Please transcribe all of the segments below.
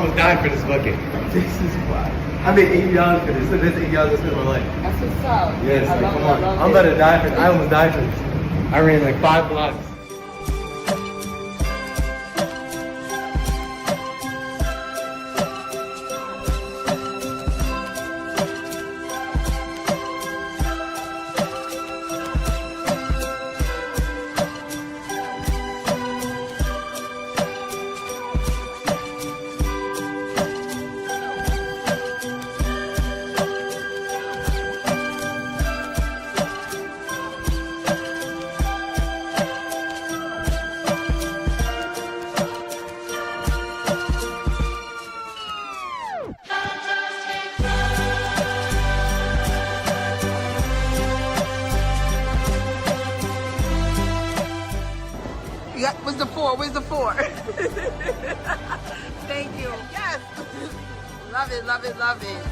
almost dying for this bucket. This is why. I made $80 for this. So this $80 I spent my life. That's what's up. Yes, I like, love come it, on. I love I'm it. about to die for this. I almost died for this. I ran like 5 blocks. Yeah, where's the 4? Where's the 4? Thank you. Yes. Love it, love it, love it.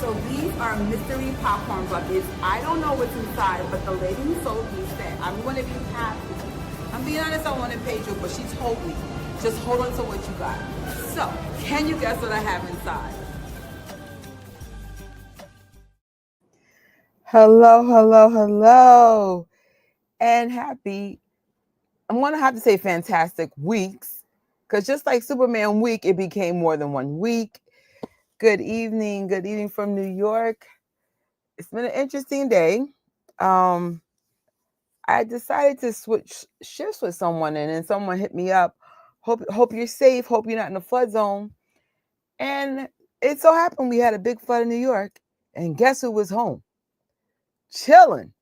So these are mystery popcorn buckets. I don't know what's inside, but the lady who sold me said, I'm going to be happy. I'm being honest, I want to pay you, but she told me, just hold on to what you got. So, can you guess what I have inside? Hello, hello, hello. And happy, I'm going to have to say fantastic weeks, because just like Superman week, it became more than 1 week. Good evening from New York. It's been an interesting day. I decided to switch shifts with someone, and then someone hit me up. Hope you're safe. Hope you're not in a flood zone. And it so happened we had a big flood in New York, and guess who was home? Chilling.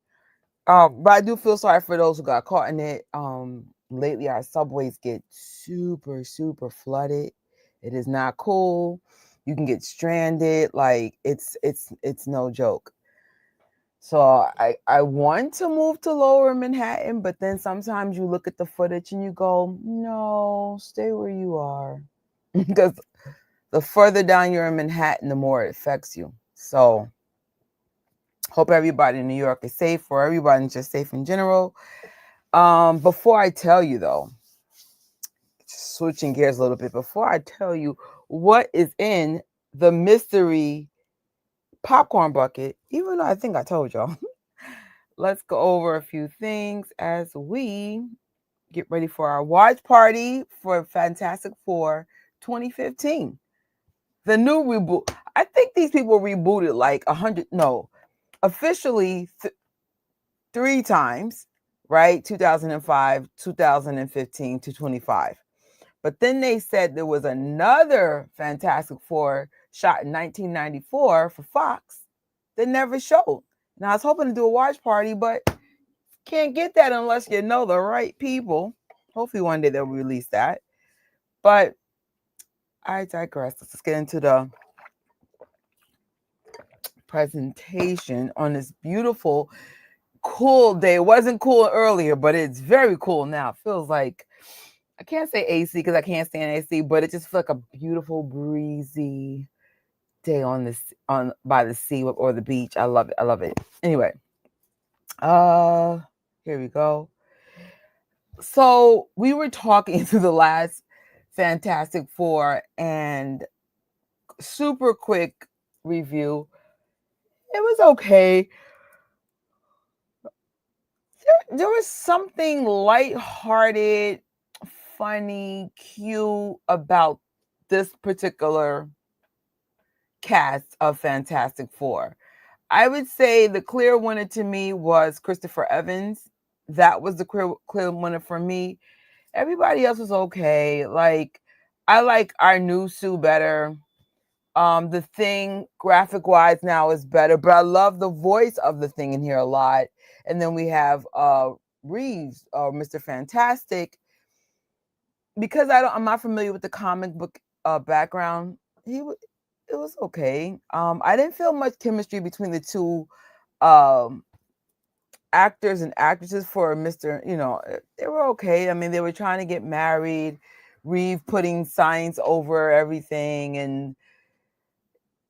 But I do feel sorry for those who got caught in it. Lately our subways get super, super flooded. It is not cool. You can get stranded. Like it's no joke. So I want to move to Lower Manhattan, but then sometimes you look at the footage and you go, no, stay where you are. Because the further down you're in Manhattan, the more it affects you. So hope everybody in New York is safe, or everybody's just safe in general. Before I tell you though, switching gears a little bit, before I tell you what is in the mystery popcorn bucket, even though I think I told y'all, let's go over a few things as we get ready for our watch party for Fantastic Four 2015. The new reboot. I think these people rebooted like officially 3 times, right? 2005, 2015 to 25. But then they said there was another Fantastic Four shot in 1994 for Fox that never showed. Now, I was hoping to do a watch party, but can't get that unless you know the right people. Hopefully one day they'll release that. But I digress. Let's get into the presentation on this beautiful, cool day. It wasn't cool earlier, but it's very cool now. It feels like, I can't say AC because I can't stand AC, but it just feels like a beautiful, breezy day by the sea or the beach. I love it. I love it. Anyway, here we go. So we were talking through the last Fantastic Four, and super quick review. It was okay. There was something lighthearted, funny, cute about this particular cast of Fantastic Four. I would say the clear winner to me was Christopher Evans that was the clear winner for me. Everybody else was okay. Like, I like our new Sue better. The Thing, graphic wise, now is better, but I love the voice of the Thing in here a lot. And then we have Reeves, Mr. Fantastic. Because I'm not familiar with the comic book background. It was okay. I didn't feel much chemistry between the two um actors and actresses for Mr. They were okay. I mean, they were trying to get married. Reeve putting signs over everything, and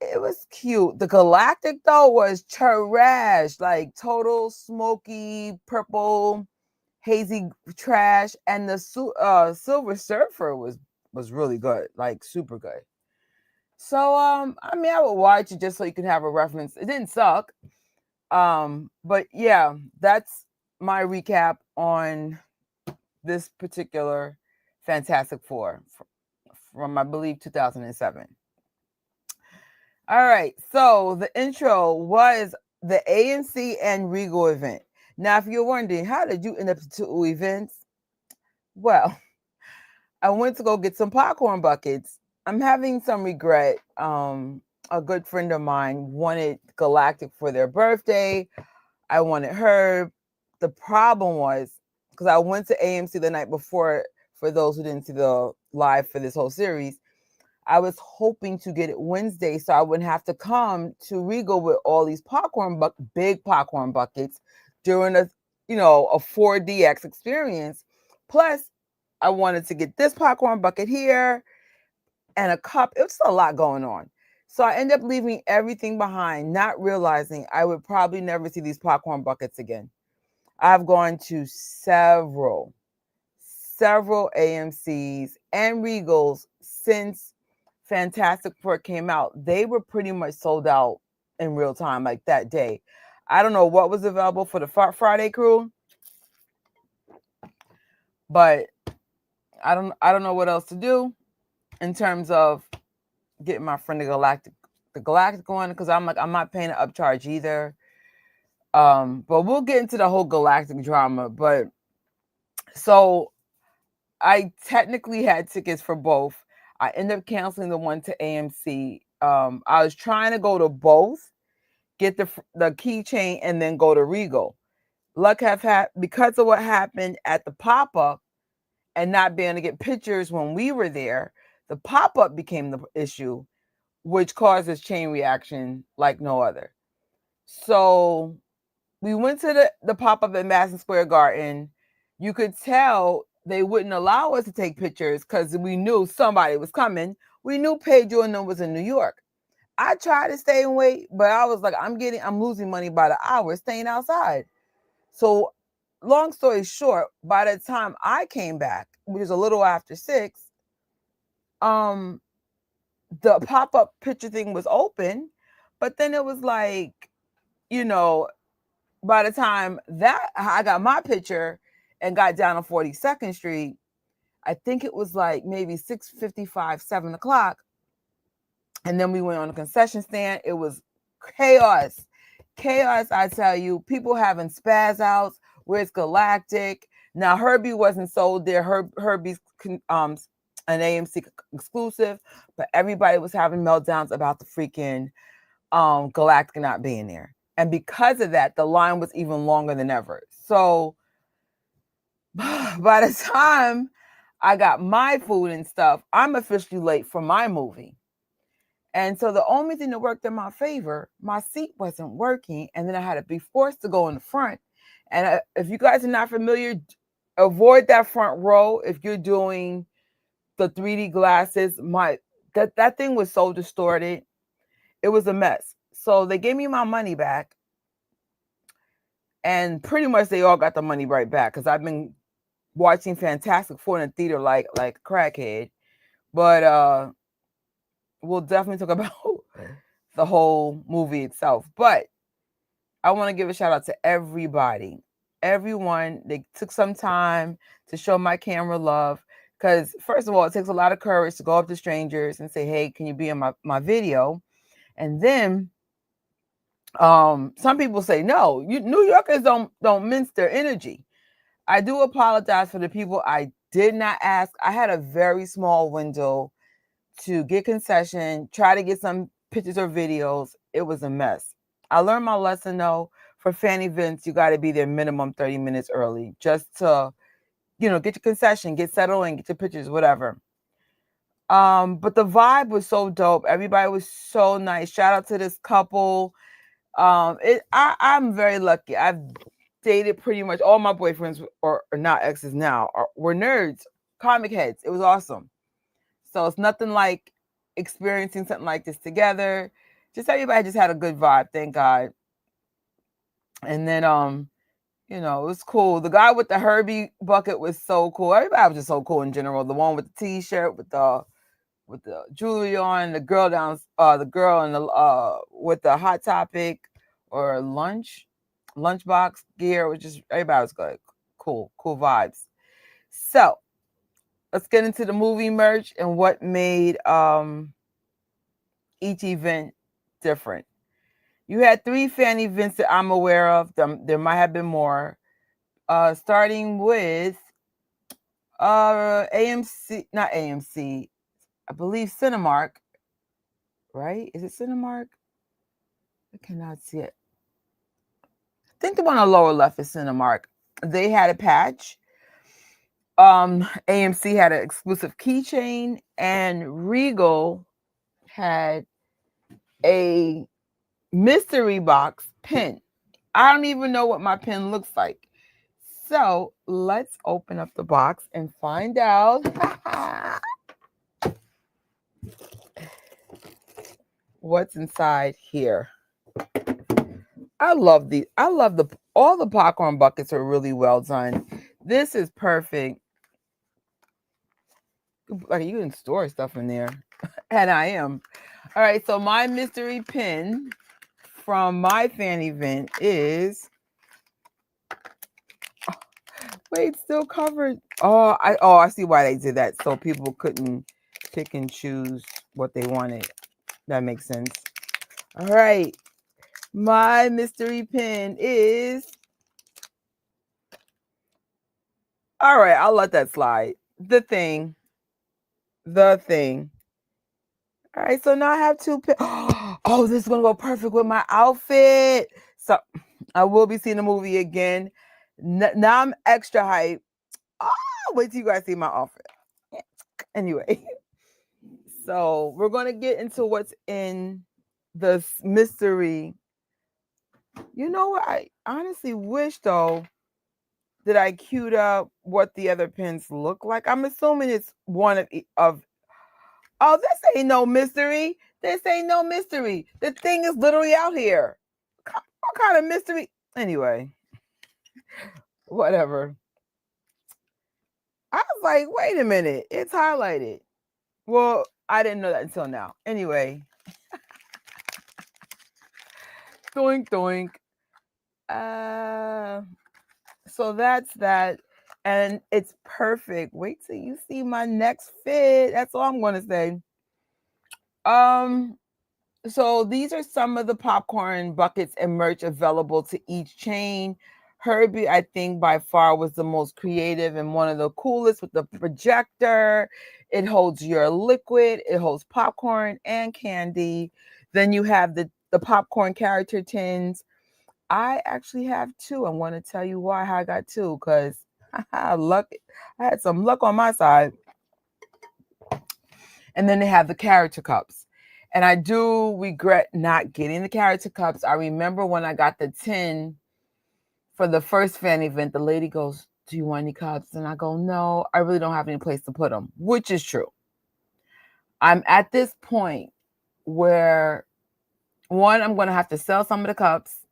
it was cute. The Galactic though was trash, like total smoky purple, hazy trash, and the Silver Surfer was really good, like super good. So I mean, I would watch it just so you can have a reference. It didn't suck. But yeah, that's my recap on this particular Fantastic Four from I believe 2007. All right, so the intro was the AMC and Regal event. Now, if you're wondering, how did you end up at two events? Well, I went to go get some popcorn buckets. I'm having some regret. A good friend of mine wanted Galactic for their birthday. I wanted her. The problem was, because I went to AMC the night before, for those who didn't see the live for this whole series, I was hoping to get it Wednesday so I wouldn't have to come to Regal with all these big popcorn buckets during a 4DX experience. Plus, I wanted to get this popcorn bucket here and a cup. It was a lot going on. So I ended up leaving everything behind, not realizing I would probably never see these popcorn buckets again. I've gone to several AMCs and Regals since Fantastic Four came out. They were pretty much sold out in real time, like that day. I don't know what was available for the Friday crew, but I don't know what else to do in terms of getting my friend the Galactic on, because I'm not paying an upcharge either. But we'll get into the whole Galactic drama. But so I technically had tickets for both. I ended up canceling the one to AMC. I was trying to go to both, get the keychain, and then go to Regal. Luck have had, because of what happened at the pop-up and not being able to get pictures when we were there, the pop-up became the issue, which caused this chain reaction like no other. So we went to the pop-up at Madison Square Garden. You could tell they wouldn't allow us to take pictures because we knew somebody was coming. We knew Pedro and them was in New York. I tried to stay and wait, but I was like, I'm losing money by the hour staying outside. So long story short, by the time I came back, which was a little after 6, the pop-up picture thing was open, but then it was like, by the time that I got my picture and got down on 42nd Street, I think it was like maybe 6:55, 7 o'clock. And then we went on a concession stand. It was chaos. Chaos, I tell you. People having spaz outs. Where's Galactic? Now, Herbie wasn't sold there. Herbie's an AMC exclusive, but everybody was having meltdowns about the freaking Galactic not being there. And because of that, the line was even longer than ever. So by the time I got my food and stuff, I'm officially late for my movie. And so the only thing that worked in my favor, my seat wasn't working. And then I had to be forced to go in the front. And if you guys are not familiar, avoid that front row if you're doing the 3D glasses. That thing was so distorted. It was a mess. So they gave me my money back. And pretty much they all got the money right back because I've been watching Fantastic Four in the theater like a crackhead. But we'll definitely talk about the whole movie itself. But I want to give a shout out to everybody. Everyone, they took some time to show my camera love. Because first of all, it takes a lot of courage to go up to strangers and say, hey, can you be in my video? And then some people say, no, New Yorkers don't mince their energy. I do apologize for the people I did not ask. I had a very small window to get concession, try to get some pictures or videos. It was a mess. I learned my lesson though. For fan events, you got to be there minimum 30 minutes early just to, get your concession, get settled and get your pictures, whatever. But the vibe was so dope. Everybody was so nice. Shout out to this couple. I'm very lucky. I've dated pretty much all my boyfriends, or not exes now, were nerds, comic heads. It was awesome. So it's nothing like experiencing something like this together. Just everybody just had a good vibe, thank God. And then it was cool. The guy with the Herbie bucket was so cool. Everybody was just so cool in general. The one with the t-shirt with the jewelry on, the girl the girl in the with the Hot Topic or lunchbox gear, which is everybody was good. Cool vibes. So let's get into the movie merch and what made each event different. You had 3 fan events that I'm aware of. There might have been more. Starting with AMC, not AMC, I believe Cinemark, right? Is it Cinemark? I cannot see it. I think the one on the lower left is Cinemark. They had a patch. AMC had an exclusive keychain, and Regal had a mystery box pin. I don't even know what my pin looks like. So let's open up the box and find out what's inside here. All the popcorn buckets are really well done. This is perfect. Like you can store stuff in there. And I am. All right, so my mystery pin from my fan event is wait, still covered. I see why they did that. So people couldn't pick and choose what they wanted. That makes sense. All right. My mystery pin is all right, I'll let that slide. The thing. All right, so now I have 2 pins. Oh, this is gonna go perfect with my outfit. So I will be seeing the movie again. Now I'm extra hype. Oh, wait till you guys see my outfit. Anyway, so we're gonna get into what's in the mystery. You know what? I honestly wish though that I queued up what the other pins look like. I'm assuming it's one of. Oh, this ain't no mystery. This ain't no mystery. The thing is literally out here. What kind of mystery? Anyway, whatever. I was like, wait a minute. It's highlighted. Well, I didn't know that until now. Anyway. Doink, doink. So that's that. And it's perfect. Wait till you see my next fit. That's all I'm going to say. So these are some of the popcorn buckets and merch available to each chain. Herbie, I think by far was the most creative and one of the coolest with the projector. It holds your liquid, it holds popcorn and candy. Then you have the popcorn character tins. I actually have 2. I want to tell you why I got 2 because luck. I had some luck on my side. And then they have the character cups. And I do regret not getting the character cups. I remember when I got the tin for the first fan event, the lady goes, "Do you want any cups?" And I go, "No, I really don't have any place to put them," which is true. I'm at this point where, one, I'm going to have to sell some of the cups.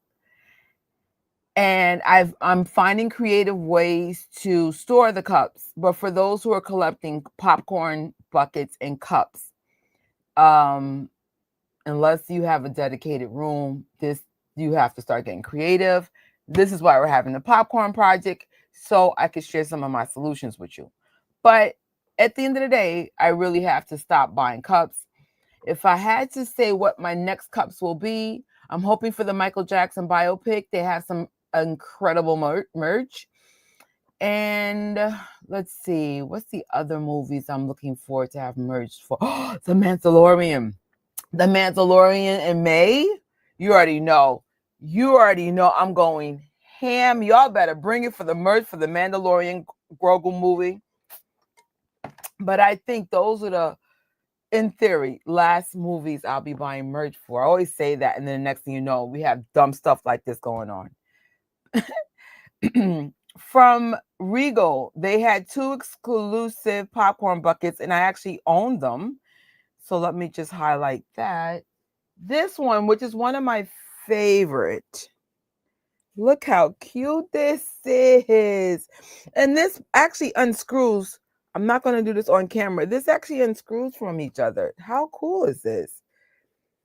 And I'm finding creative ways to store the cups. But for those who are collecting popcorn buckets and cups, unless you have a dedicated room, you have to start getting creative. This is why we're having the popcorn project, so I could share some of my solutions with you. But at the end of the day, I really have to stop buying cups. If I had to say what my next cups will be, I'm hoping for the Michael Jackson biopic. They have some incredible merch. And let's see, what's the other movies I'm looking forward to have merged for? The Mandalorian. The Mandalorian in May. You already know. I'm going ham. Y'all better bring it for the merch for the Mandalorian Grogu movie. But I think those are the, in theory, last movies I'll be buying merch for. I always say that, and then the next thing you know, we have dumb stuff like this going on. From Regal, they had 2 exclusive popcorn buckets, and I actually owned them. So let me just highlight that. This one, which is one of my favorite. Look how cute this is. And this actually unscrews. I'm not going to do this on camera. This actually unscrews from each other. How cool is this?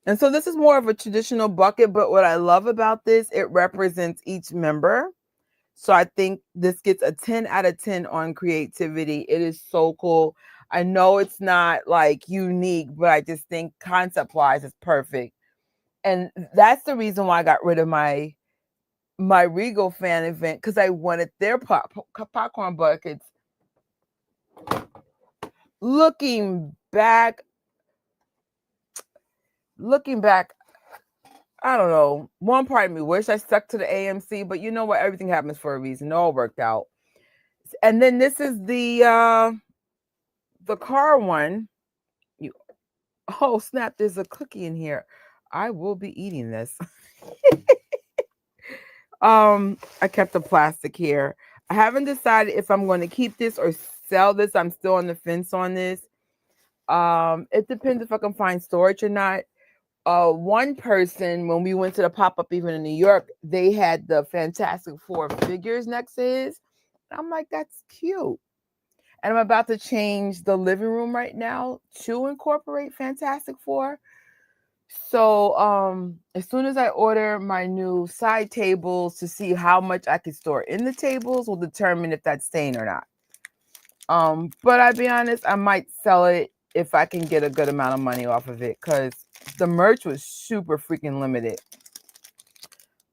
And so this is more of a traditional bucket, but what I love about this, it represents each member. So I think this gets a 10 out of 10 on creativity. It is so cool. I know it's not like unique, but I just think concept-wise it's perfect. And that's the reason why I got rid of my Regal fan event, because I wanted their popcorn buckets. Looking back, I don't know. One part of me wish I stuck to the AMC, but you know what? Everything happens for a reason. It all worked out. And then this is the car one. Oh snap! There's a cookie in here. I will be eating this. I kept the plastic here. I haven't decided if I'm going to keep this or sell this. I'm still on the fence on this. It depends if I can find storage or not. One person, when we went to the pop-up even in New York, they had the Fantastic Four figures next to his. I'm like, that's cute. And I'm about to change the living room right now to incorporate Fantastic Four. So as soon as I order my new side tables to see how much I can store in the tables will determine if that's staying or not. But I'll be honest, I might sell it if I can get a good amount of money off of it, because the merch was super freaking limited.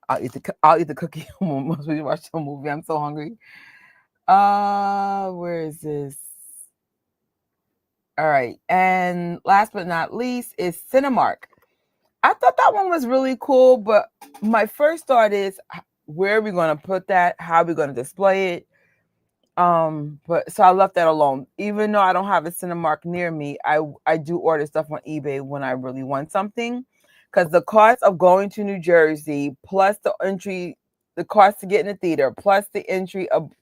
I'll eat the cookie once we watch the movie. I'm so hungry. Where is this? All right. And last but not least is Cinemark. I thought that one was really cool, but my first thought is, where are we going to put that? How are we going to display it? But so I left that alone. Even though I don't have a Cinemark near me, I do order stuff on eBay when I really want something, because the cost of going to New Jersey plus the cost to get in the theater plus the entry of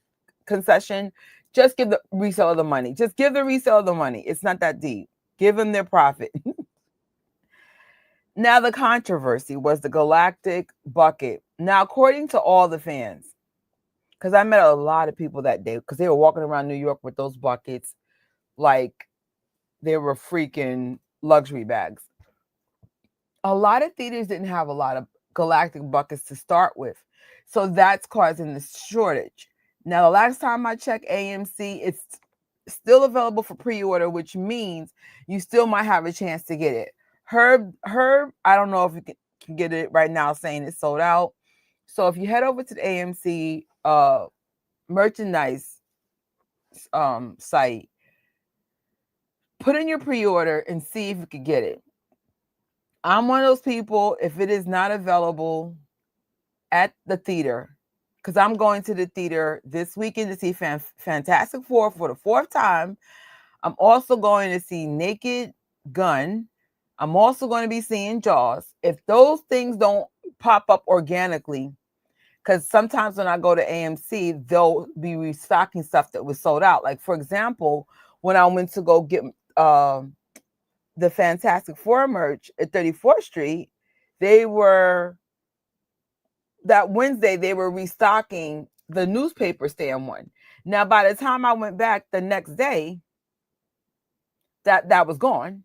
concession, just give the reseller the money. Just give the reseller the money. It's not that deep. Give them their profit. Now, the controversy was the Galactic bucket. Now, according to all the fans, because I met a lot of people that day, because they were walking around New York with those buckets like they were freaking luxury bags. A lot of theaters didn't have a lot of Galactic buckets to start with. So that's causing this shortage. Now, the last time I checked AMC, it's still available for pre-order, which means you still might have a chance to get it. Herb, I don't know if you can get it right now, saying it's sold out. So if you head over to the AMC merchandise site, put in your pre-order and see if you can get it. I'm one of those people, if it is not available at the theater, because I'm going to the theater this weekend to see Fantastic Four for the 4th time. I'm also going to see Naked Gun. I'm also going to be seeing Jaws. If those things don't pop up organically, because sometimes when I go to AMC, they'll be restocking stuff that was sold out. Like, for example, when I went to go get the Fantastic Four merch at 34th Street, that Wednesday, they were restocking the newspaper stand one. Now, by the time I went back the next day, that was gone.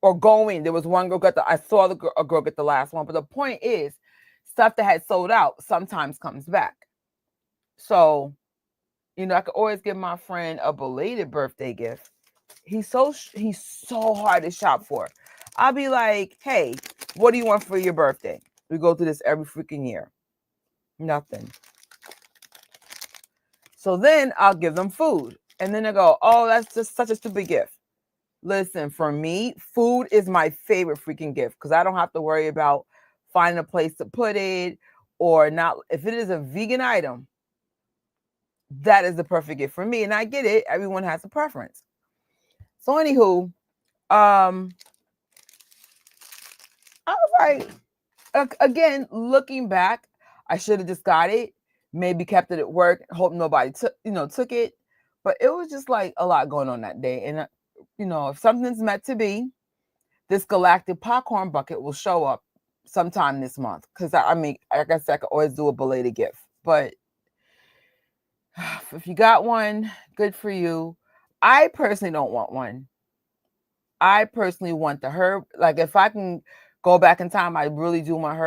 Or going. There was one girl I saw a girl get the last one. But the point is, stuff that had sold out sometimes comes back. So, I could always give my friend a belated birthday gift. He's so hard to shop for. I'll be like, hey, what do you want for your birthday? We go through this every freaking year. Nothing. So then I'll give them food. And then they go, oh, that's just such a stupid gift. Listen, for me, food is my favorite freaking gift because I don't have to worry about finding a place to put it or not. If it is a vegan item, that is the perfect gift for me. And I get it. Everyone has a preference. So anywho, I was like, again, looking back, I should have just got it, maybe kept it at work, hope nobody took it. But it was just like a lot going on that day. And if something's meant to be, this galactic popcorn bucket will show up sometime this month. Because I mean, like I said, I could always do a belated gift. But if you got one, good for you. I personally don't want one. I personally want the herb. Like if I can go back in time, I really do want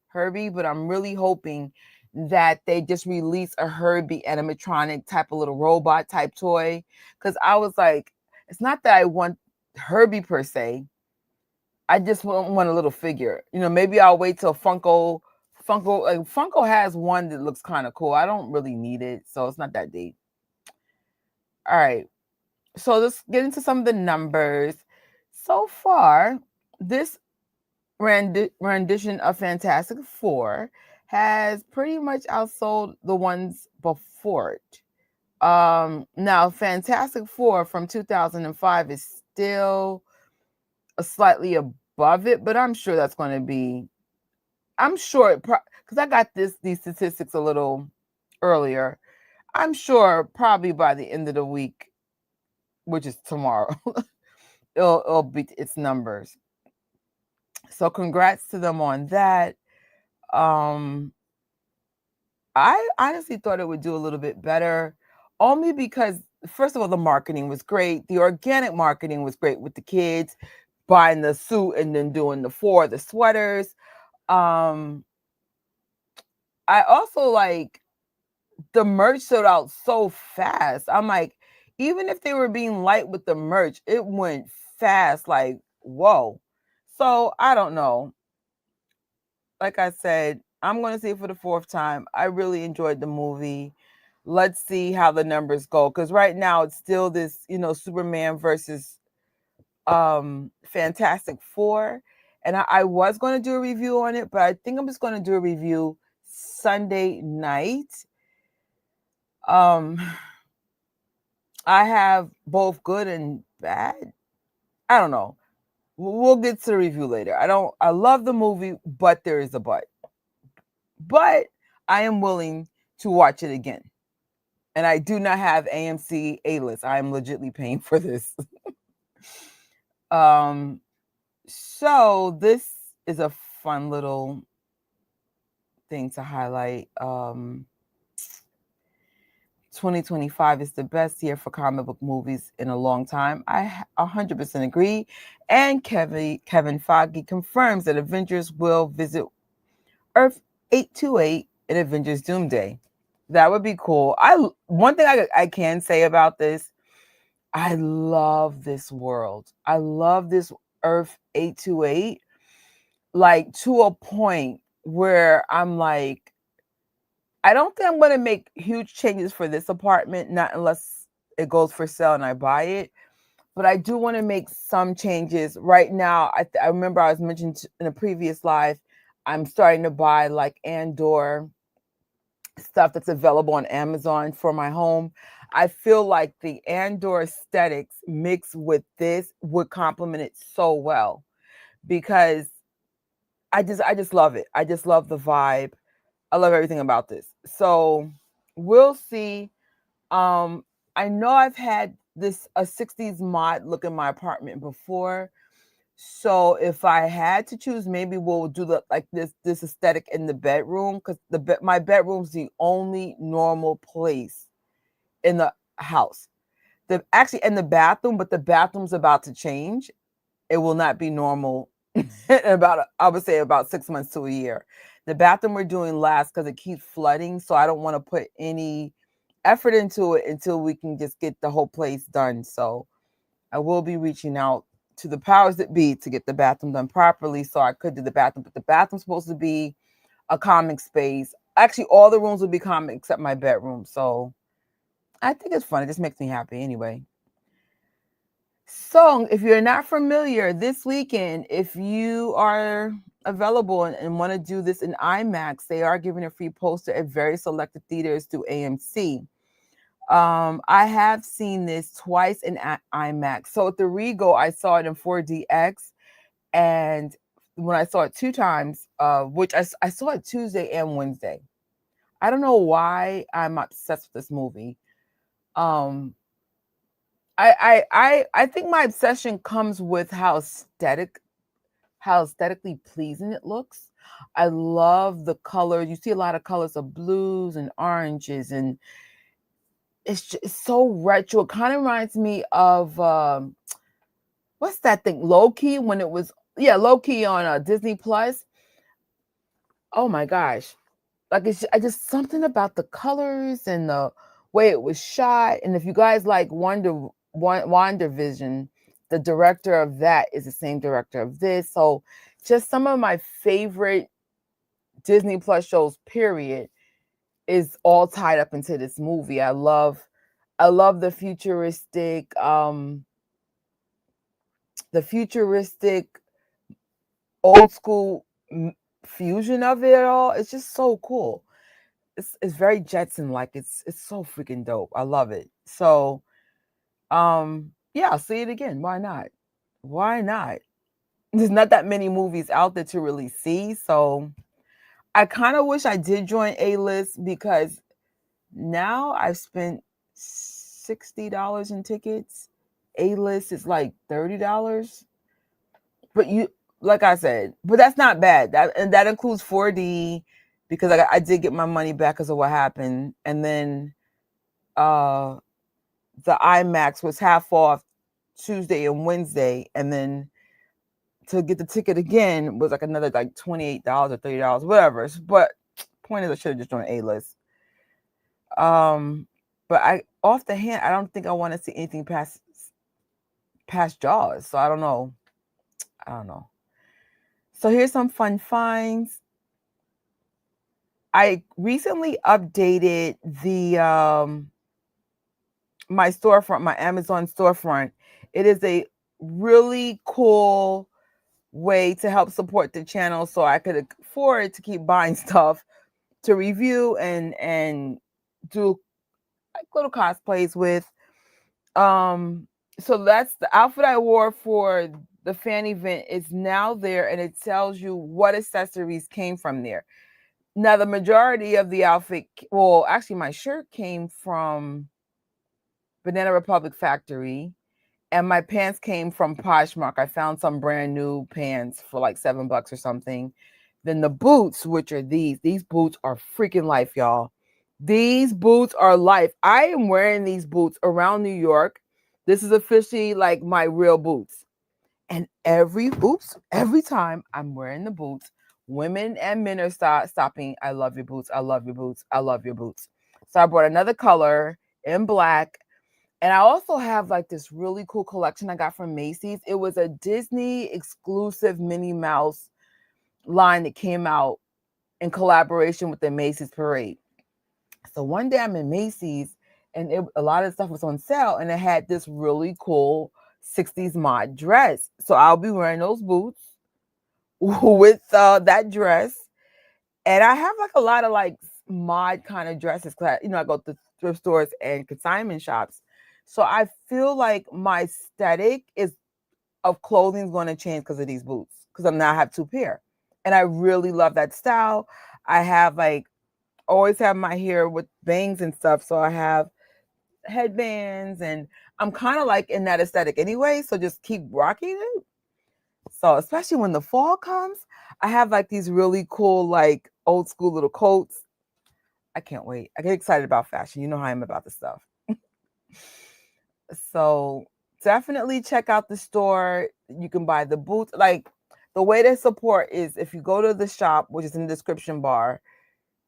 Herbie, but I'm really hoping that they just release a Herbie animatronic type of little robot type toy. Because I was like, it's not that I want Herbie per se. I just want a little figure. Maybe I'll wait till Funko has one that looks kind of cool. I don't really need it, so it's not that deep. All right. So let's get into some of the numbers. So far, this rendition of Fantastic Four has pretty much outsold the ones before it. Now, Fantastic Four from 2005 is still slightly above it, but I'm sure that's going to be. I'm sure because I got these statistics a little earlier. I'm sure probably by the end of the week, which is tomorrow, it'll beat its numbers. So congrats to them on that. I honestly thought it would do a little bit better, only because first of all, the marketing was great. The organic marketing was great with the kids buying the suit and then doing the sweaters. I also like the merch sold out so fast. I'm like, even if they were being light with the merch, it went fast. Like, whoa. So I don't know. Like I said, I'm going to see it for the fourth time. I really enjoyed the movie. Let's see how the numbers go. Because right now it's still this, Superman versus Fantastic Four. And I was going to do a review on it, but I think I'm just going to do a review Sunday night. I have both good and bad. I don't know. We'll get to the review later. I love the movie, but there is a but. But I am willing to watch it again. And I do not have AMC A-list. I am legitimately paying for this. So this is a fun little thing to highlight. 2025 is the best year for comic book movies in a long time. I 100% agree. And Kevin Feige confirms that Avengers will visit Earth 828 in Avengers Doomsday. That would be cool. One thing I can say about this, I love this world. I love this Earth 828, like to a point where I'm like, I don't think I'm going to make huge changes for this apartment, not unless it goes for sale and I buy it. But I do want to make some changes right now. I remember I was mentioned in a previous live, I'm starting to buy like Andor stuff that's available on Amazon for my home. I feel like the Andor aesthetics mixed with this would complement it so well because I just love it. I just love the vibe. I love everything about this. So we'll see. I know I've had a 60s mod look in my apartment before. So if I had to choose, maybe we'll do this aesthetic in the bedroom because my bedroom's the only normal place in the house. Actually in the bathroom, but the bathroom's about to change. It will not be normal I would say about 6 months to a year. The bathroom we're doing last because it keeps flooding, so I don't want to put any effort into it until we can just get the whole place done. So I will be reaching out to the powers that be to get the bathroom done properly so I could do the bathroom. But the bathroom's supposed to be a comic space. Actually, all the rooms will be comic except my bedroom. So I think it's fun. It just makes me happy anyway. So, if you're not familiar, this weekend, if you are available and want to do this in IMAX, they are giving a free poster at very selected theaters through AMC. I have seen this twice in IMAX. So at the Regal, I saw it in 4DX, and when I saw it two times, which I saw it Tuesday and Wednesday. I don't know why I'm obsessed with this movie. Um, I think my obsession comes with how aesthetically pleasing it looks. I love the colors. You see a lot of colors of blues and oranges, and it's so retro. It kind of reminds me of what's that thing? Low Key, when it was, yeah, Low Key on Disney Plus. Oh my gosh. Like I just something about the colors and the way it was shot. And if you guys like WandaVision, the director of that is the same director of this. So just some of my favorite Disney Plus shows, period, is all tied up into this movie. I love the futuristic old school fusion of it all. It's just so cool. It's very Jetson like. It's so freaking dope. I love it. So yeah, I'll see it again. Why not? Why not? There's not that many movies out there to really see. So I kind of wish I did join A-list, because now I've spent $60 in tickets. A-list is like $30. But like I said, but that's not bad. That includes 4D, because I did get my money back because of what happened. And then the IMAX was half off Tuesday and Wednesday, and then to get the ticket again was like another like $28 or $30, whatever. But point is, I should have just joined A-list. But off the hand, I don't think I want to see anything past Jaws. So I don't know. So here's some fun finds. I recently updated my storefront, my Amazon storefront. It is a really cool way to help support the channel, so I could afford to keep buying stuff to review and do like little cosplays with. So that's the outfit I wore for the fan event is now there, and it tells you what accessories came from there. Now, the majority of the outfit, well, actually, my shirt came from Banana Republic Factory, and my pants came from Poshmark. I found some brand new pants for like $7 or something. Then the boots, which are these boots are freaking life, y'all. These boots are life. I am wearing these boots around New York. This is officially like my real boots. And every time I'm wearing the boots, women and men are stopping. I love your boots. I love your boots. I love your boots. So I brought another color in black. And I also have like this really cool collection I got from Macy's. It was a Disney exclusive Minnie Mouse line that came out in collaboration with the Macy's Parade. So one day I'm in Macy's, and a lot of stuff was on sale, and it had this really cool 60s mod dress. So I'll be wearing those boots with that dress. And I have like a lot of like mod kind of dresses, because I go to thrift stores and consignment shops. So I feel like my aesthetic of clothing is going to change because of these boots, because I now have two pair. And I really love that style. I have like always have my hair with bangs and stuff. So I have headbands, and I'm kind of like in that aesthetic anyway. So just keep rocking it. So especially when the fall comes, I have like these really cool, like old school little coats. I can't wait. I get excited about fashion. You know how I am about this stuff. So definitely check out the store. You can buy the boots. Like the way to support is if you go to the shop, which is in the description bar.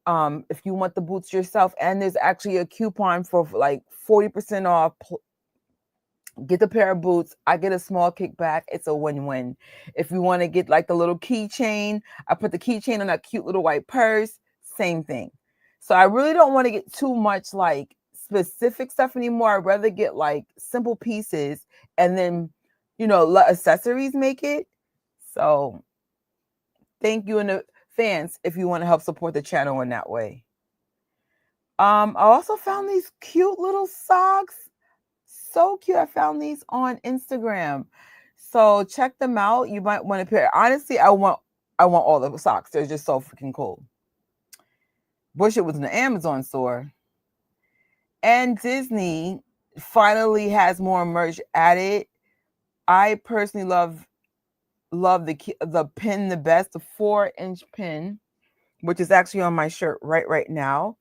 If you want the boots yourself, and there's actually a coupon for like 40% off. Get the pair of boots. I get a small kickback. It's a win-win. If you want to get like the little keychain, I put the keychain on that cute little white purse. Same thing. So I really don't want to get too much like specific stuff anymore. I'd rather get like simple pieces and then, let accessories make it. So thank you in advance if you want to help support the channel in that way. I also found these cute little socks. So cute. I found these on Instagram. So check them out. You might want a pair. Honestly, I want all the socks. They're just so freaking cool. Wish it was in the Amazon store. And Disney finally has more merch added. I personally love the pin the best, the 4-inch pin, which is actually on my shirt right now.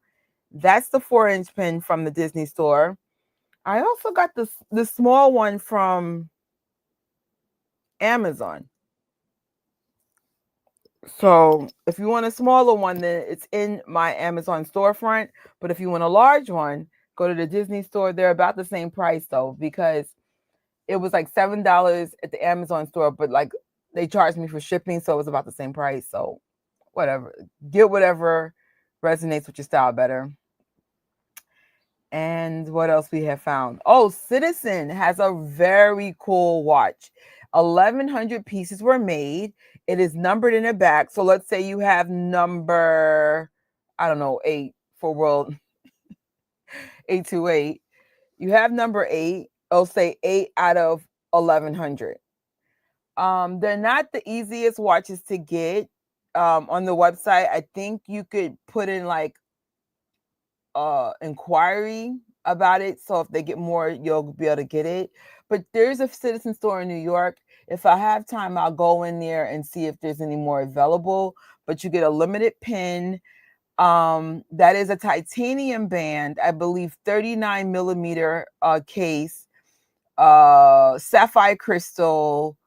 That's the 4-inch pin from the Disney store. I also got the small one from Amazon. So if you want a smaller one, then it's in my Amazon storefront. But if you want a large one, go to the Disney store. They're about the same price though, because it was like $7 at the Amazon store, but like they charged me for shipping, so it was about the same price. So whatever, get whatever resonates with your style better. And what else we have found? Oh, Citizen has a very cool watch. 1,100 pieces were made. It is numbered in the back. So let's say you have number, 8 for world 828. You have number 8. It'll say 8 out of 1,100. They're not the easiest watches to get. On the website, I think you could put in like inquiry about it, so if they get more, you'll be able to get it. But there's a Citizen store in New York. If I have time, I'll go in there and see if there's any more available. But you get a limited pin. That is a titanium band, I believe, 39 millimeter case, sapphire crystal.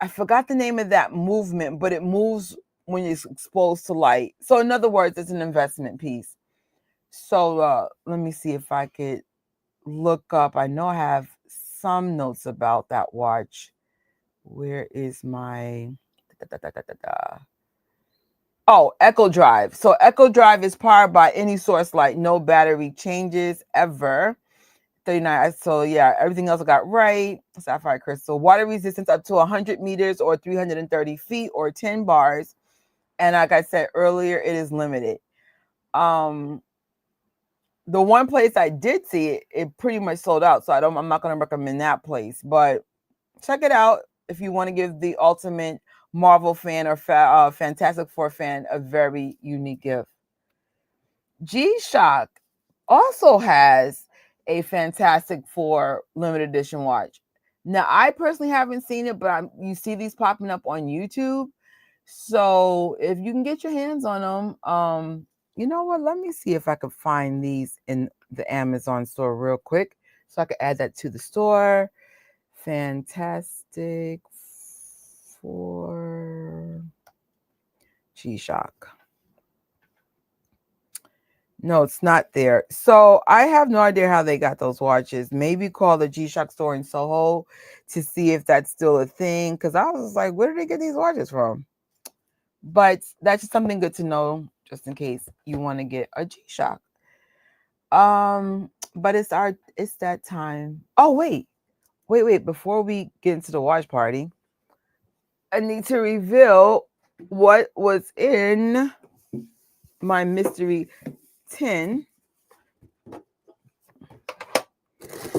I forgot the name of that movement, but it moves when it's exposed to light. So in other words, it's an investment piece. So let me see if I could look up. I know I have some notes about that watch. Where is my... Oh, Echo Drive. So Echo Drive is powered by any source light. No battery changes ever. 39. So yeah, everything else I got right. Sapphire crystal. Water resistance up to 100 meters or 330 feet or 10 bars. And like I said earlier, it is limited. The one place I did see it, it pretty much sold out. So I'm not going to recommend that place, but check it out if you want to give the ultimate Marvel fan or Fantastic Four fan a very unique gift. G-Shock also has a Fantastic Four limited edition watch. Now, I personally haven't seen it, but you see these popping up on YouTube. So if you can get your hands on them, you know what? Let me see if I could find these in the Amazon store real quick so I could add that to the store. Fantastic Four G-Shock. No, it's not there. So I have no idea how they got those watches. Maybe call the G-Shock store in Soho to see if that's still a thing. Because I was like, where did they get these watches from? But that's just something good to know, just in case you want to get a G-Shock. But it's that time. Oh, wait. Before we get into the watch party, I need to reveal what was in my mystery tin.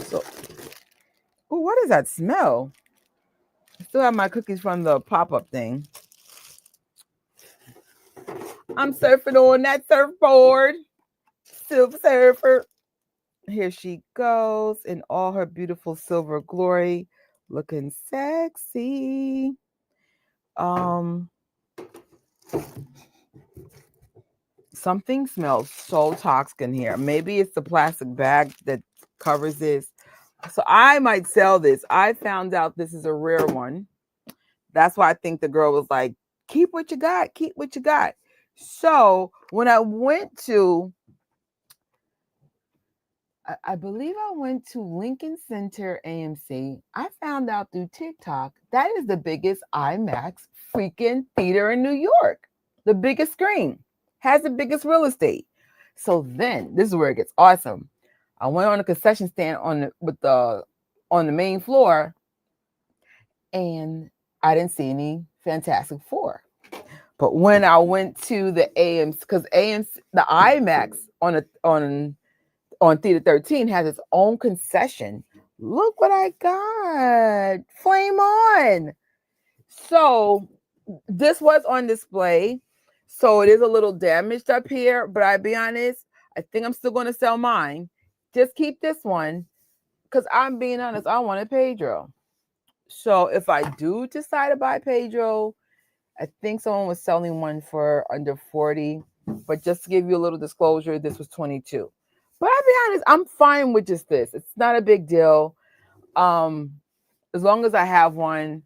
So, oh, what does that smell? I still have my cookies from the pop-up thing. I'm surfing on that surfboard. Silver Surfer. Here she goes in all her beautiful silver glory, looking sexy. Something smells so toxic in here. Maybe it's the plastic bag that covers this. So I might sell this. I found out this is a rare one. That's why I think the girl was like, keep what you got, keep what you got. So when I went to, I believe I went to Lincoln Center AMC, I found out through TikTok that is the biggest IMAX freaking theater in New York. The biggest screen, has the biggest real estate. So then, this is where it gets awesome. I went on a concession stand on the main floor, and I didn't see any Fantastic Four. But when I went to the AMC, because AMC, the IMAX on Theater 13 has its own concession. Look what I got. Flame on. So this was on display. So it is a little damaged up here, but I'll be honest, I think I'm still going to sell mine. Just keep this one, because I'm being honest, I wanted Pedro. So if I do decide to buy Pedro, I think someone was selling one for under 40. But just to give you a little disclosure, this was 22. But I'll be honest, I'm fine with just this. It's not a big deal. As long as I have one,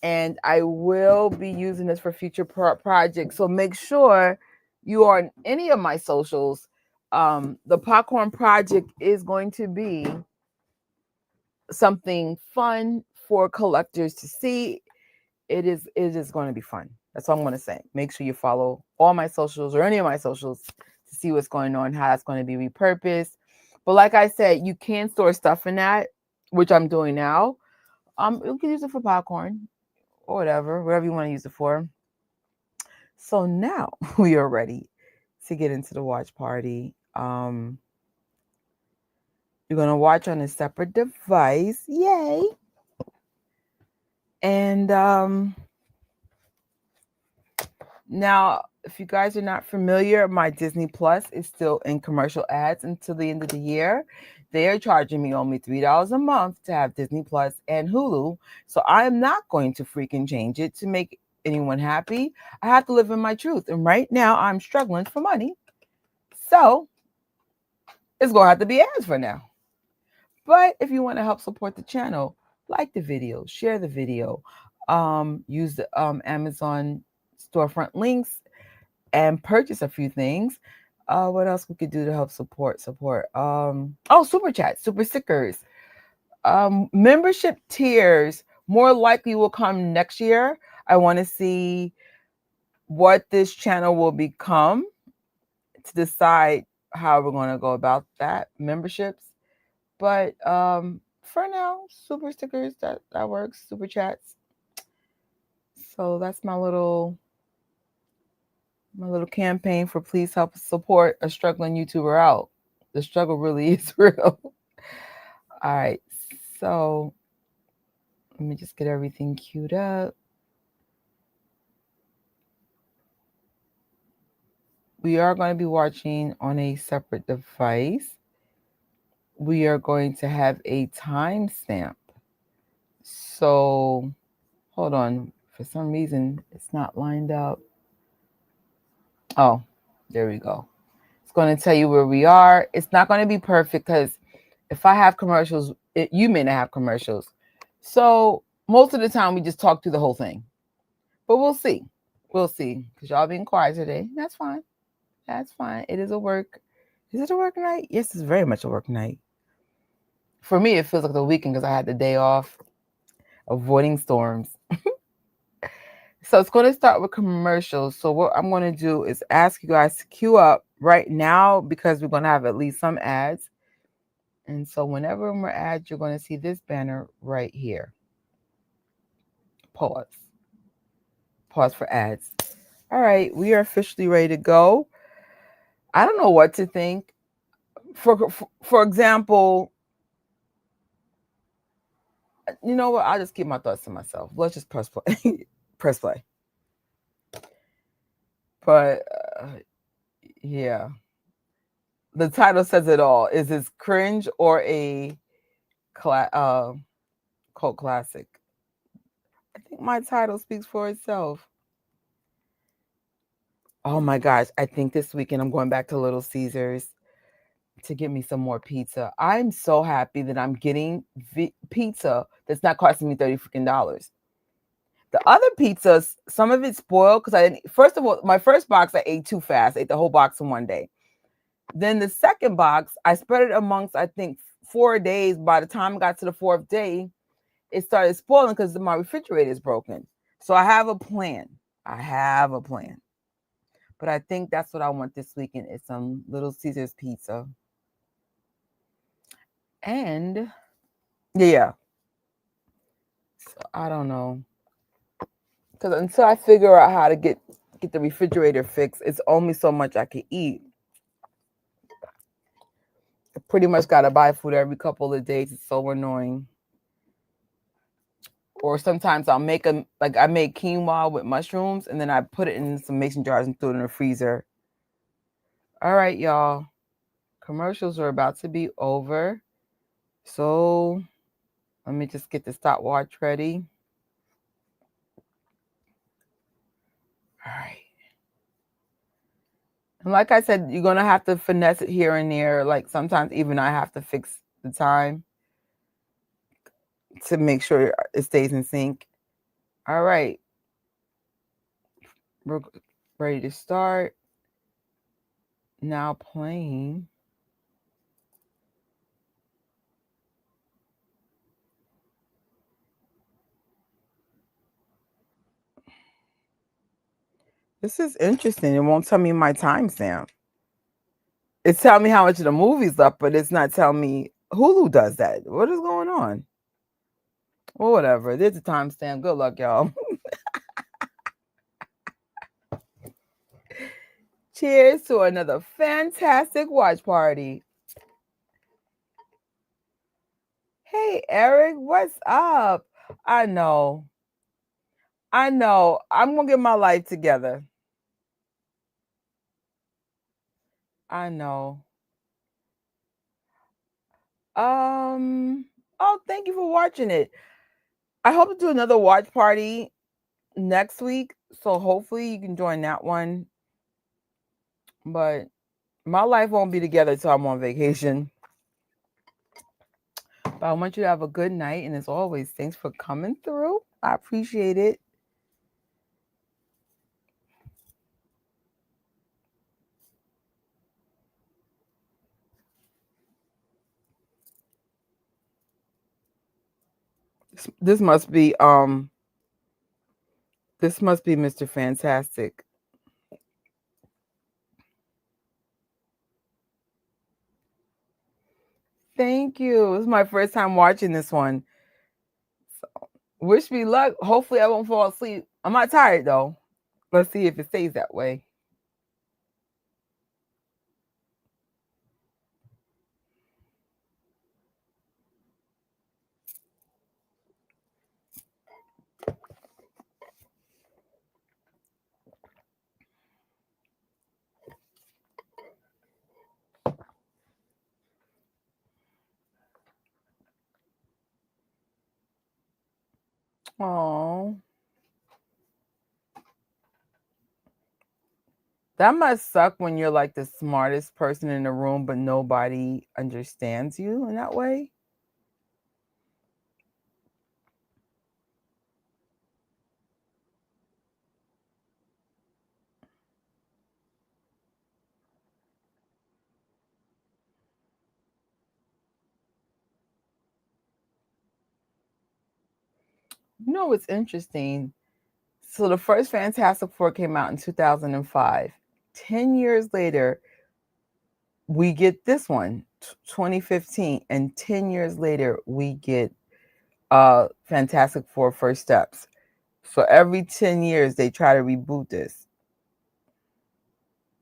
and I will be using this for future projects. So make sure you are on any of my socials. The popcorn project is going to be something fun for collectors to see. It is going to be fun. That's all I'm going to say. Make sure you follow all my socials or any of my socials to see what's going on, how that's going to be repurposed. But like I said, you can store stuff in that, which I'm doing now. You can use it for popcorn or whatever you want to use it for. So now we are ready to get into the watch party. You're going to watch on a separate device. Yay. And now, if you guys are not familiar, my Disney Plus is still in commercial ads until the end of the year. They are charging me only $3 a month to have Disney Plus and Hulu. So I am not going to freaking change it to make anyone happy. I have to live in my truth. And right now I'm struggling for money. So it's going to have to be ads for now. But if you want to help support the channel, like the video, share the video, use the Amazon storefront links and purchase a few things. What else we could do to help support? Super chat, super stickers, membership tiers more likely will come next year. I want to see what this channel will become to decide how we're going to go about that memberships. But for now, super stickers, that works. Super chats. So that's my little campaign for please help support a struggling YouTuber out. The struggle really is real. All right, so let me just get everything queued up. We are going to be watching on a separate device. We are going to have a timestamp. So hold on. For some reason, it's not lined up. Oh, there we go. It's going to tell you where we are. It's not going to be perfect because if I have commercials, you may not have commercials. So most of the time we just talk through the whole thing. But we'll see. We'll see. Because y'all being quiet today. That's fine. That's fine. It is a work. Is it a work night? Yes, it's very much a work night. For me, it feels like the weekend because I had the day off, avoiding storms. So it's going to start with commercials. So what I'm going to do is ask you guys to queue up right now because we're going to have at least some ads. And so whenever we're ads, you're going to see this banner right here. Pause. Pause for ads. All right, we are officially ready to go. I don't know what to think. For example, you know what? I'll just keep my thoughts to myself. Let's just press play. Press play. But yeah, the title says it all. Is this cringe or a cult classic? I think my title speaks for itself. Oh my gosh, I think this weekend I'm going back to Little Caesars to get me some more pizza. I'm so happy that I'm getting pizza that's not costing me $30 freaking. The other pizzas, some of it spoiled because I didn't. First of all, my first box I ate too fast. I ate the whole box in one day. Then the second box, I spread it amongst, I think, 4 days. By the time I got to the fourth day, it started spoiling because my refrigerator is broken. So I have a plan. But I think that's what I want this weekend is some Little Caesars pizza. And yeah, so I don't know. Because until I figure out how to get the refrigerator fixed, it's only so much I can eat. I pretty much gotta buy food every couple of days. It's so annoying. Or sometimes I'll make I make quinoa with mushrooms and then I put it in some mason jars and throw it in the freezer. All right, y'all. Commercials are about to be over. So let me just get the stopwatch ready. All right. And like I said, you're going to have to finesse it here and there. Like sometimes even I have to fix the time to make sure it stays in sync. All right. We're ready to start. Now playing. This is interesting. It won't tell me my timestamp. It's telling me how much of the movie's left, but it's not telling me. Hulu does that. What is going on? Well, whatever. There's a timestamp. Good luck, y'all. Cheers to another fantastic watch party. Hey, Eric, what's up? I know. I'm going to get my life together. I know. Oh, thank you for watching it. I hope to do another watch party next week. So hopefully you can join that one. But my life won't be together till I'm on vacation. But I want you to have a good night. And as always, thanks for coming through. I appreciate it. This must be Mr. Fantastic. Thank you. This is my first time watching this one. So, wish me luck. Hopefully I won't fall asleep. I'm not tired though. Let's see if it stays that way. Oh. That must suck when you're like the smartest person in the room, but nobody understands you in that way. You know what's interesting? So the first Fantastic Four came out in 2005. 10 years later, we get this one, 2015, and 10 years later, we get Fantastic Four First Steps. So every 10 years, they try to reboot this.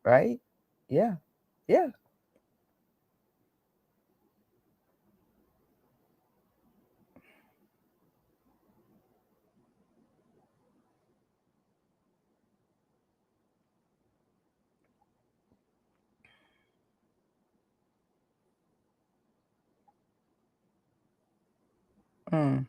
Right? Yeah. Yeah. Mm.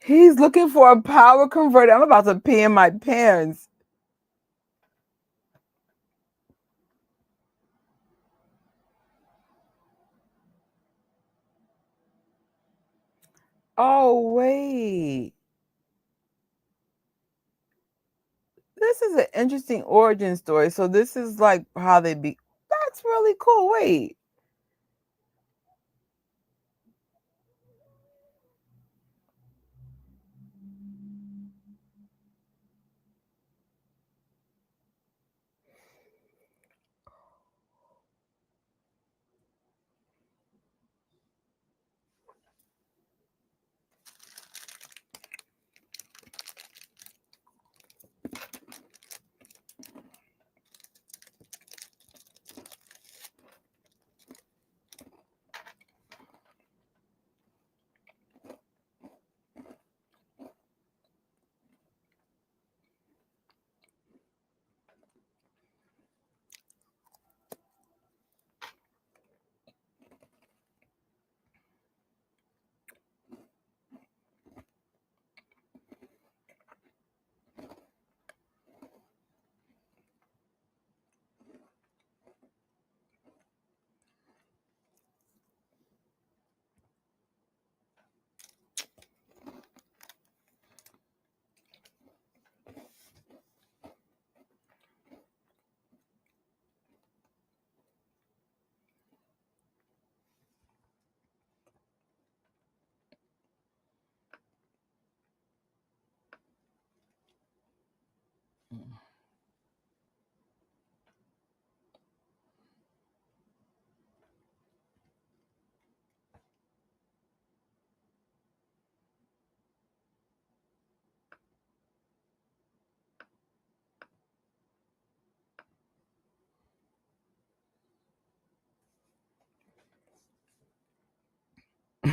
He's looking for a power converter. I'm about to pee in my pants. Oh, wait. This is an interesting origin story. So this is like how they be. That's really cool. Wait.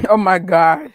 Oh my God.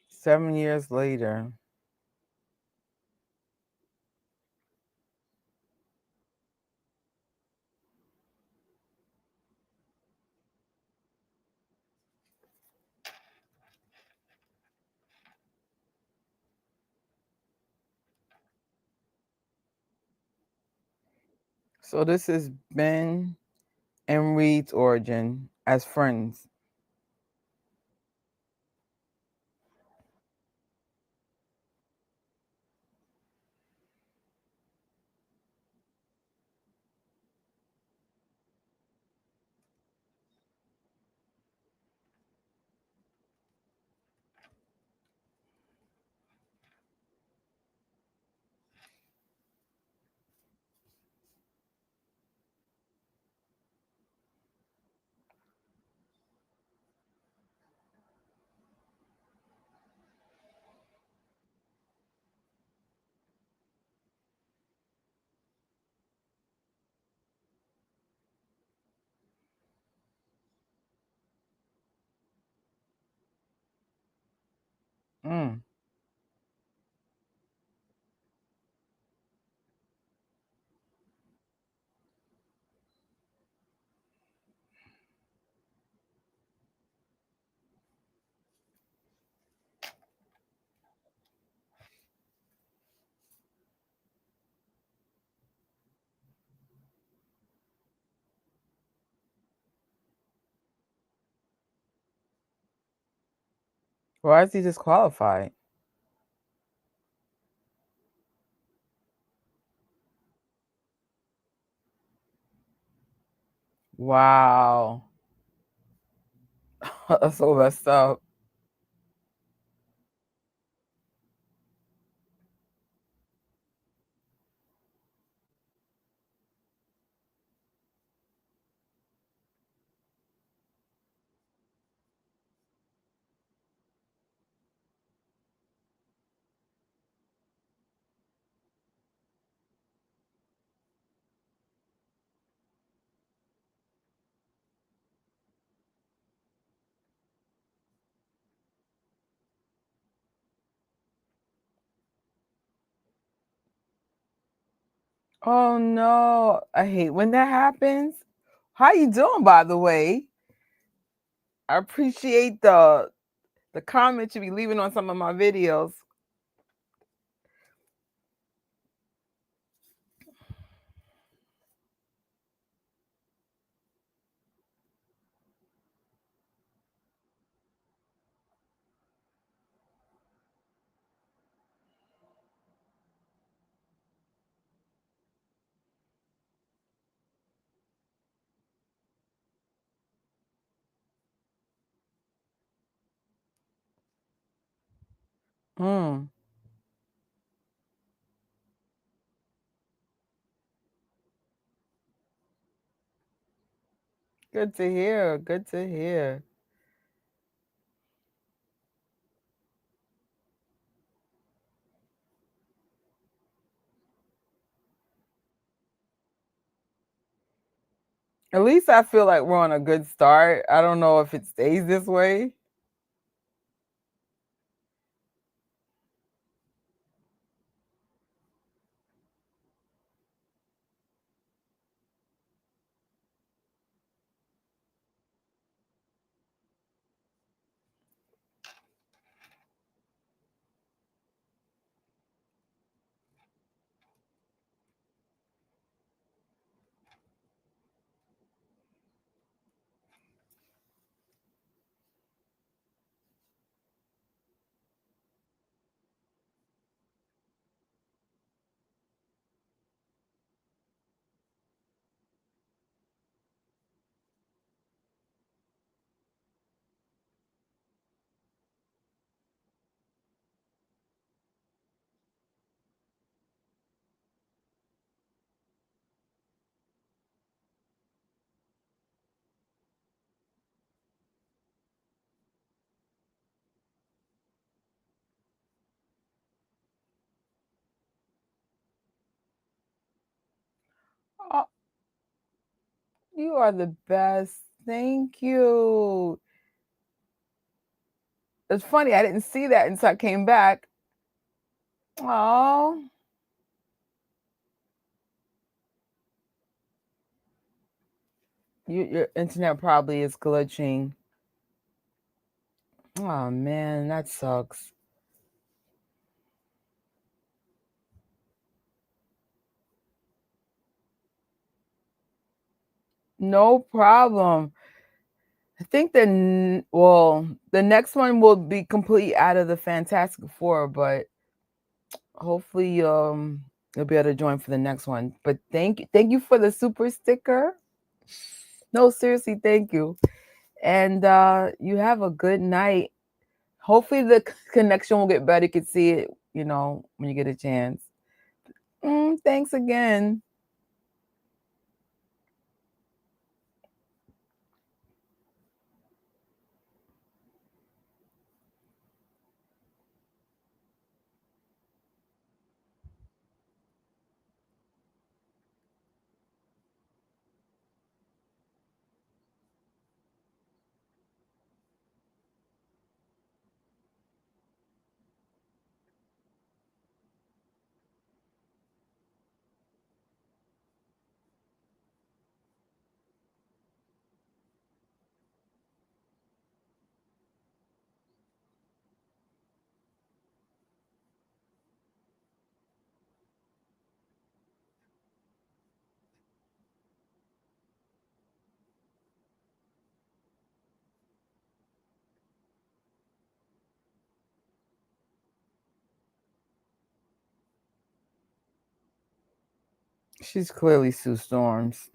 Seven years later. So this is Ben and Reed's origin as friends. Mm. Why is he disqualified? Wow. That's so messed up. Oh no. I hate when that happens. How you doing, by the way? I appreciate the comments you be leaving on some of my videos. Mm, good to hear. Good to hear. At least I feel like we're on a good start. I don't know if it stays this way. Oh, you are the best. Thank you. It's funny, I didn't see that until I came back. Oh, your internet probably is glitching. Oh man, that sucks. No problem. I think the next one will be completely out of the Fantastic Four, but hopefully you'll be able to join for the next one. But thank you for the super sticker. No, seriously, thank you. And you have a good night. Hopefully the connection will get better. You can see it, when you get a chance. Thanks again. She's clearly Sue Storms.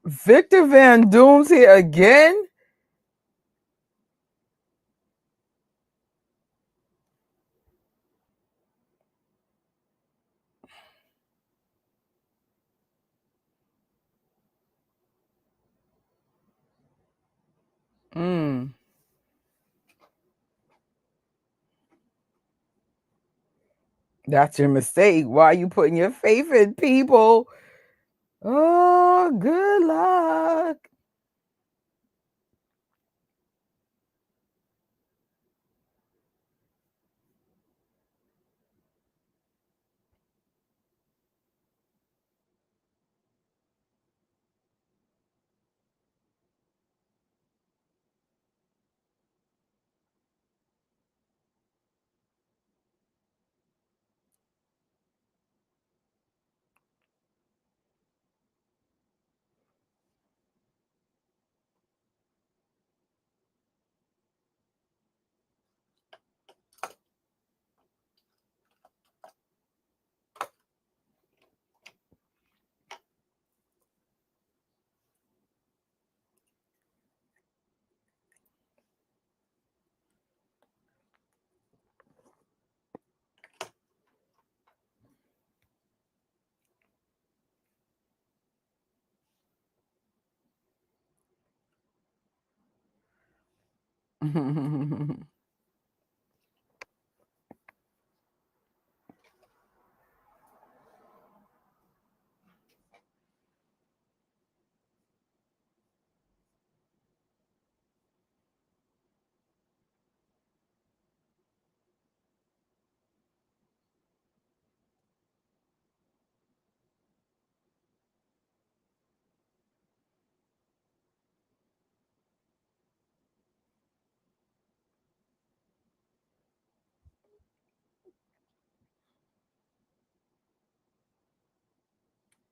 Victor Van Doom's here again? Mm, that's your mistake. Why are you putting your faith in people? Oh, good luck.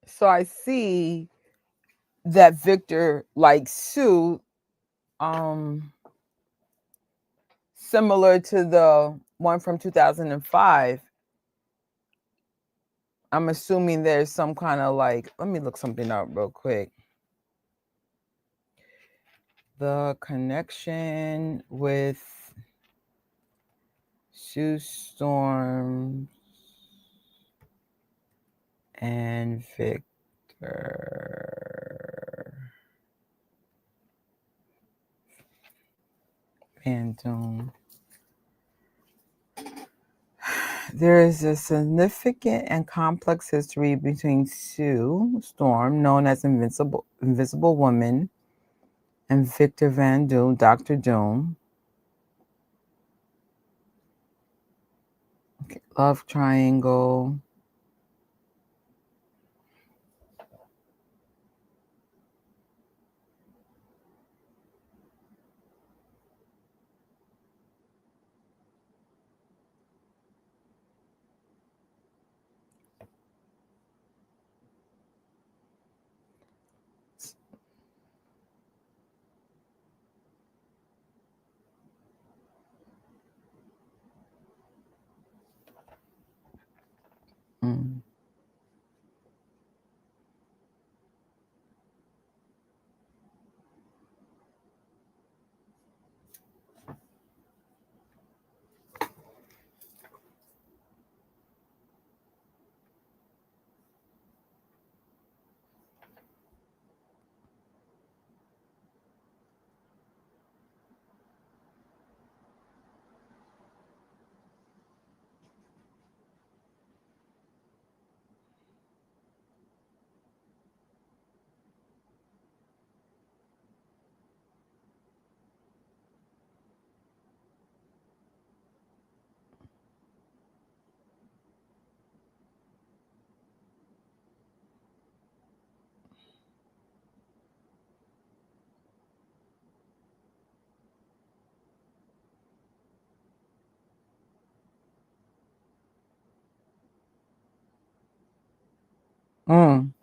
So I see that Victor likes Sue, similar to the one from 2005. I'm assuming there's some kind of like, let me look something up real quick. The connection with Sue Storm and Victor Phantom. There is a significant and complex history between Sue Storm, known as Invisible Woman, and Victor Van Doom, Dr. Doom. Okay, love triangle. Mm. Mm.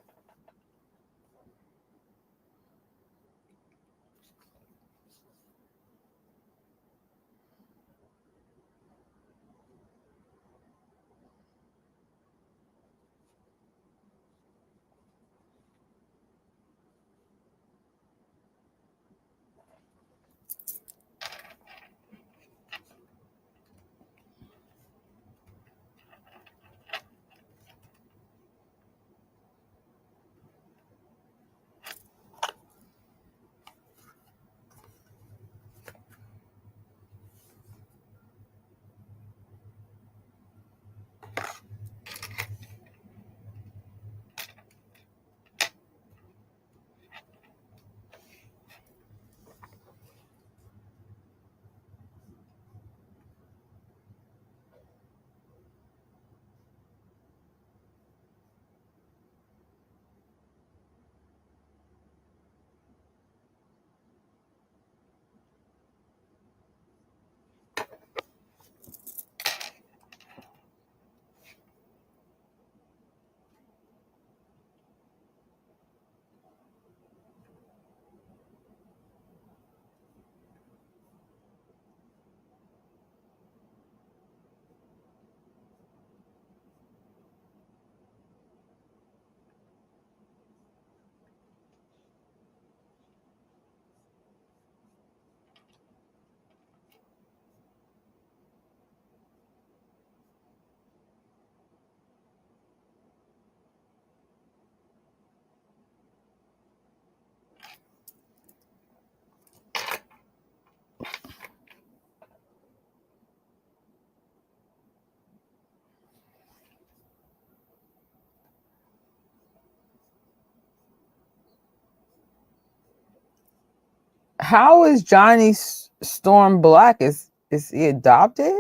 How is Johnny Storm black? Is he adopted?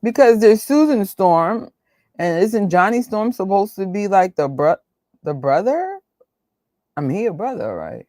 Because there's Susan Storm, and isn't Johnny Storm supposed to be like the brother? I mean, he a brother, right?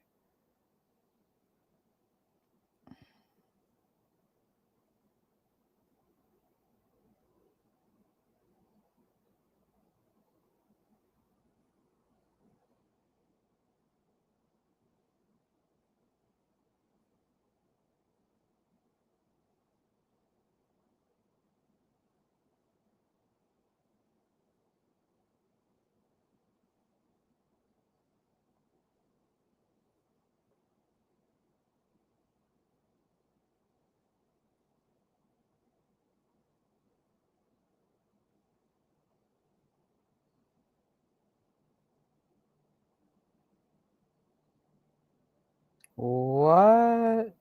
What?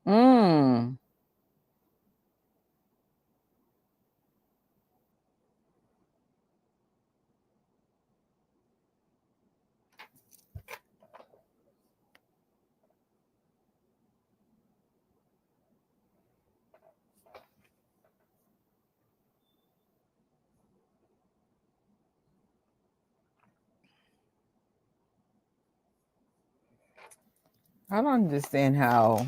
Mm. I don't understand how.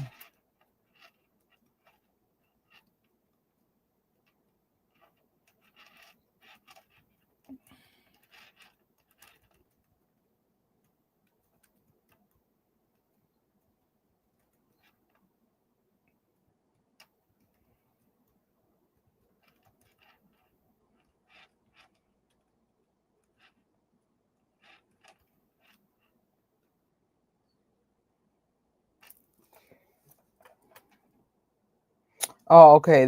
Oh, okay.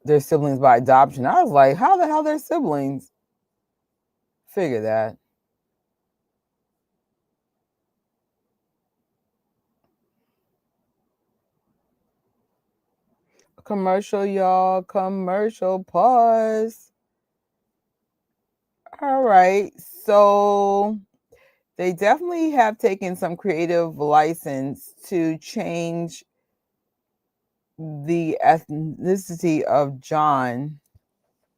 They're siblings by adoption. I was like, how the hell they're siblings? Figure that. Commercial, y'all. Commercial pause. All right. So they definitely have taken some creative license to change the ethnicity of John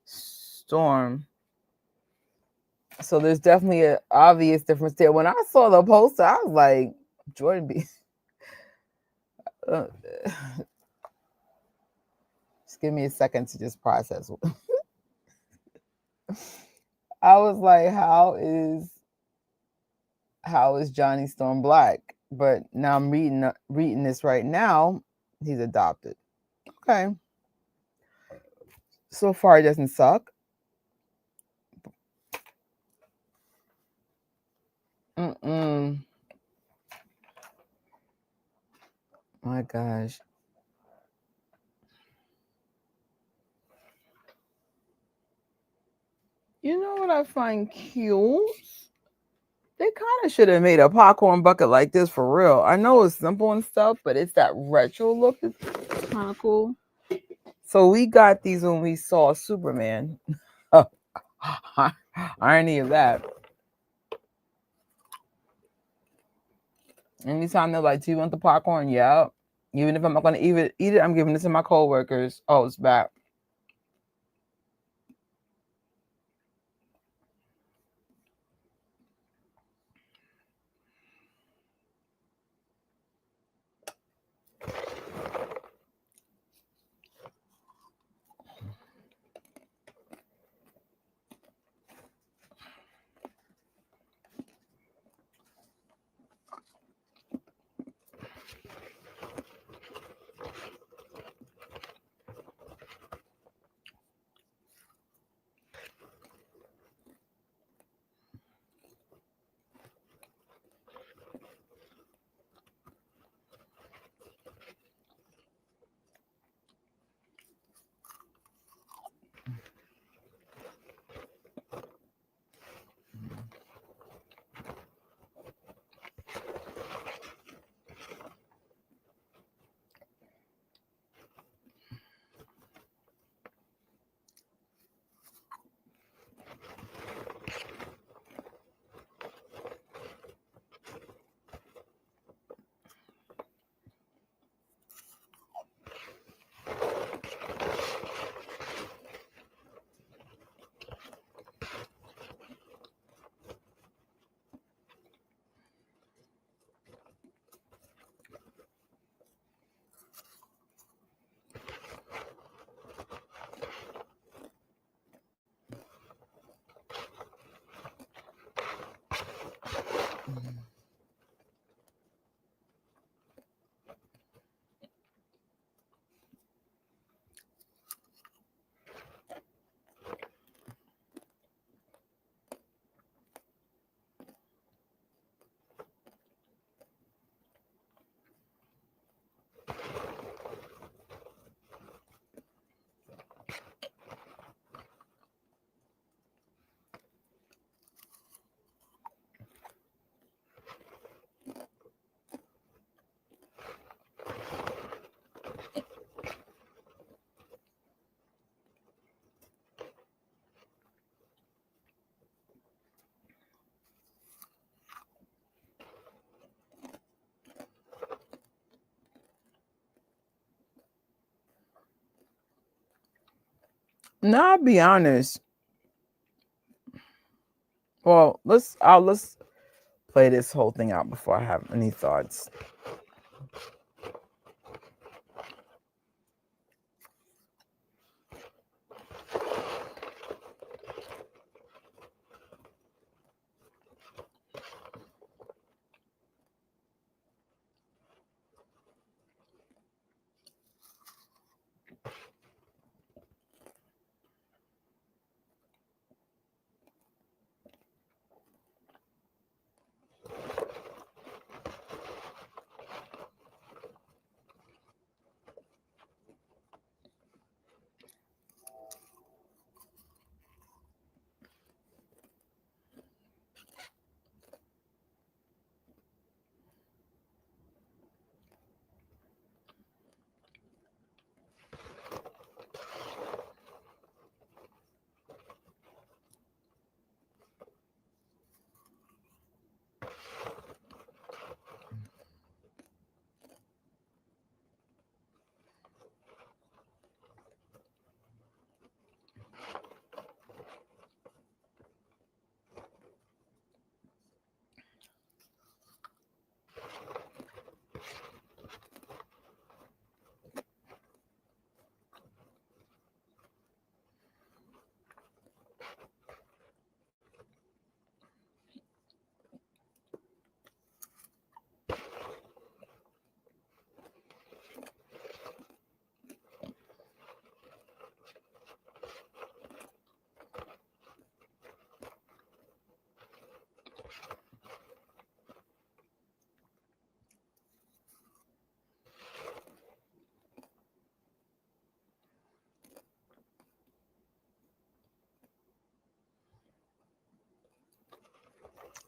Storm. So there's definitely an obvious difference there. When I saw the poster, I was like, Jordan B. Just give me a second to just process. I was like, how is Johnny Storm black? But now I'm reading this right now. He's adopted. Okay. So far, it doesn't suck. Mm-mm. My gosh. You know what I find cute? They kind of should have made a popcorn bucket like this for real. I know it's simple and stuff, but it's that retro look. It's kind of cool. So we got these when we saw Superman. Irony of that. Anytime they're like, "Do you want the popcorn?" Yeah. Even if I'm not gonna eat it, I'm giving it to my coworkers. Oh, it's back. Now I'll be honest. Well, let's play this whole thing out before I have any thoughts.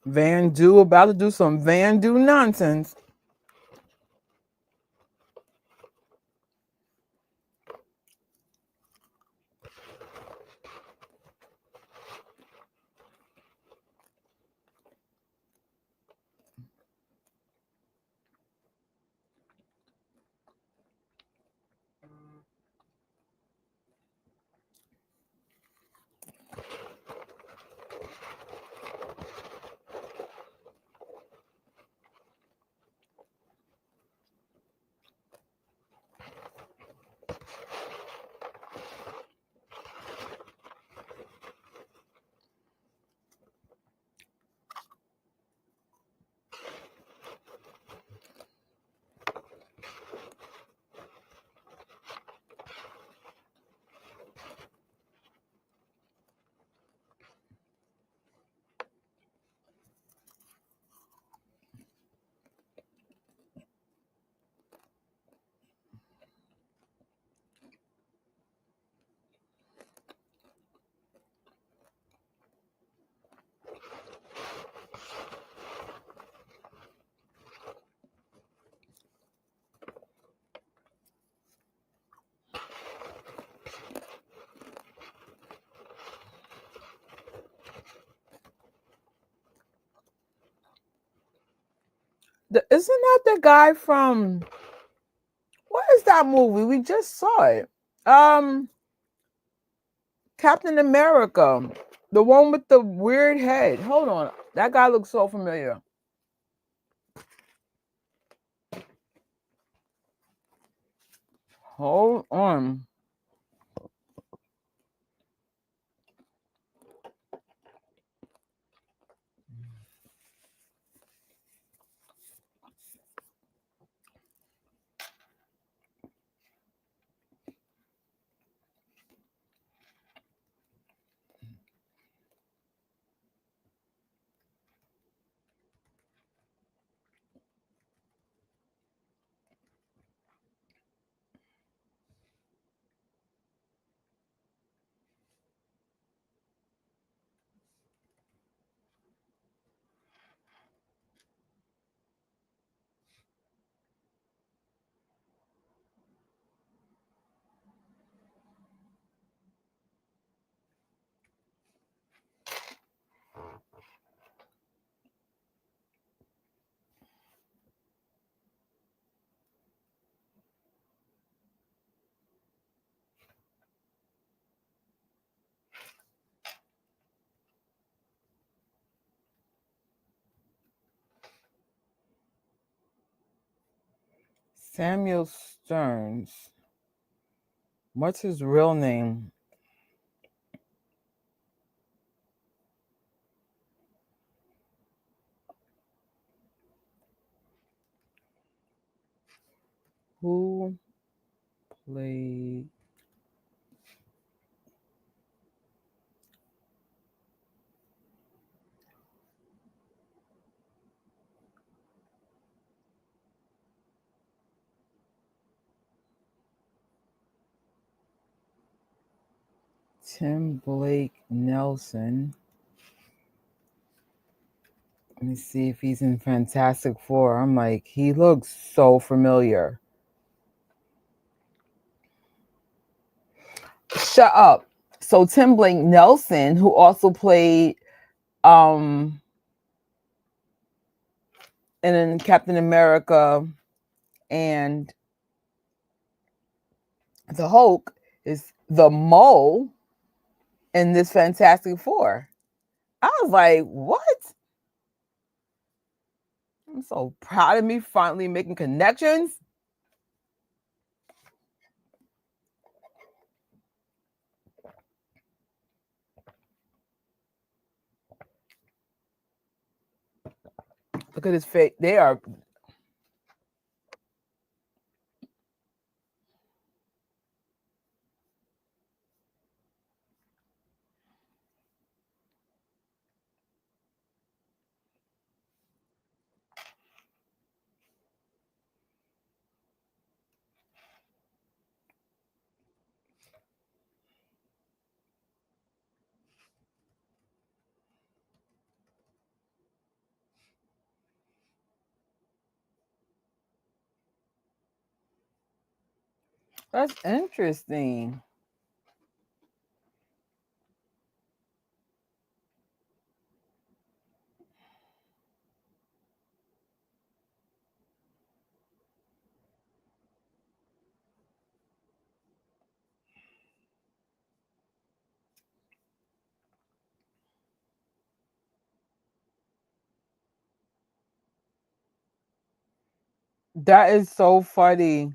Van Du about to do some Van Du nonsense. Isn't that the guy from what is that movie? We just saw it. Captain America. The one with the weird head. Hold on. That guy looks so familiar. Hold on. Samuel Stearns. What's his real name? Who played Tim Blake Nelson? Let me see if he's in Fantastic Four. I'm like, he looks so familiar. Shut up. So Tim Blake Nelson, who also played in Captain America and the Hulk, is the mole in this Fantastic Four. I was like, what? I'm so proud of me finally making connections. Look at his face. They are. That's interesting. That is so funny.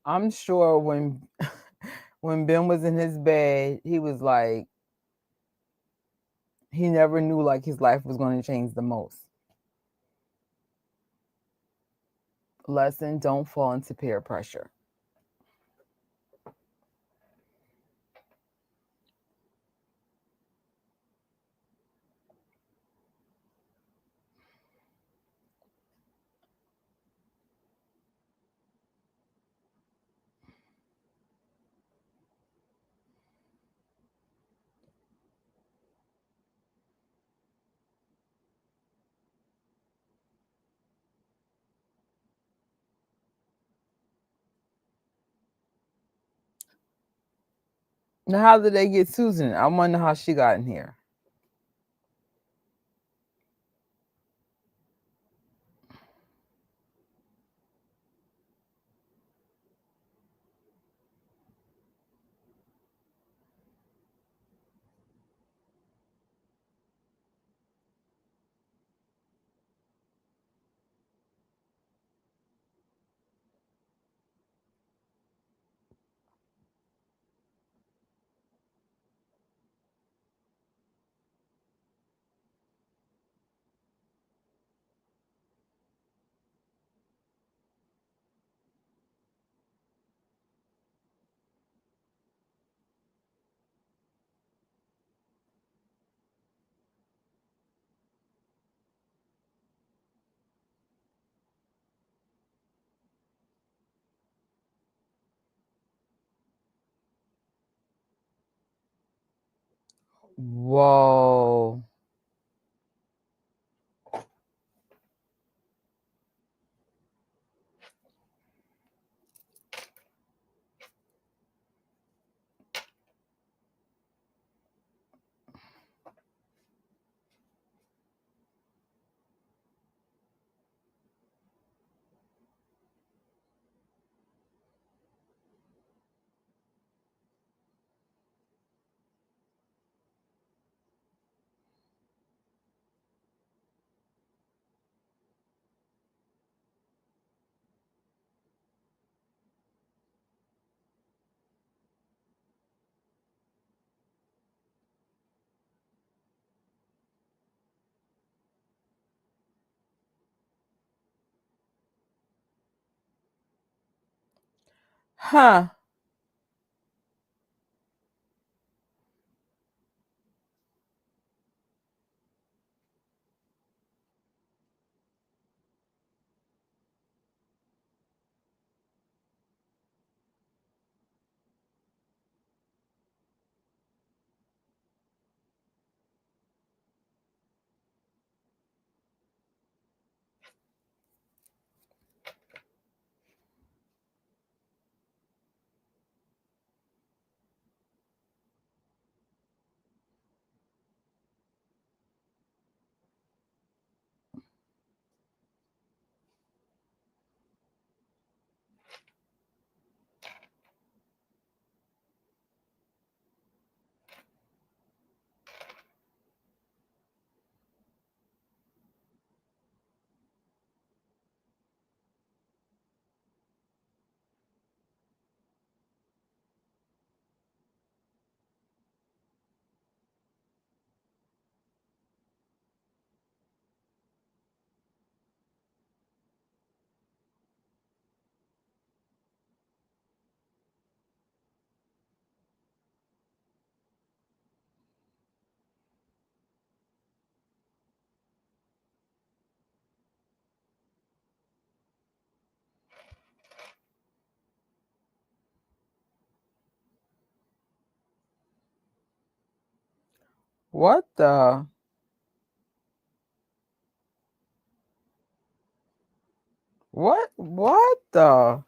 I'm sure when when Ben was in his bed, he was like, he never knew like his life was going to change the most. Lesson: don't fall into peer pressure. Now, how did they get Susan? I wonder how she got in here. Whoa. Huh. What the? What? What the?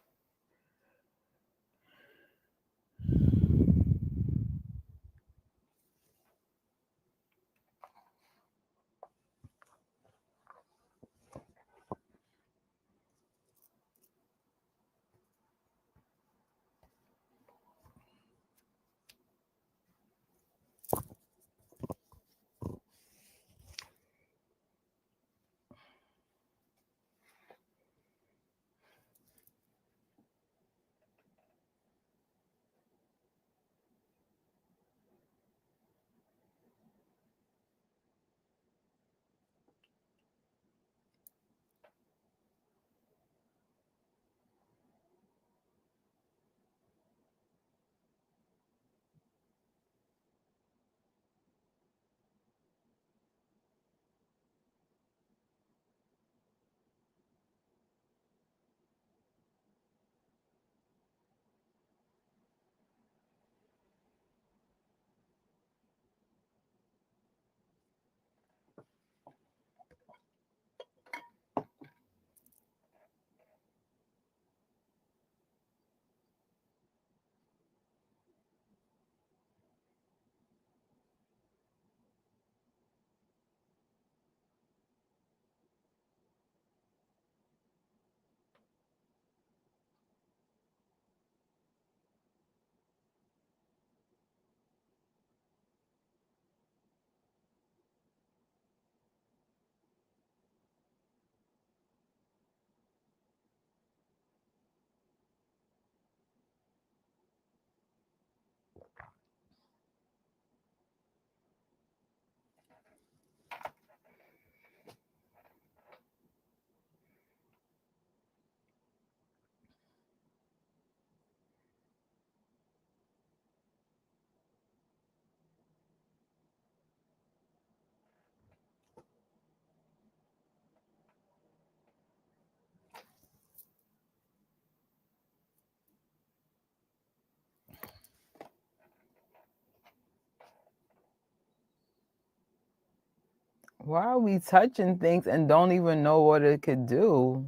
Why are we touching things and don't even know what it could do?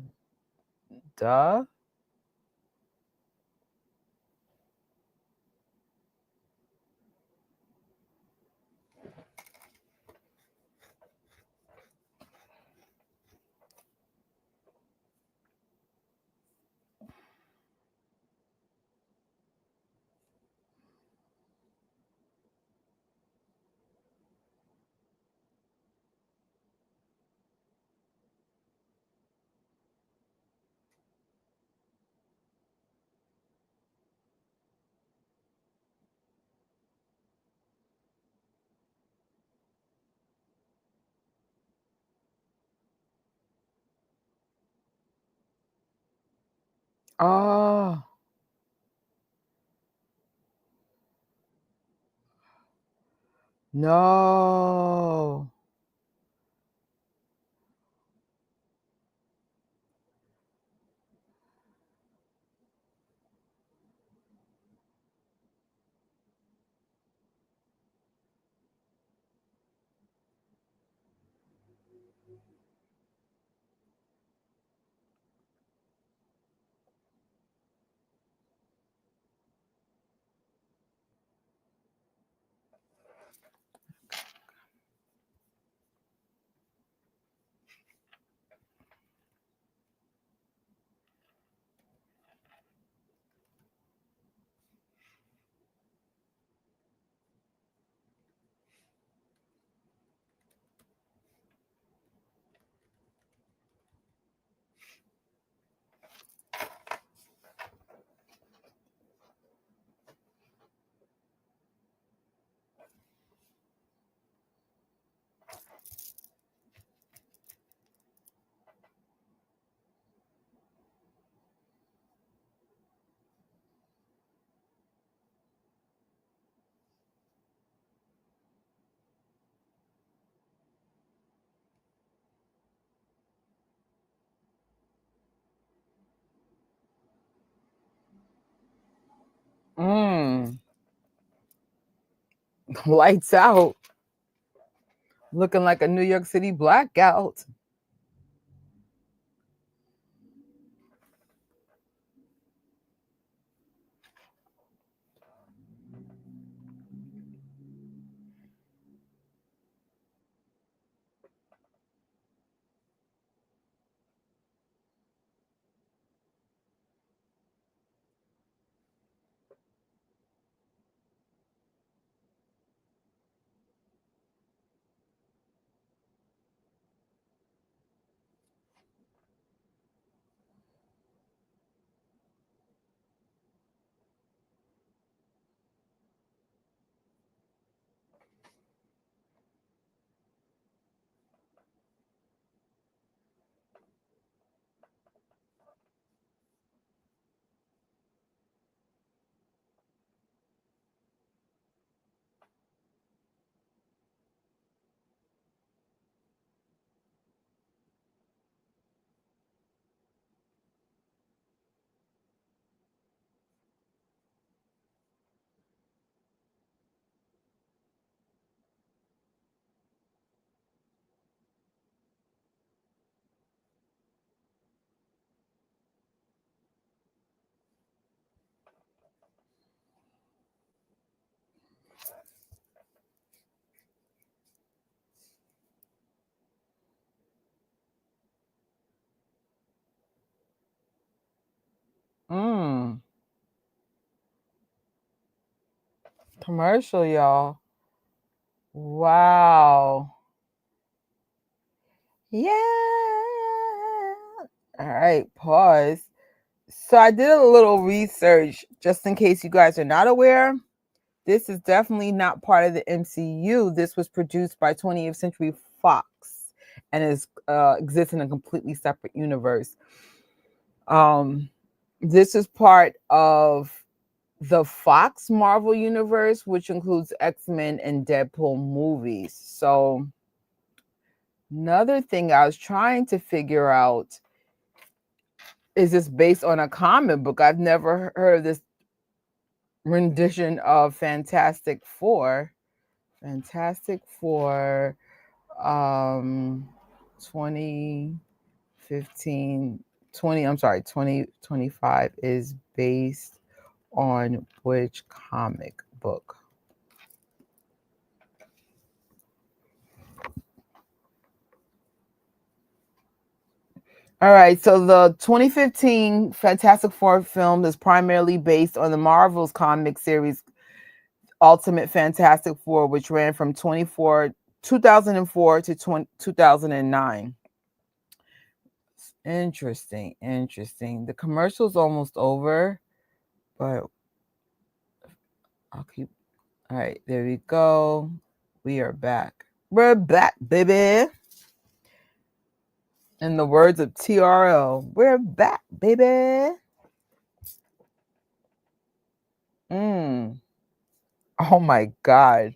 Duh. Oh, no. Mm. Lights out. Looking like a New York City blackout. Mm. Commercial, y'all. Wow. Yeah. All right, pause. So I did a little research just in case you guys are not aware. This is definitely not part of the MCU. This was produced by 20th Century Fox and is exists in a completely separate universe. This is part of the Fox Marvel universe, which includes X-Men and Deadpool movies. So another thing I was trying to figure out, is this based on a comic book? I've never heard of this rendition of Fantastic Four. Fantastic Four. 2015, 2025 is based on which comic book? All right, so the 2015 Fantastic Four film is primarily based on the Marvel's comic series Ultimate Fantastic Four, which ran from 2004 to 2009. Interesting. The commercial's almost over, but I'll keep. All right, there we go. We are back. We're back, baby. In the words of TRL, we're back, baby. Oh my God.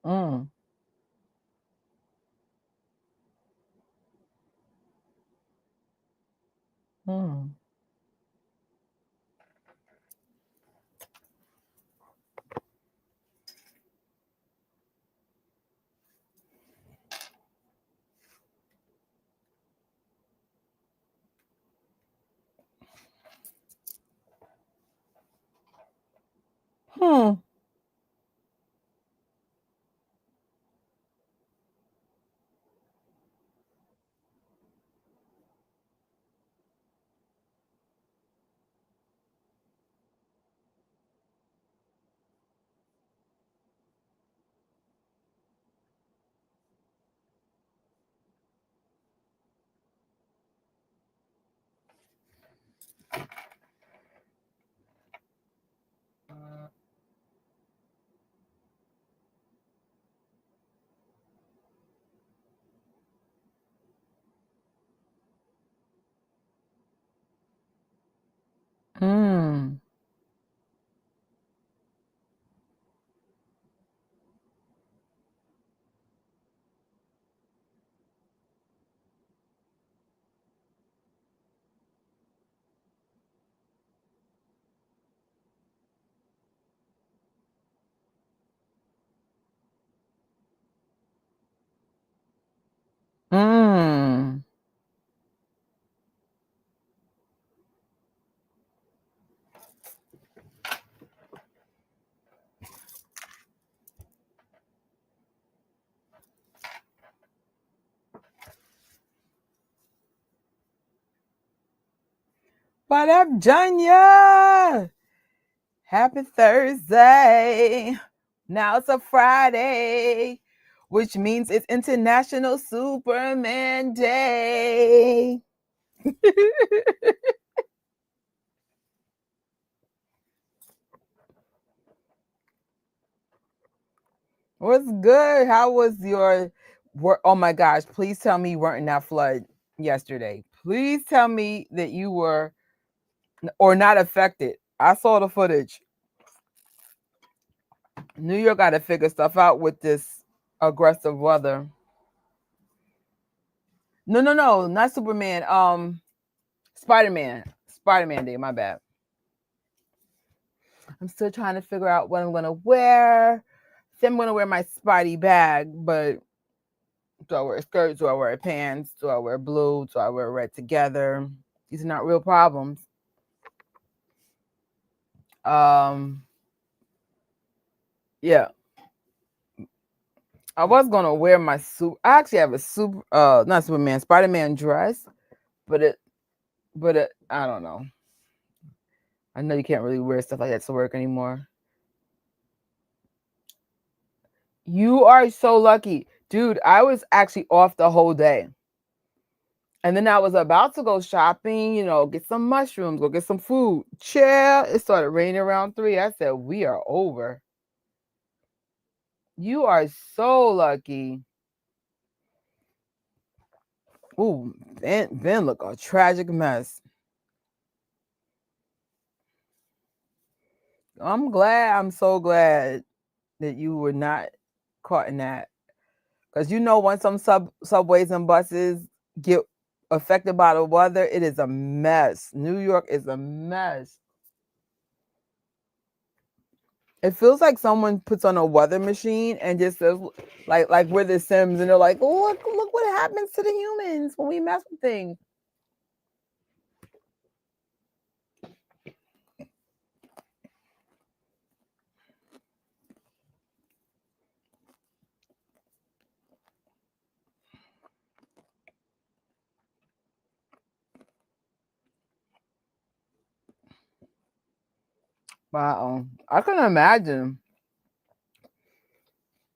Mm. Mm. Hmm. Mm. Mm. What up, Janya? Happy Thursday. Now it's a Friday, which means it's International Superman Day. What's good? How was your work? Oh my gosh, please tell me you weren't in that flood yesterday. Please tell me that you were or not affected. I saw the footage. New York got to figure stuff out with this aggressive weather. No, not Superman. Spider-Man Day. My bad. I'm still trying to figure out what I'm gonna wear. So I'm gonna wear my Spidey bag, but do I wear a skirt? Do I wear pants? Do I wear blue? Do I wear red together? These are not real problems. Um, yeah, I was gonna wear my suit. I actually have a super, not Superman, Spider-Man dress, but I don't know. I know you can't really wear stuff like that to work anymore. You are so lucky, dude. I was actually off the whole day. And then I was about to go shopping, get some mushrooms, go get some food. Chill. It started raining around 3. I said, we are over. You are so lucky. Ooh, Ben look a tragic mess. I'm so glad that you were not caught in that. Because once some subways and buses get affected by the weather, it is a mess. New York is a mess. It feels like someone puts on a weather machine and just says, like we're the Sims, and they're like, look what happens to the humans when we mess with things. Wow, I can imagine.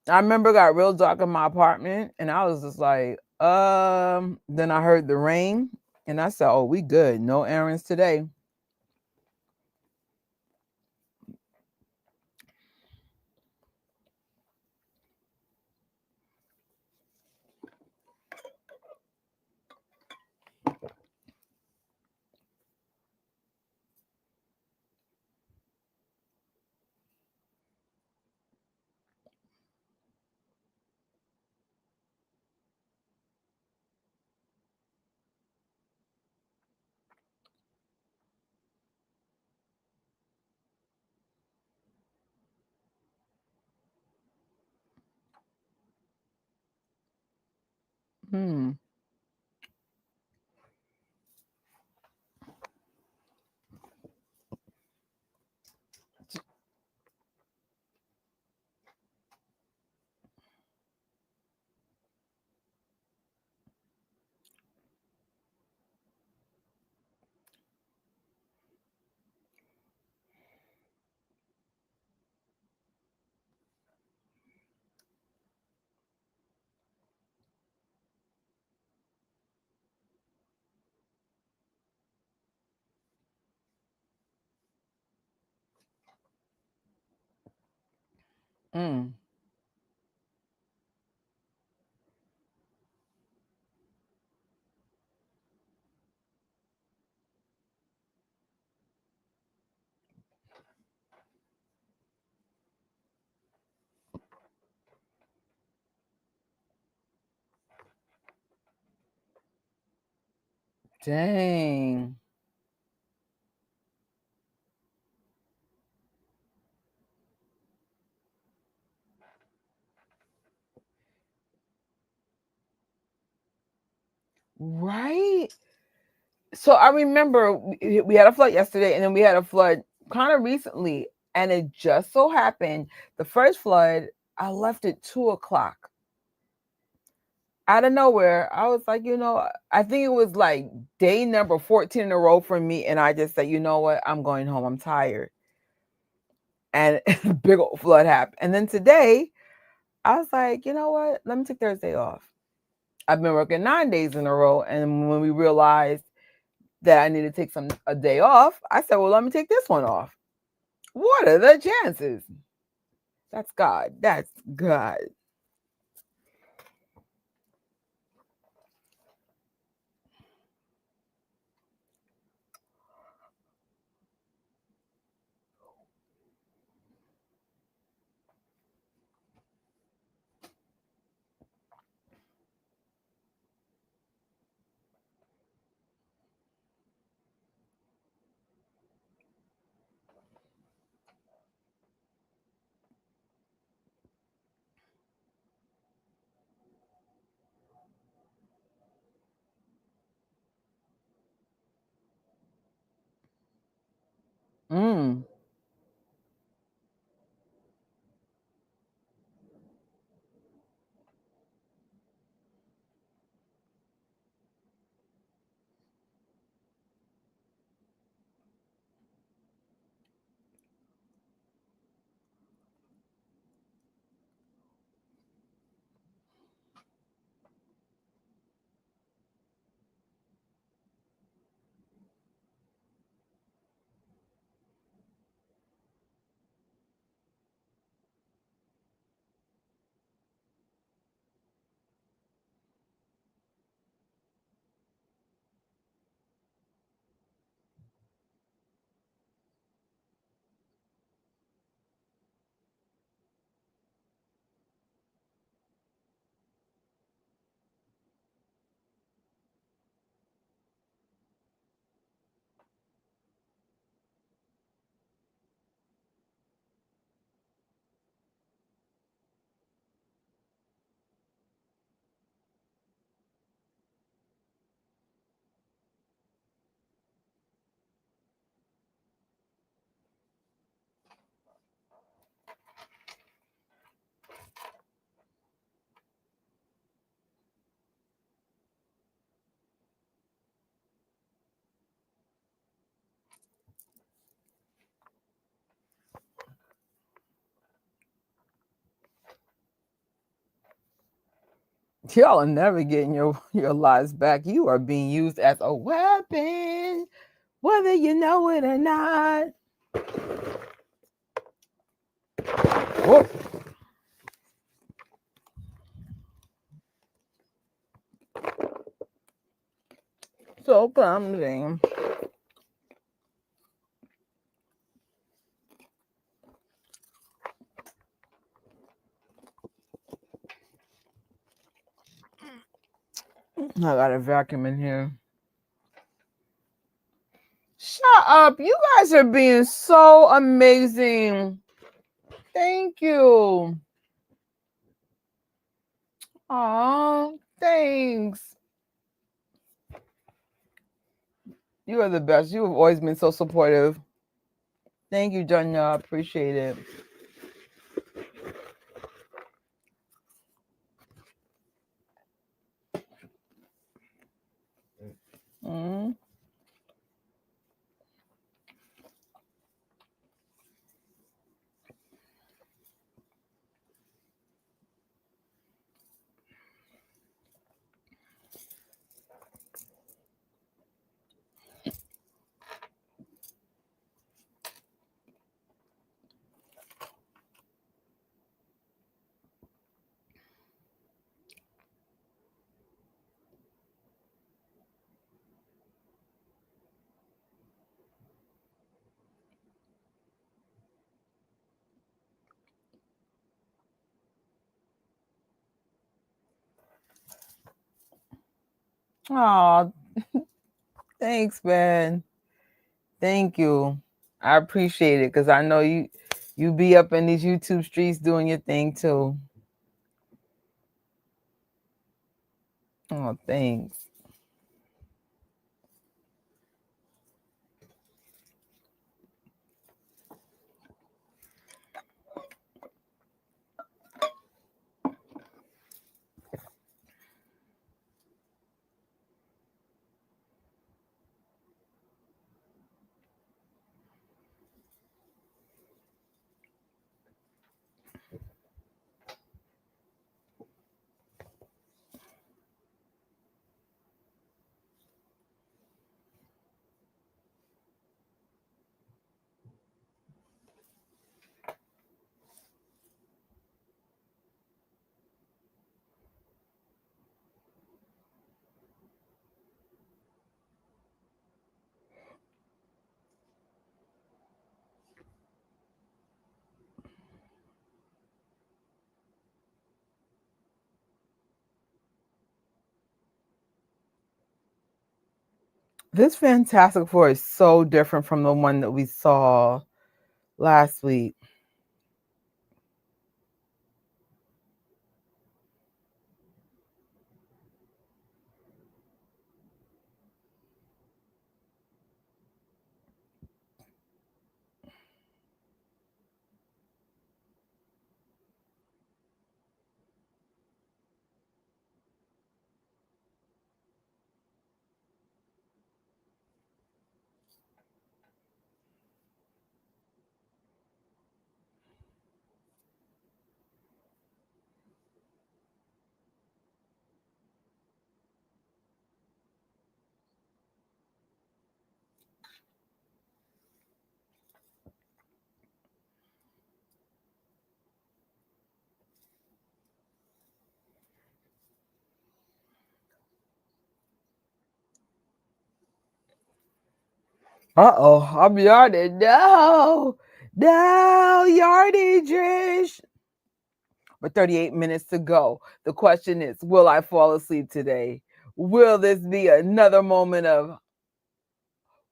I remember it got real dark in my apartment, and I was just like, Then I heard the rain, and I said, "Oh, we good. No errands today." Hmm. Mm. Dang. Right. So I remember we had a flood yesterday, and then we had a flood kind of recently, and it just so happened the first flood I left at 2 o'clock. Out of nowhere, I was like, I think it was like day number 14 in a row for me, and I just said, you know what, I'm going home. I'm tired, and big old flood happened. And then today, I was like, you know what, let me take Thursday off. I've been working 9 days in a row, and when we realized that I need to take a day off, I said, well, let me take this one off. What are the chances? That's God. That's God. Y'all are never getting your lives back. You are being used as a weapon, whether you know it or not. Whoa. So clumsy. I got a vacuum in here. Shut up. You guys are being so amazing. Thank you. Aw, thanks. You are the best. You have always been so supportive. Thank you, Janya. I appreciate it. Mm-hmm. Aw, thanks, man. Thank you. I appreciate it because I know you be up in these YouTube streets doing your thing too. Oh, thanks. This Fantastic Four is so different from the one that we saw last week. Uh-oh, I'm yarded. No, yardage. But 38 minutes to go. The question is, will I fall asleep today? Will this be another moment of,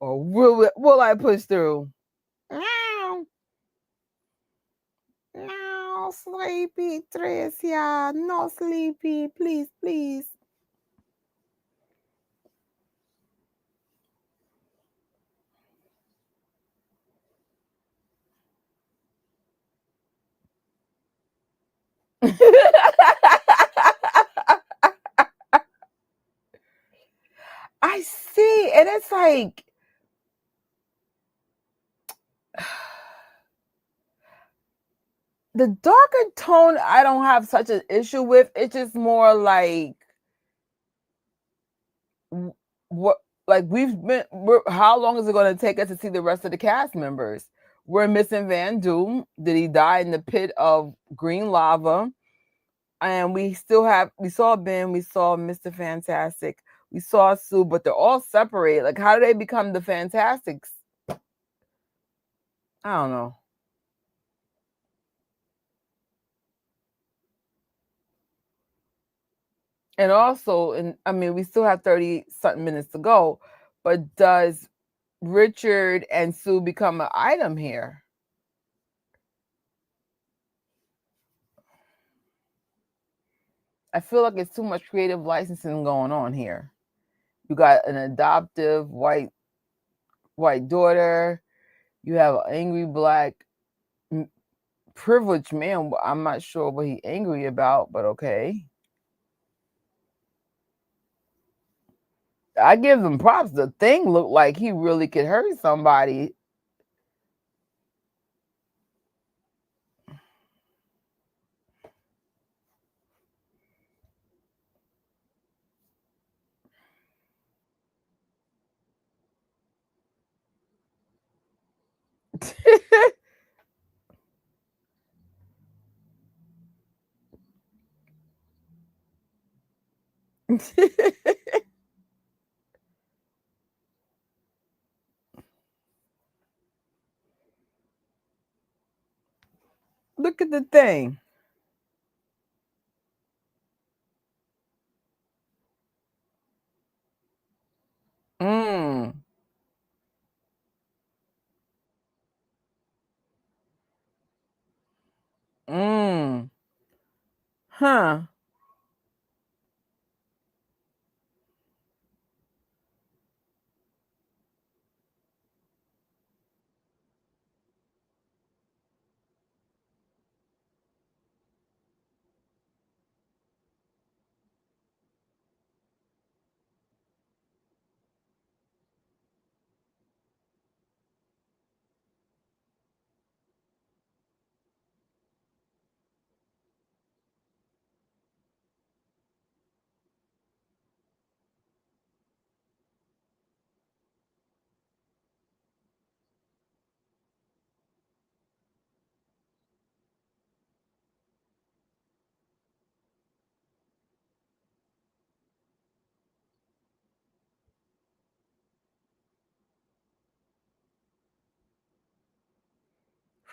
or will I push through? No, no, sleepy, Tricia. No sleepy, please, please. I see, and it's like, The darker tone I don't have such an issue with. It's just more like what, like how long is it going to take us to see the rest of the cast members? We're missing Van Doom. Did he die in the pit of green lava? And we saw Ben, we saw Mr. Fantastic, we saw Sue, but they're all separated. Like, how do they become the Fantastics? I don't know. And also, we still have 30 something minutes to go, but does Richard and Sue become an item here? I feel like it's too much creative licensing going on here. You got an adoptive white daughter. You have an angry black privileged man. I'm not sure what he's angry about, but okay. I give them props. The Thing looked like he really could hurt somebody. Look at the Thing. Mm. Mm. Huh.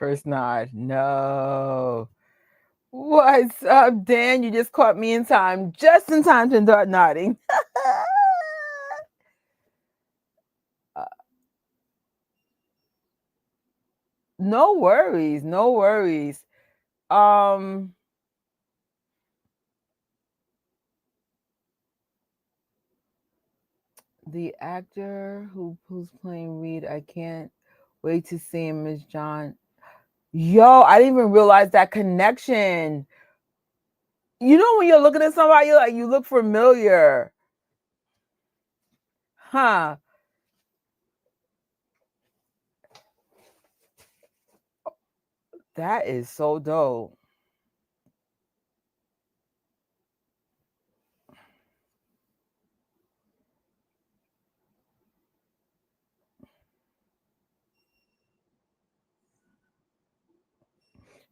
First nod. No. What's up, Dan? You just caught me in time, just in time to start nodding. Uh, no worries, no worries. Um, the actor who's playing Reed, I can't wait to see him as John. Yo, I didn't even realize that connection. You know, when you're looking at somebody, you look familiar. Huh. That is so dope.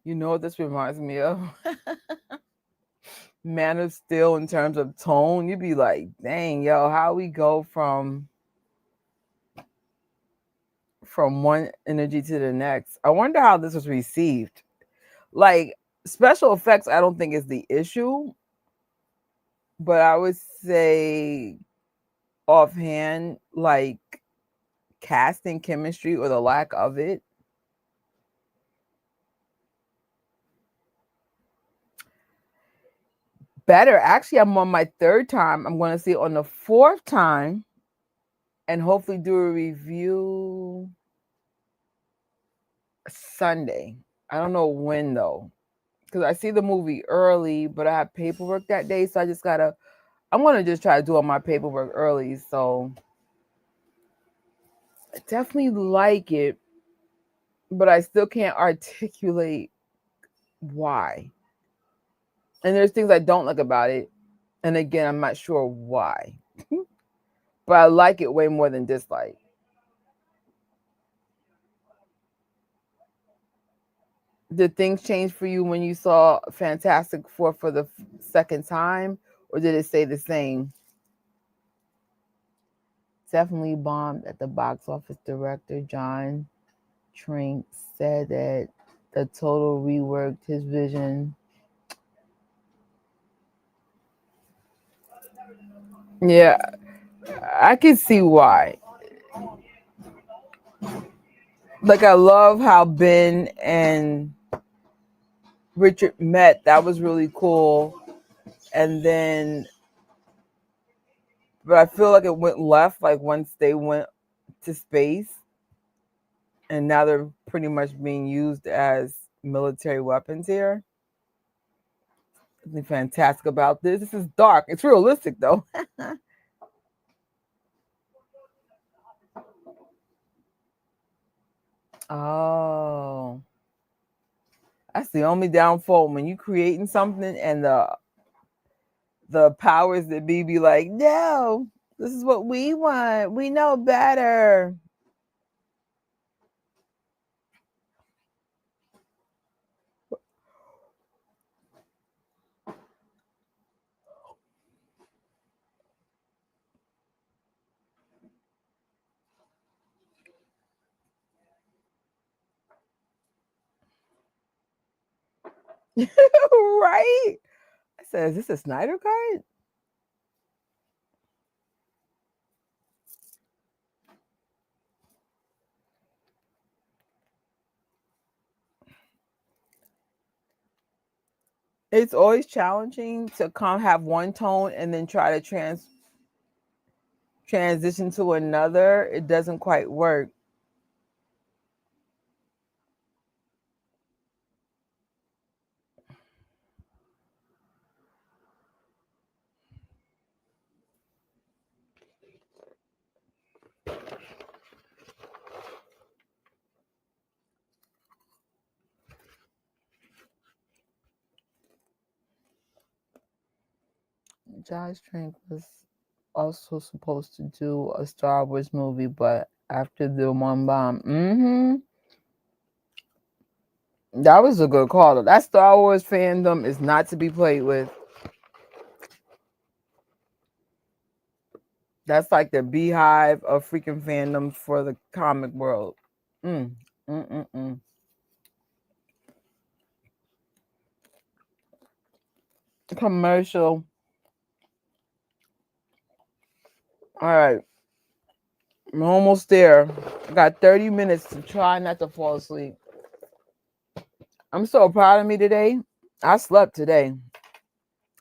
You know what this reminds me of? Man of Steel in terms of tone. You'd be like, dang, yo, how we go from one energy to the next. I wonder how this was received. Like, special effects, I don't think is the issue, but I would say offhand, like casting chemistry or the lack of it. Better. Actually, I'm on my third time. I'm going to see it on the fourth time and hopefully do a review Sunday. I don't know when though, because I see the movie early, but I have paperwork that day, so I'm gonna just try to do all my paperwork early. So I definitely like it, but I still can't articulate why. And there's things I don't like about it. And again, I'm not sure why. But I like it way more than dislike. Did things change for you when you saw Fantastic Four for the second time? Or did it stay the same? Definitely bombed at the box office. Director John Trank said that the total reworked his vision. Yeah, I can see why. Like, I love how Ben and Richard met. That was really cool. And then, but I feel like it went left, like once they went to space. And now they're pretty much being used as military weapons here. Something fantastic about this. This is dark. It's realistic, though. Oh. That's the only downfall when you creating something and the powers that be like, no, this is what we want. We know better. Right? I said, is this a Snyder Cut? It's always challenging to have one tone and then try to transition to another. It doesn't quite work. Josh Trank was also supposed to do a Star Wars movie, but after the one bomb, that was a good call. That Star Wars fandom is not to be played with. That's like the beehive of freaking fandoms for the comic world. Mm, mm, mm, mm. Commercial. All right, I'm almost there. I got 30 minutes to try not to fall asleep. I'm so proud of me today. I slept today.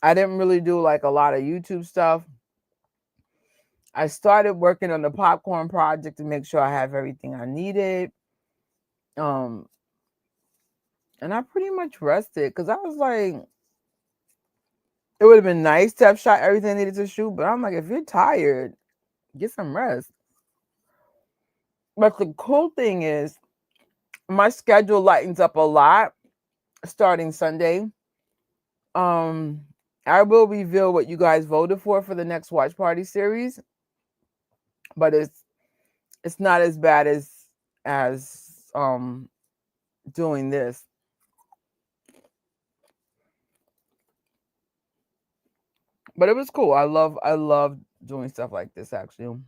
I didn't really do like a lot of YouTube stuff. I started working on the popcorn project to make sure I have everything I needed. Um, and I pretty much rested because I was like, it would have been nice to have shot everything I needed to shoot, but I'm like, if you're tired, get some rest. But the cool thing is, my schedule lightens up a lot starting Sunday. Um, I will reveal what you guys voted for the next watch party series, but it's not as bad as doing this. But it was cool. I love doing stuff like this actually.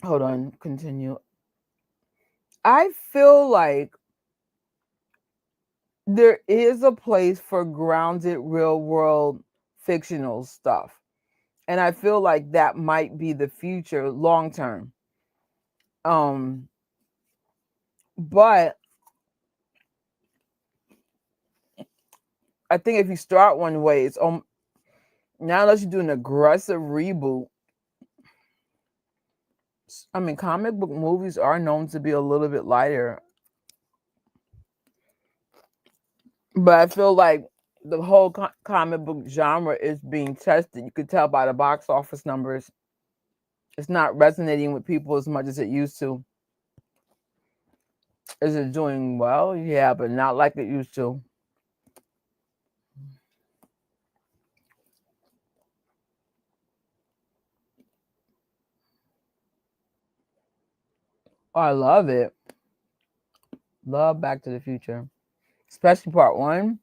Hold on, continue. I feel like there is a place for grounded real world fictional stuff. And I feel like that might be the future long term. Um but I think if you start one way, it's now unless you do an aggressive reboot. I mean, comic book movies are known to be a little bit lighter. But I feel like the whole comic book genre is being tested. You could tell by the box office numbers. It's not resonating with people as much as it used to. Is it doing well? Yeah, but not like it used to. Oh, I love it. Love Back to the Future. Especially part one.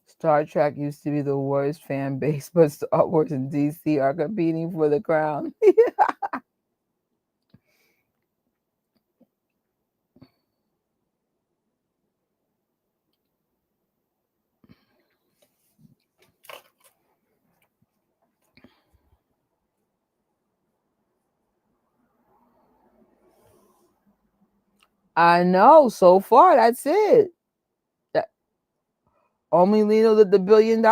Star Trek used to be the worst fan base, but Star Wars and DC are competing for the crown. I know. So far, that's it. That, only Lino did the $1 billion.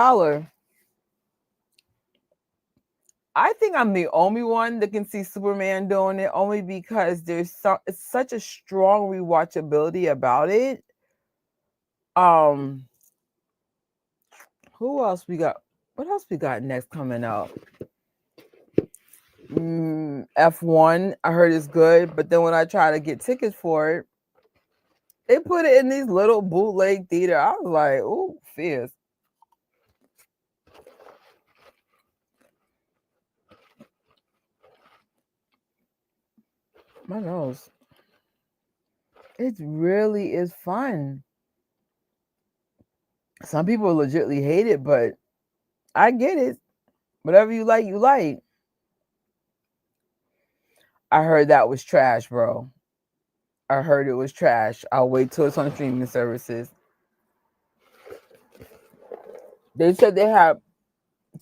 I think I'm the only one that can see Superman doing it, only because there's such a strong rewatchability about it. Who else we got? What else we got next coming up? F1. I heard it's good, but then when I try to get tickets for it, they put it in these little bootleg theater. I was like, ooh, fierce. My nose. It really is fun. Some people legitimately hate it, but I get it. Whatever you like, you like. I heard that was trash, bro. I heard it was trash. I'll wait till it's on streaming services. They said they have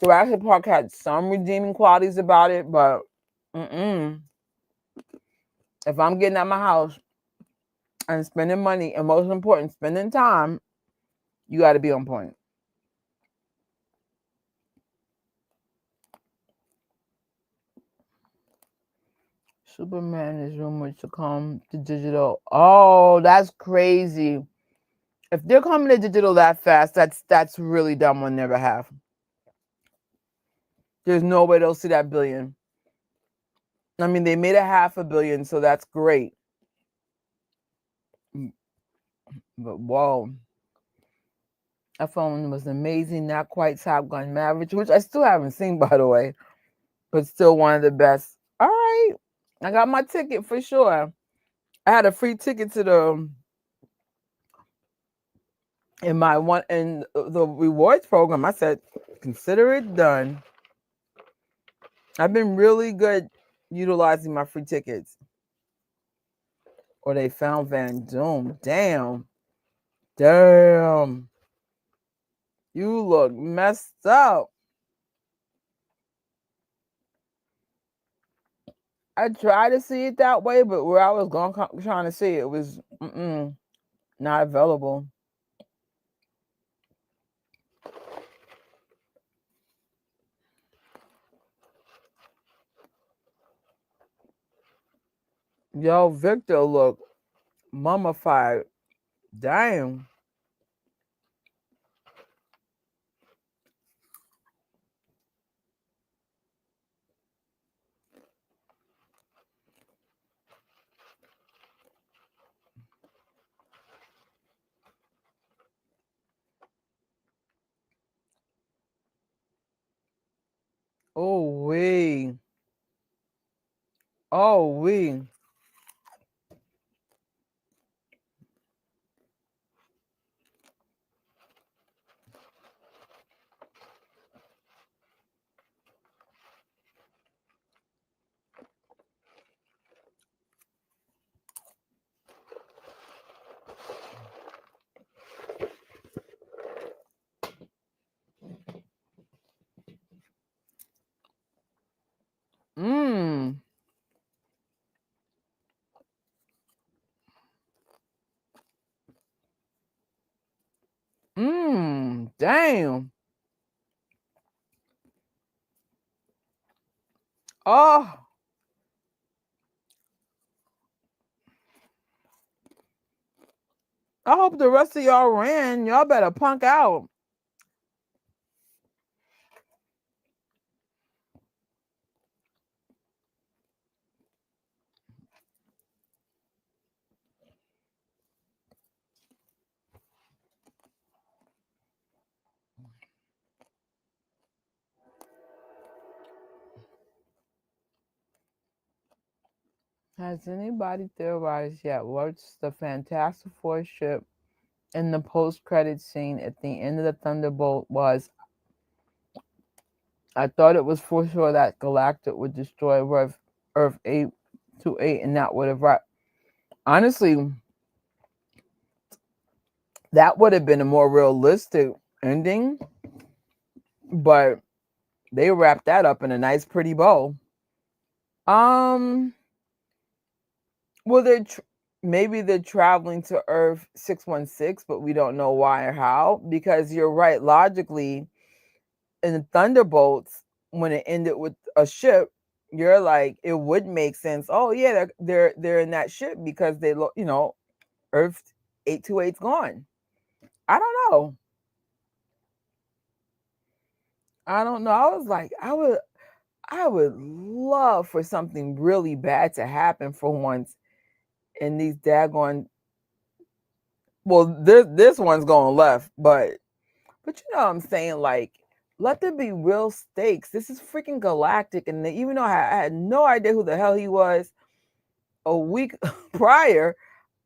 Jurassic Park had some redeeming qualities about it, but if I'm getting out my house and spending money, and most important, spending time, you got to be on point. Superman is rumored to come to digital. Oh, that's crazy. If they're coming to digital that fast, that's really dumb on their behalf. There's no way they'll see that $1 billion. I mean, they made a $500 million, so that's great. But whoa. That phone was amazing. Not quite Top Gun Maverick, which I still haven't seen, by the way, but still one of the best. All right. I got my ticket for sure. I had a free ticket to the in the rewards program. I said, consider it done. I've been really good utilizing my free tickets. Or they found Van Doom. Damn. You look messed up. I tried to see it that way, but where I was going trying to see it was not available. Yo, Victor look mummified. Damn. Oh wee. Oh wee. Mmm. Damn. Oh. I hope the rest of y'all ran. Y'all better punk out. Has anybody theorized yet what's the Fantastic Four ship in the post-credit scene at the end of the Thunderbolt was? I thought it was for sure that Galactic would destroy Earth 828, and that would have honestly, that would have been a more realistic ending, but they wrapped that up in a nice, pretty bow. Um, well, maybe they're traveling to Earth 616, but we don't know why or how. Because you're right, logically, in the Thunderbolts, when it ended with a ship, you're like, it would make sense. Oh yeah, they're in that ship because they look, Earth 828's gone. I don't know. I don't know. I was like, I would love for something really bad to happen for once in these daggone. Well, this one's going left, but you know what I'm saying? Like, let there be real stakes. This is freaking Galactic, and even though I had no idea who the hell he was a week prior,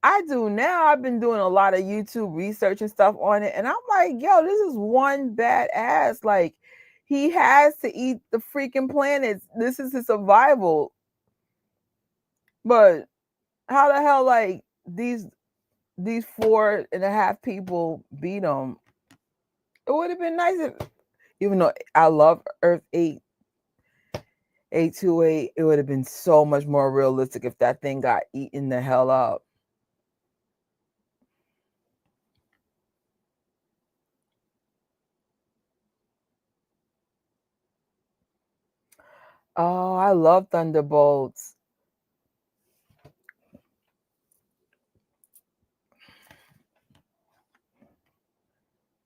I do now. I've been doing a lot of YouTube research and stuff on it, and I'm like, yo, this is one badass. Like, he has to eat the freaking planets. This is his survival. But how the hell, like, these 4.5 people beat him? It would have been nice if, even though I love Earth 828, it would have been so much more realistic if that thing got eaten the hell up. Oh, I love Thunderbolts.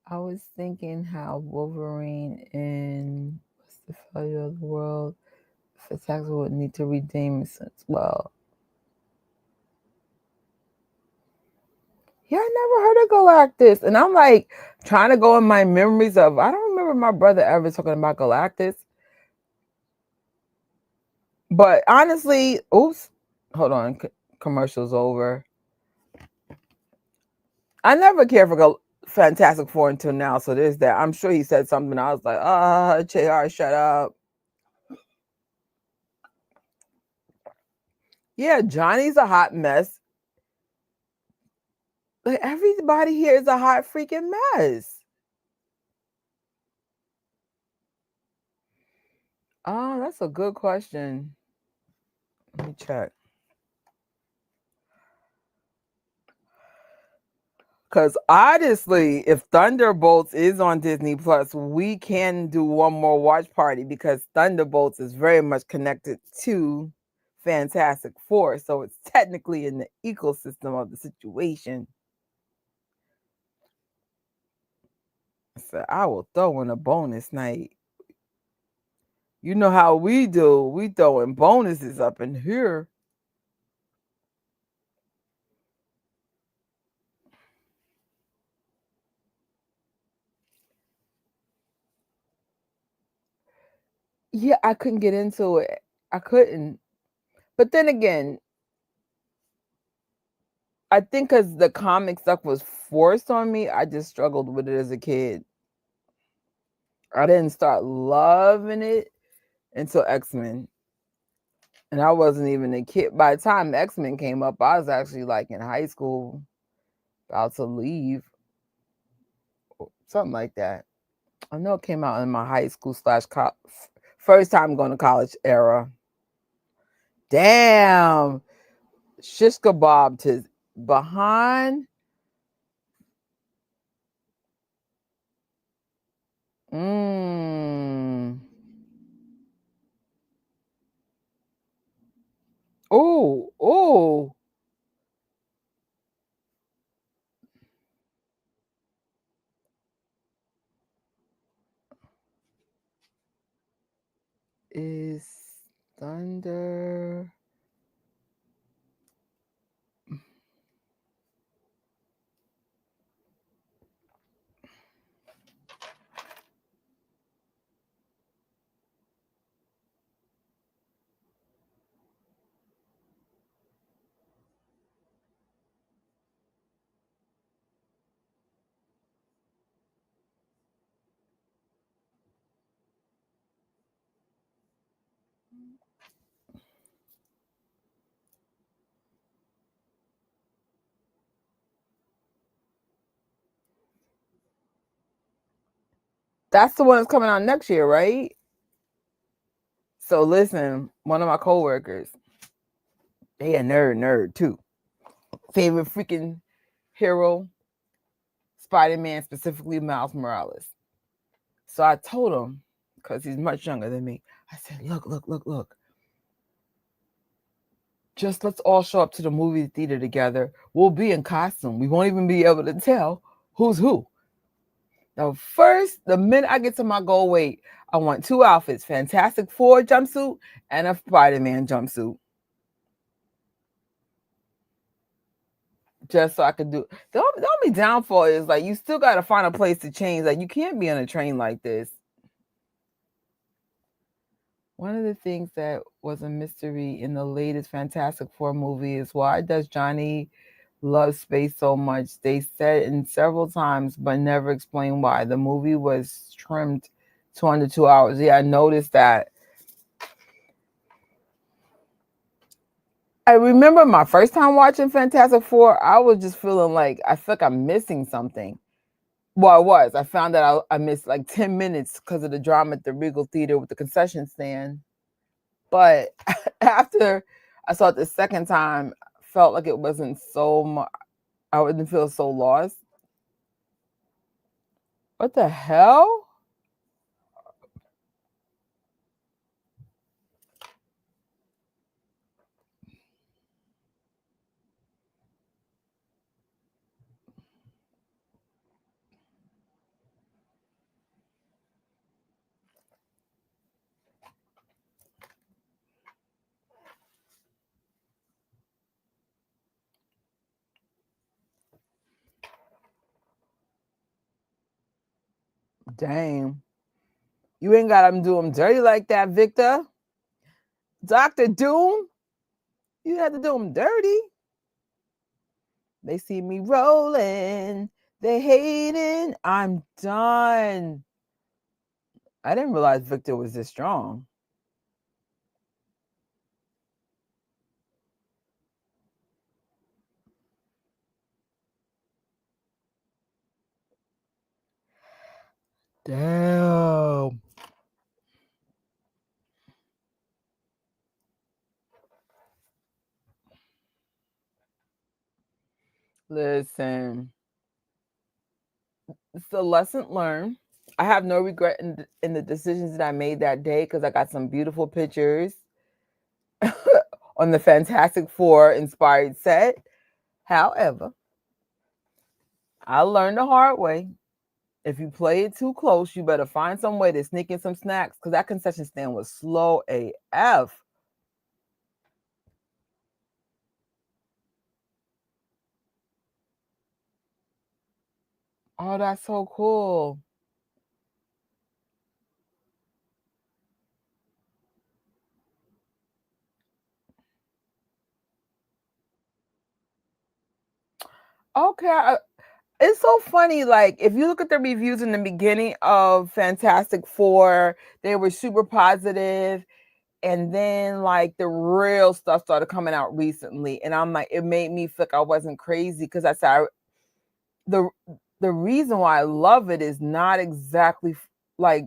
I was thinking how Wolverine in what's the failure of the world, Fantastic would need to redeem himself. Well, yeah, I never heard of Galactus, and I'm like trying to go in my memories of. I don't remember my brother ever talking about Galactus. But honestly, oops, hold on, commercial's over. I never cared for Fantastic Four until now, so there's that. I'm sure he said something. I was like, JR, shut up. Yeah, Johnny's a hot mess. Like, everybody here is a hot freaking mess. Oh, that's a good question. Let me check. Because honestly, if Thunderbolts is on Disney Plus, we can do one more watch party because Thunderbolts is very much connected to Fantastic Four. So it's technically in the ecosystem of the situation. So I will throw in a bonus night. You know how we do. We throwing bonuses up in here. Yeah, I couldn't get into it. I couldn't. But then again, I think because the comic stuff was forced on me, I just struggled with it as a kid. I didn't start loving it until X-Men. And I wasn't even a kid. By the time X-Men came up, I was actually like in high school, about to leave. Something like that. I know it came out in my high school / first time going to college era. Damn. Shish kebab to behind. Mmm. Oh, oh. Thunder. That's the one that's coming out next year, right? So listen, one of my coworkers, they a nerd too. Favorite freaking hero, Spider-Man, specifically Miles Morales. So I told him, because he's much younger than me, I said, look. Just let's all show up to the movie theater together. We'll be in costume. We won't even be able to tell who's who. Now, first, the minute I get to my goal weight, I want 2 outfits, Fantastic Four jumpsuit and a Spider-Man jumpsuit. Just so I could do. The only downfall is like you still got to find a place to change. Like you can't be on a train like this. One of the things that was a mystery in the latest Fantastic Four movie is why does Johnny love space so much? They said it several times, but never explained why. The movie was trimmed to under 2 hours. Yeah, I noticed that. I remember my first time watching Fantastic Four, I was just feeling like I feel like I'm missing something. Well, I was. I found out I missed like 10 minutes because of the drama at the Regal Theater with the concession stand. But after I saw it the second time, felt like it wasn't so much. I wouldn't feel so lost. What the hell? Dang. You ain't got to do them dirty like that, Victor. Dr. Doom, you had to do them dirty. They see me rolling. They hating. I'm done. I didn't realize Victor was this strong. Damn. Listen, it's a lesson learned. I have no regret in the decisions that I made that day because I got some beautiful pictures on the Fantastic Four inspired set. However, I learned the hard way. If you play it too close, you better find some way to sneak in some snacks because that concession stand was slow AF. Oh, that's so cool. Okay, it's so funny. Like, if you look at the reviews in the beginning of Fantastic Four, they were super positive, and then like the real stuff started coming out recently, and I'm like, it made me feel like I wasn't crazy because I said the the reason why I love it is not exactly like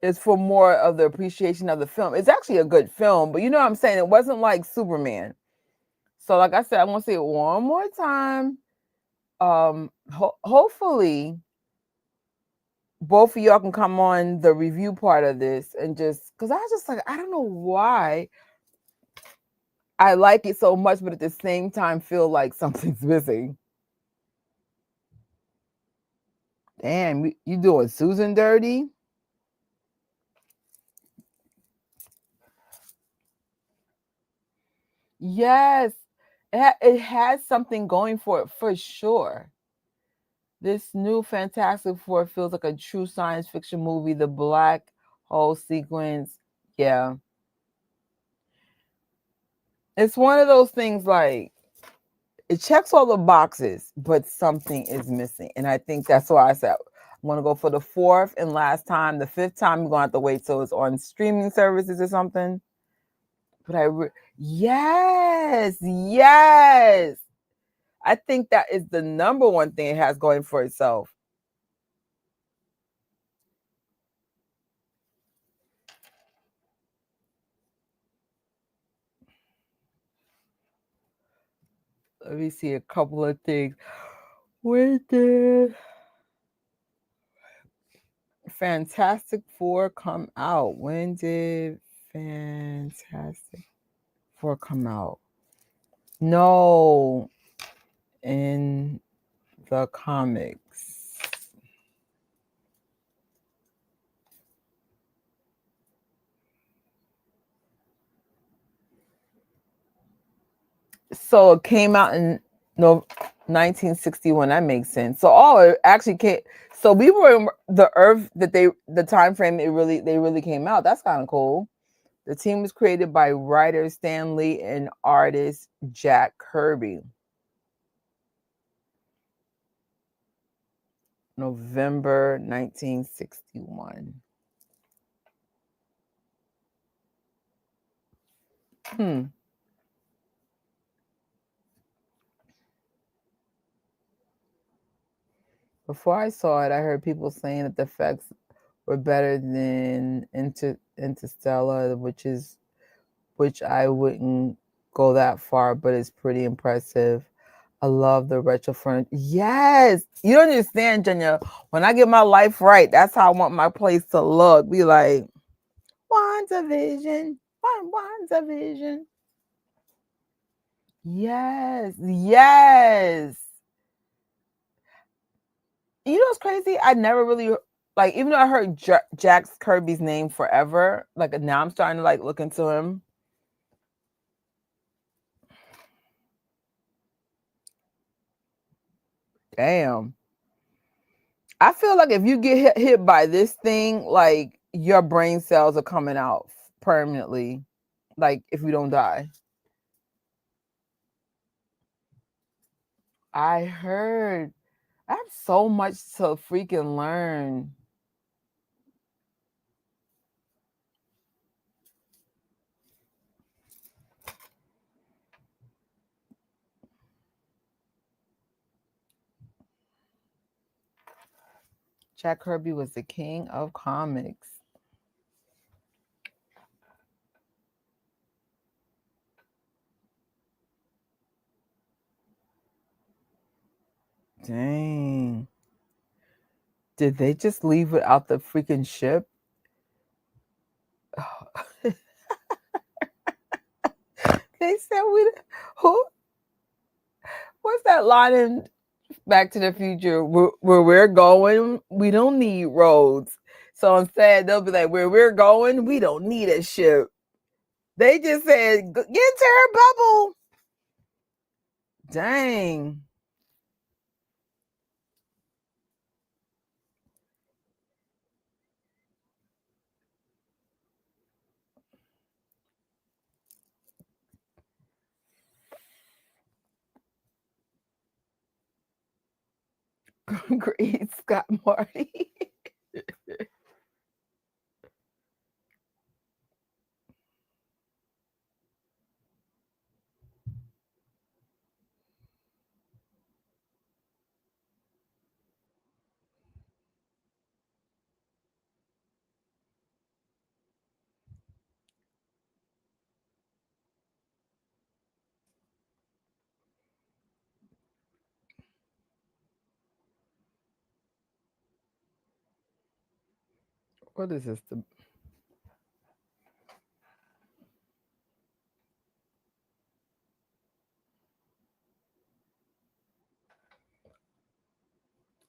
it's for more of the appreciation of the film. It's actually a good film, but you know what I'm saying? It wasn't like Superman. So, like I said, I'm gonna say it one more time. Hopefully both of y'all can come on the review part of this and just because I was just like, I don't know why I like it so much, but at the same time feel like something's missing. Damn, you doing Susan dirty? Yes, it has something going for it for sure. This new Fantastic Four feels like a true science fiction movie. The black hole sequence, yeah, it's one of those things like it checks all the boxes, but something is missing, and I think that's why I said I'm gonna go for the fourth and last time. The fifth time, you're gonna have to wait till it's on streaming services or something. But yes, yes. I think that is the number one thing it has going for itself. Let me see a couple of things. When did Fantastic Four come out? When did Fantastic Four come out? No, in the comics. So it came out in no 1961. That makes sense. So it actually came. So we were in the Earth that the time frame they really came out. That's kind of cool. The team was created by writer Stan Lee and artist Jack Kirby. November 1961. Before I saw it, I heard people saying that the effects were better than Interstellar, which I wouldn't go that far, but it's pretty impressive. I love the retro furniture. Yes, you don't understand, Jenya. When I get my life right, that's how I want my place to look. Be like, WandaVision, WandaVision. Yes, yes. You know what's crazy? I never really like, even though I heard Jack Kirby's name forever. Like now, I'm starting to like look into him. Damn. I feel like if you get hit by this thing, like your brain cells are coming out permanently. Like if you don't die. I heard. I have so much to freaking learn. Jack Kirby was the king of comics. Dang. Did they just leave without the freaking ship? They said who? What's that line in Back to the Future? Where we're going, we don't need roads. So instead, they'll be like, where we're going, we don't need a ship. They just said, get into her bubble. Dang. Great Scott Marty. What is this?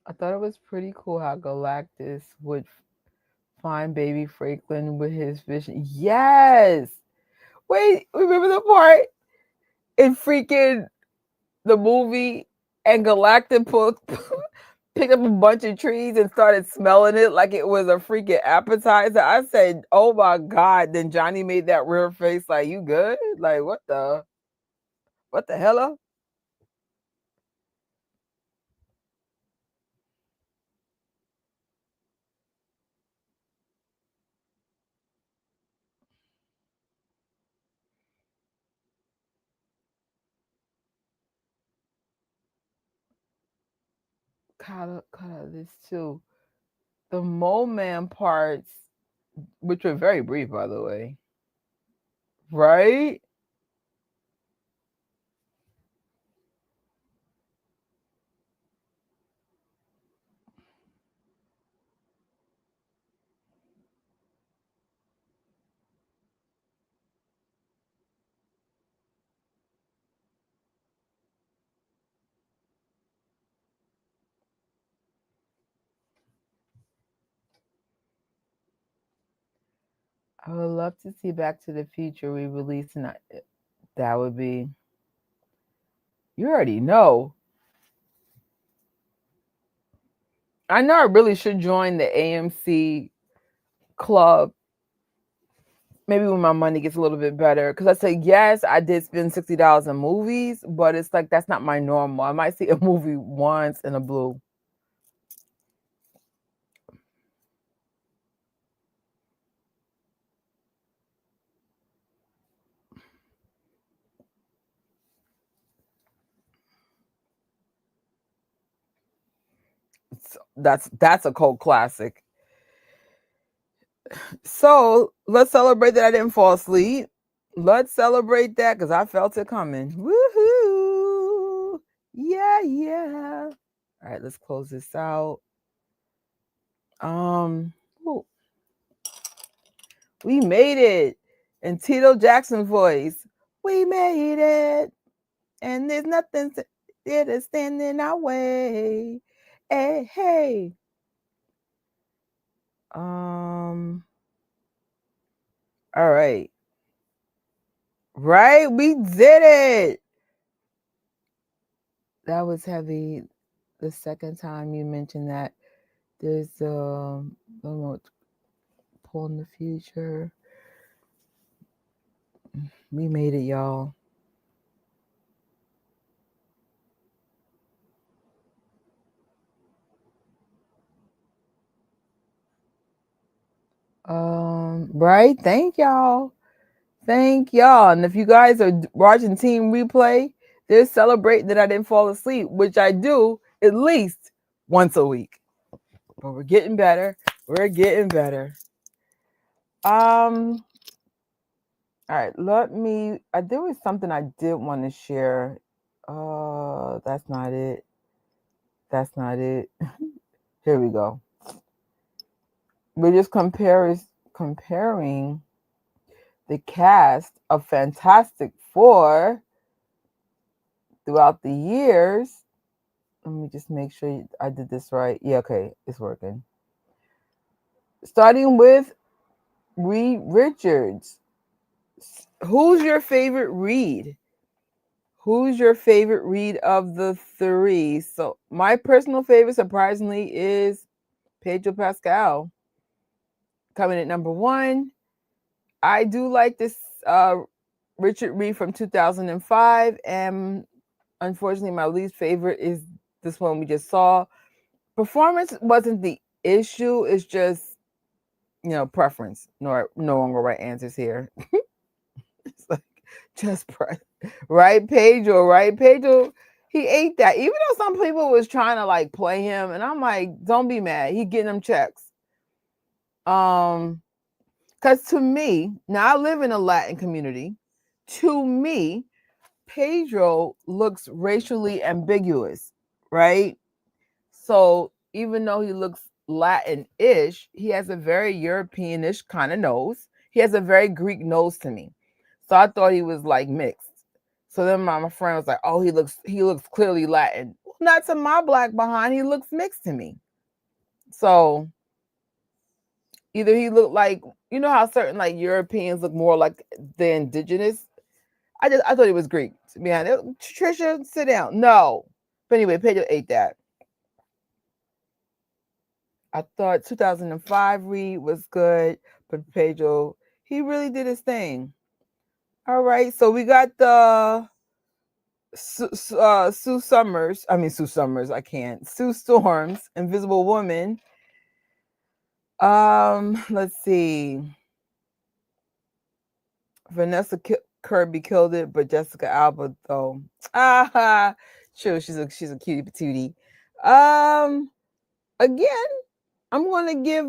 I thought it was pretty cool how Galactus would find baby Franklin with his vision. Yes. Wait, remember the part? in freaking the movie, and Galactic picked up a bunch of trees and started smelling it like it was a freaking appetizer. I said, "Oh my god!" Then Johnny made that weird face, like, "You good? Like what the hell?" Cut out this too. The Mole Man parts, which were very brief, by the way, right? I would love to see Back to the Future re-released, and that would be. You already know. I know I really should join the AMC club. Maybe when my money gets a little bit better. Because I say, yes, I did spend $60 on movies, but it's like that's not my normal. I might see a movie once in a blue. That's a cult classic. So let's celebrate that I didn't fall asleep. Let's celebrate that because I felt it coming. Woohoo! Yeah, yeah. All right, let's close this out. Ooh, we made it. In Tito Jackson voice, we made it. And there's nothing there to stand in our way. Hey, hey. All right. Right? We did it. That was heavy. The second time you mentioned that. There's Pull in the Future. We made it, y'all. Right. Thank y'all. Thank y'all. And if you guys are watching Team Replay, they're celebrating that I didn't fall asleep, which I do at least once a week. But we're getting better. We're getting better. All right, there was something I did want to share. That's not it. That's not it. Here we go. We're just comparing the cast of Fantastic Four throughout the years. Let me just make sure I did this right. Yeah, okay, it's working. Starting with Reed Richards. Who's your favorite Reed? Who's your favorite Reed of the three? So my personal favorite, surprisingly, is Pedro Pascal. Coming at number one. I do like this Richard Reed from 2005, and unfortunately, my least favorite is this one we just saw. Performance wasn't the issue; it's just preference. No wrong or right answers here. It's like just press right, Pedro. Right, Pedro. He ate that, even though some people was trying to like play him, and I'm like, don't be mad. He getting them checks. Because to me, now I live in a Latin community. To me, Pedro looks racially ambiguous, right? So even though he looks Latin-ish, he has a very European-ish kind of nose. He has a very Greek nose to me. So I thought he was like mixed. So then my friend was like, "Oh, he looks clearly Latin." Well, not to my black behind, he looks mixed to me. So either he looked like, how certain like Europeans look more like the indigenous. I thought it was Greek. Man, Trisha, sit down. No. But anyway, Pedro ate that. I thought 2005 Reed was good, but Pedro, he really did his thing. All right, so we got the Sue Summers. I mean Sue Summers. I can't. Sue Storms, Invisible Woman. Let's see. Vanessa Kirby killed it, but Jessica Alba though. True. She's a cutie patootie. Again, I'm gonna give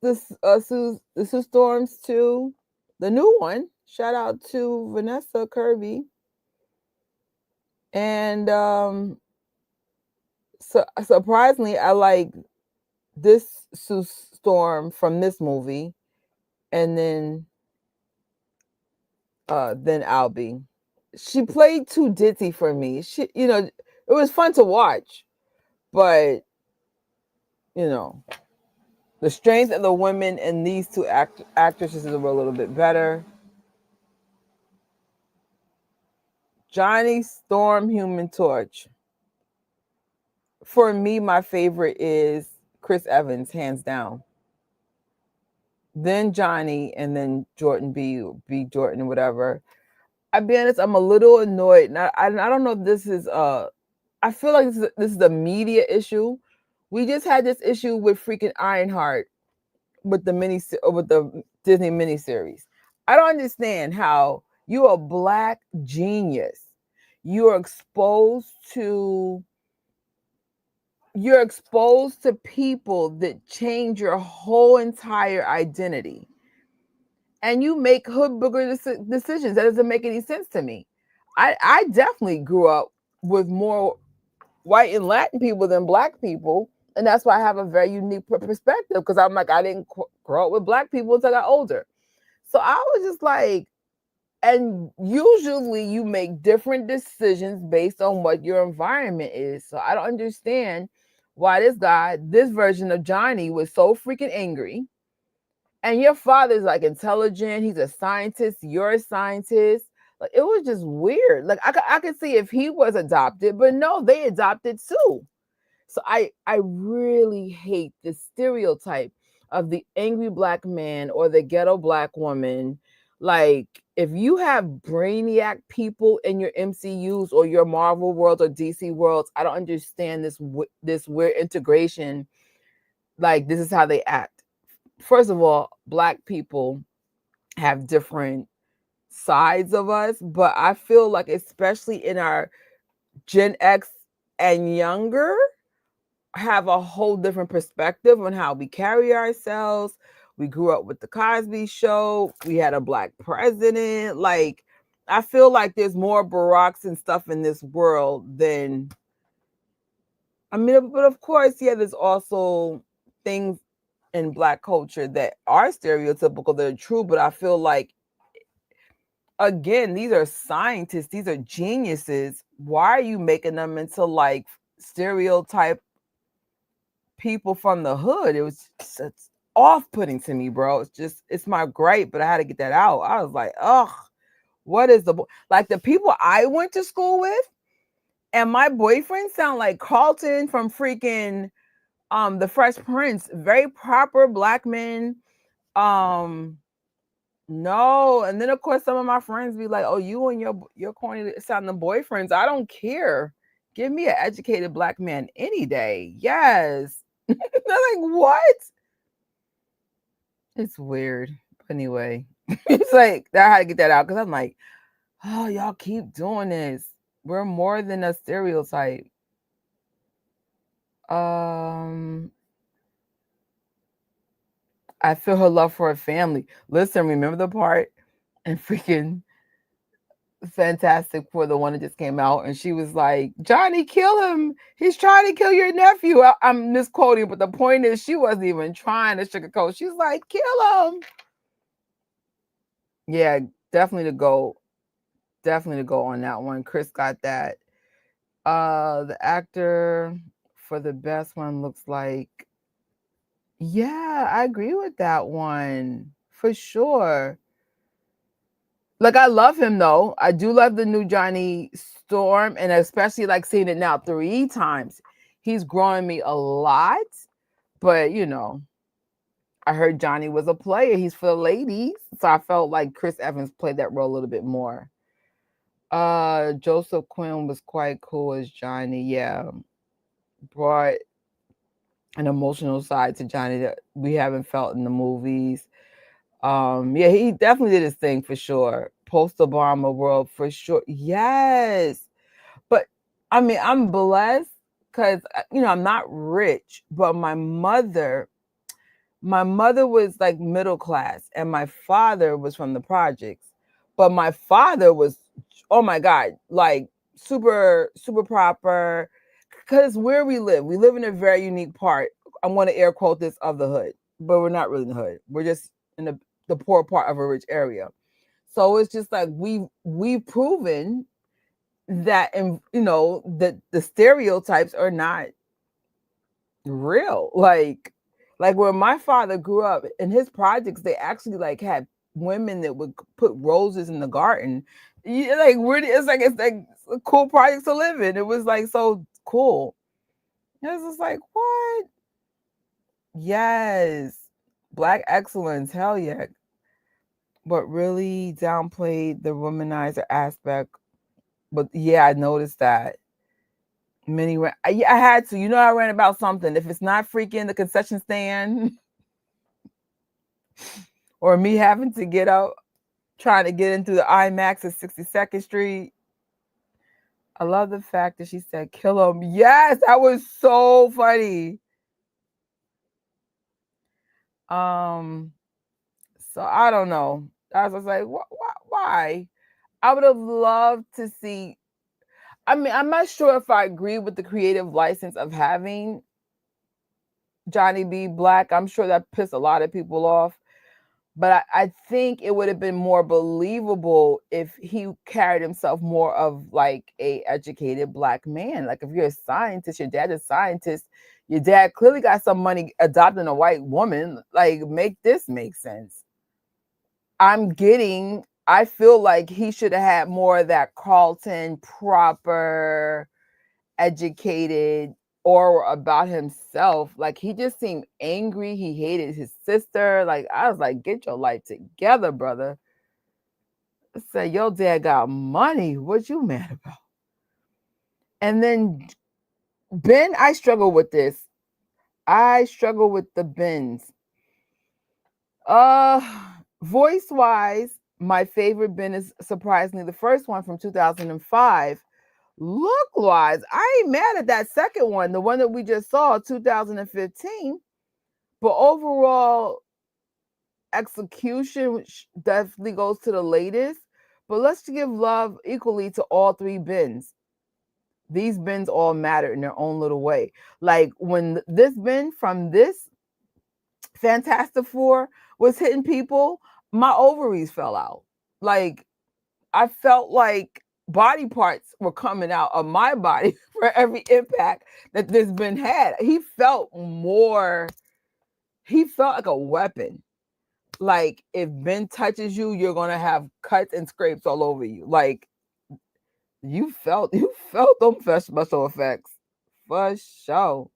the Sue Storms to the new one. Shout out to Vanessa Kirby. And so surprisingly, I like this Sue Storm from this movie, and then Albie. She played too ditzy for me. She, it was fun to watch, but the strength of the women in these two actresses were a little bit better. Johnny Storm, Human Torch. For me, my favorite is Chris Evans, hands down. Then Johnny, and then Jordan B. Jordan, whatever. I'll be honest, I'm a little annoyed. And I don't know if this is I feel like this is a media issue. We just had this issue with freaking Ironheart with the Disney miniseries. I don't understand how you're a Black genius. You're exposed to people that change your whole entire identity. And you make hood booger decisions. That doesn't make any sense to me. I definitely grew up with more white and Latin people than Black people. And that's why I have a very unique perspective, because I'm like, I didn't grow up with Black people until I got older. So I was just like, and usually you make different decisions based on what your environment is. So I don't understand why this version of Johnny was so freaking angry. And your father's like intelligent. He's a scientist. You're a scientist. Like, it was just weird. Like I could see if he was adopted, but no, they adopted Sue. So I really hate the stereotype of the angry Black man or the ghetto Black woman. Like, if you have brainiac people in your MCUs or your Marvel worlds or DC worlds, I don't understand this weird integration. Like, this is how they act. First of all, Black people have different sides of us, but I feel like, especially in our Gen X and younger, have a whole different perspective on how we carry ourselves. We grew up with the Cosby Show. We had a Black president. Like, I feel like there's more Baracks and stuff in this world than, I mean, but of course, yeah, there's also things in Black culture that are stereotypical, that are true, but I feel like, again, these are scientists, these are geniuses. Why are you making them into like stereotype people from the hood? It's off-putting to me, bro. It's my gripe, but I had to get that out. I was like, ugh, what is like the people I went to school with, and my boyfriend sound like Carlton from freaking The Fresh Prince. Very proper Black men. No, and then of course some of my friends be like, "Oh, you and your corny sounding boyfriends." I don't care. Give me an educated Black man any day. Yes. They're like, what? It's weird. But anyway, it's like I had to get that out, because I'm like, oh, y'all keep doing this. We're more than a stereotype. I feel her love for her family. Listen, remember the part and freaking Fantastic Four, the one that just came out, and she was like, Johnny, kill him. He's trying to kill your nephew. I'm misquoting, but the point is she wasn't even trying to sugarcoat. She's like, kill him. Yeah, definitely to go on that one. Chris got that. The actor for the best one looks like, yeah, I agree with that one for sure. Like, I love him though. I do love the new Johnny Storm, and especially like seeing it now 3 times. He's growing me a lot, but I heard Johnny was a player. He's for the ladies, so I felt like Chris Evans played that role a little bit more. Joseph Quinn was quite cool as Johnny. Yeah, brought an emotional side to Johnny that we haven't felt in the movies. Yeah, he definitely did his thing for sure. Post-Obama world for sure. Yes. But I mean, I'm blessed because I'm not rich, but my mother was like middle class and my father was from the projects. But my father was, oh my God, like super, super proper. Because where we live in a very unique part. I want to air quote this of the hood, but we're not really in the hood. We're just in the poor part of a rich area. So it's just like we've proven that, and that the stereotypes are not real. Like where my father grew up in his projects, they actually like had women that would put roses in the garden. Like it's like a cool project to live in. It was like so cool. It was just like, what? Yes. Black excellence, hell yeah. But really downplayed the womanizer aspect. But yeah, I noticed that. I had to. I ran about something. If it's not freaking the concession stand or me having to get out trying to get into the IMAX at 62nd Street. I love the fact that she said, kill him. Yes, that was so funny. So I don't know. I was like, why? I would have loved to see. I mean, I'm not sure if I agree with the creative license of having Johnny be black. I'm sure that pissed a lot of people off. But I think it would have been more believable if he carried himself more of like a educated black man. Like if you're a scientist, your dad's a scientist, your dad clearly got some money adopting a white woman. Like make this make sense. I feel like he should have had more of that Carlton proper, educated aura about himself. Like he just seemed angry. He hated his sister. Like I was like, get your life together, brother. I said, your dad got money. What you mad about? And then Ben, I struggle with this. I struggle with the Bens. Voice wise, my favorite Ben is surprisingly the first one from 2005. Look wise, I ain't mad at that second one, the one that we just saw, 2015. But overall execution, which definitely goes to the latest. But let's give love equally to all 3 Bens. These Bens all matter in their own little way. Like when this Ben from this Fantastic Four was hitting people, my ovaries fell out. Like I felt like body parts were coming out of my body for every impact that this Ben had. He felt like a weapon. Like if Ben touches you, you're gonna have cuts and scrapes all over you. Like you felt them special effects for sure.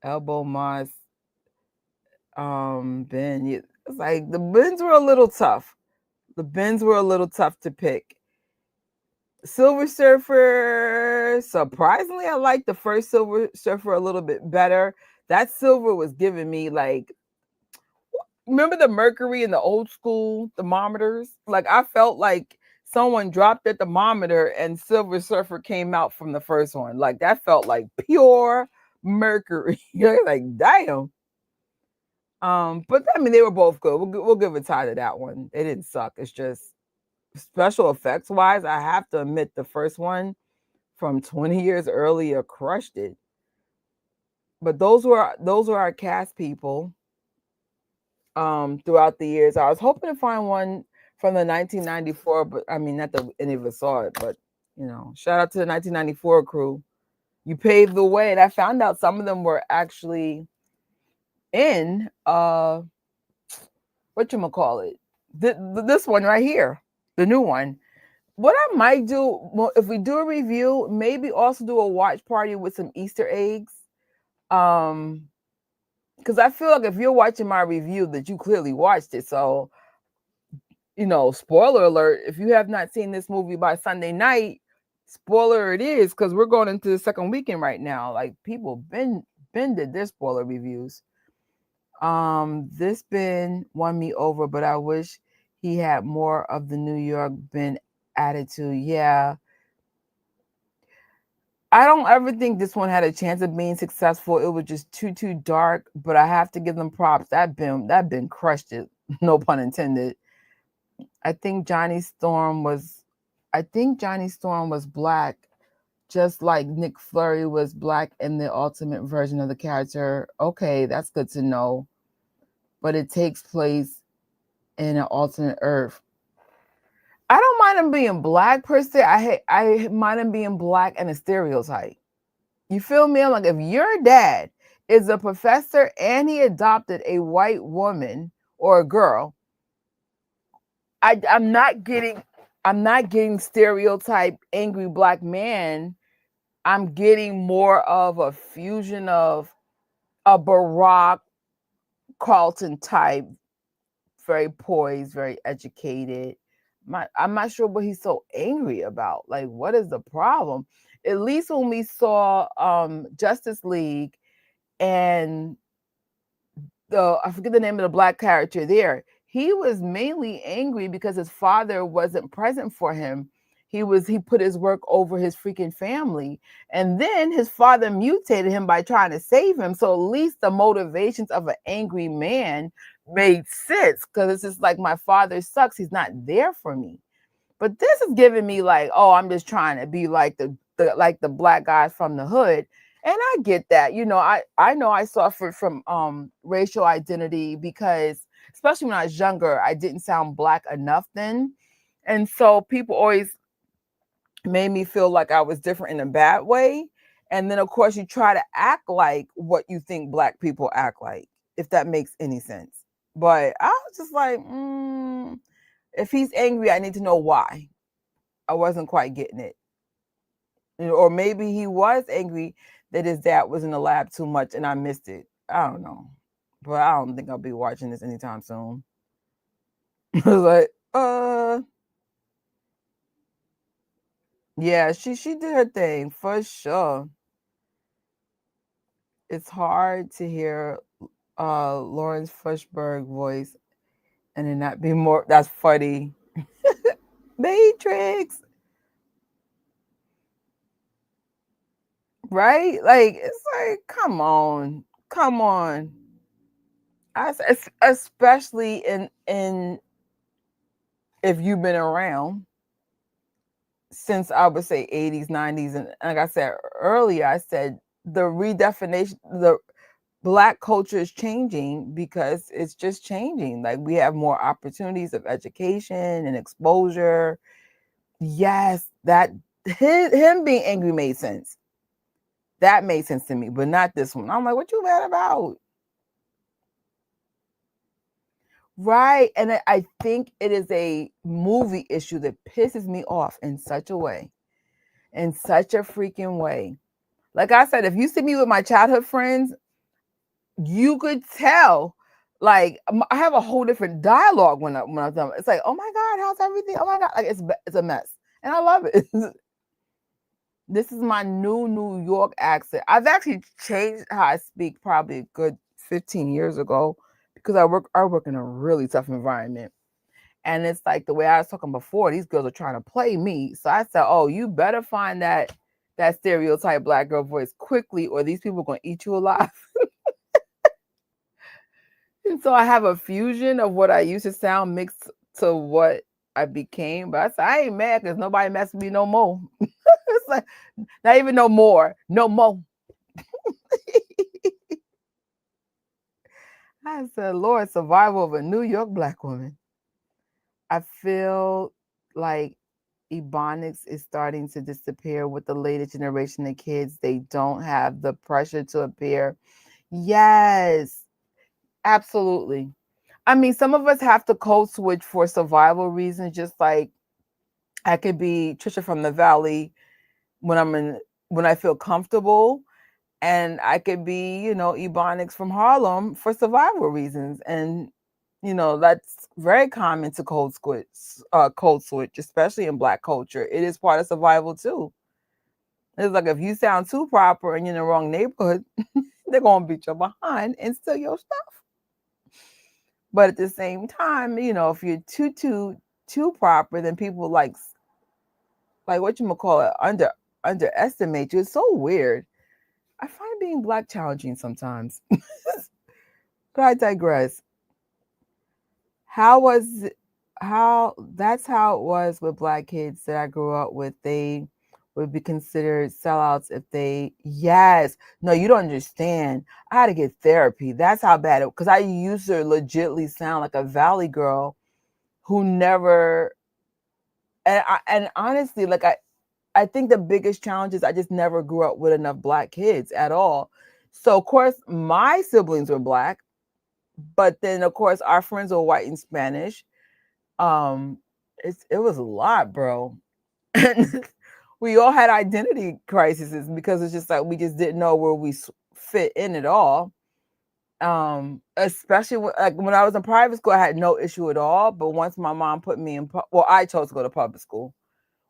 Elbow Moss, Ben. It's like the Bens were a little tough. The Bens were a little tough to pick. Silver Surfer, surprisingly, I like the first Silver Surfer a little bit better. That silver was giving me like, remember the mercury in the old school thermometers? Like I felt like someone dropped the thermometer and Silver Surfer came out from the first one. Like that felt like pure mercury. You're like, damn. But I mean, they were both good. We'll give a tie to that one. They didn't suck. It's just special effects wise, I have to admit the first one from 20 years earlier crushed it. But those were our cast people throughout the years. I was hoping to find one from the 1994, but I mean not that any of us saw it, but shout out to the 1994 crew. You paved the way, and I found out some of them were actually in whatchamacallit, this one right here. the new one. What I might do, well, if we do a review, maybe also do a watch party with some Easter eggs. Because I feel like if you're watching my review, that you clearly watched it. So, spoiler alert, if you have not seen this movie by Sunday night, spoiler it is, because we're going into the second weekend right now. Like, people been did their spoiler reviews. This Ben won me over, but I wish he had more of the New York Ben attitude. Yeah. I don't ever think this one had a chance of being successful. It was just too dark, but I have to give them props. That Ben crushed it. No pun intended. I think Johnny Storm was black, just like Nick Fury was black in the ultimate version of the character. Okay, that's good to know. But it takes place in an alternate Earth. I don't mind him being black per se. I mind him being black and a stereotype. You feel me? I'm like, if your dad is a professor and he adopted a white woman or a girl, I'm not getting stereotype angry black man. I'm getting more of a fusion of a Barack Carlton type, very poised, very educated. I'm not sure what he's so angry about. Like, what is the problem? At least when we saw Justice League and I forget the name of the black character there, he was mainly angry because his father wasn't present for him. He put his work over his freaking family. And then his father mutated him by trying to save him. So at least the motivations of an angry man made sense, because it's just like, my father sucks. He's not there for me. But this is giving me like, oh, I'm just trying to be like the black guys from the hood. And I get that. I know I suffered from racial identity because, especially when I was younger, I didn't sound black enough then. And so people always made me feel like I was different in a bad way. And then, of course, you try to act like what you think black people act like, if that makes any sense. But I was just like, if he's angry, I need to know why. I wasn't quite getting it. Or maybe he was angry that his dad was in the lab too much and I missed it. I don't know. But I don't think I'll be watching this anytime soon. Like, yeah, she did her thing for sure. It's hard to hear Lawrence Fishburne voice and then not be more. That's funny. Matrix. Right? Like, it's like, come on. Especially in if you've been around since, I would say, 80s, 90s. And like I said earlier, I said the redefinition, the black culture is changing because it's just changing. Like, we have more opportunities of education and exposure. Yes, that him being angry made sense. That made sense to me, but not this one. I'm like, what you mad about? Right. And I think it is a movie issue that pisses me off in such a way. In such a freaking way. Like I said, if you see me with my childhood friends, you could tell. Like, I have a whole different dialogue when I'm done. It's like, oh my God, how's everything? Oh my God. Like, it's a mess. And I love it. This is my New York accent. I've actually changed how I speak probably a good 15 years ago because I work in a really tough environment. And it's like the way I was talking before, these girls are trying to play me. So I said, oh, you better find that stereotype black girl voice quickly, or these people are going to eat you alive. And so I have a fusion of what I used to sound mixed to what I became. But I said, I ain't mad because nobody messed with me no more. It's like, not even no more. No more. I said, Lord, survival of a New York black woman. I feel like Ebonics is starting to disappear with the latest generation of kids. They don't have the pressure to appear. Yes, absolutely. I mean, some of us have to code switch for survival reasons, just like I could be Trisha from the Valley when I feel comfortable, and I could be, Ebonics from Harlem for survival reasons. And that's very common to code switch, especially in Black culture. It is part of survival too. It's like if you sound too proper and you're in the wrong neighborhood, they're gonna beat you behind and steal your stuff. But at the same time, if you're too proper, then people like what you call it, underestimate you. It's so weird. I find being Black challenging sometimes. But I digress. How that's how it was with Black kids that I grew up with. They would be considered sellouts if they, yes. No, you don't understand. I had to get therapy. That's how bad it, because I used to legitly sound like a Valley girl who never, and honestly, like I think the biggest challenge is I just never grew up with enough Black kids at all. So of course my siblings were Black, but then of course our friends were white and Spanish. It was a lot, bro. And we all had identity crises because it's just like we just didn't know where we fit in at all. Especially when I was in private school, I had no issue at all. But once my mom put me in, I chose to go to public school.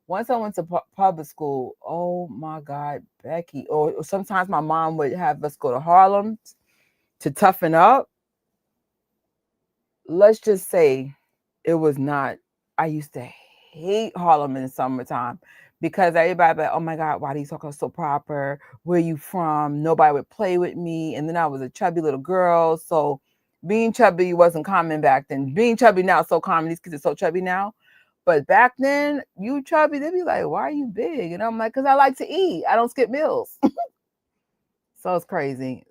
Once I went to public school, oh my God, Becky. Or sometimes my mom would have us go to Harlem to toughen up. Let's just say it was not, I used to hate Harlem in the summertime because everybody be like, oh my God, why do you talk so proper? Where you from? Nobody would play with me. And then I was a chubby little girl. So being chubby wasn't common back then. Being chubby now is so common. These kids are so chubby now. But back then, you chubby, they'd be like, why are you big? And I'm like, because I like to eat. I don't skip meals. So it's crazy.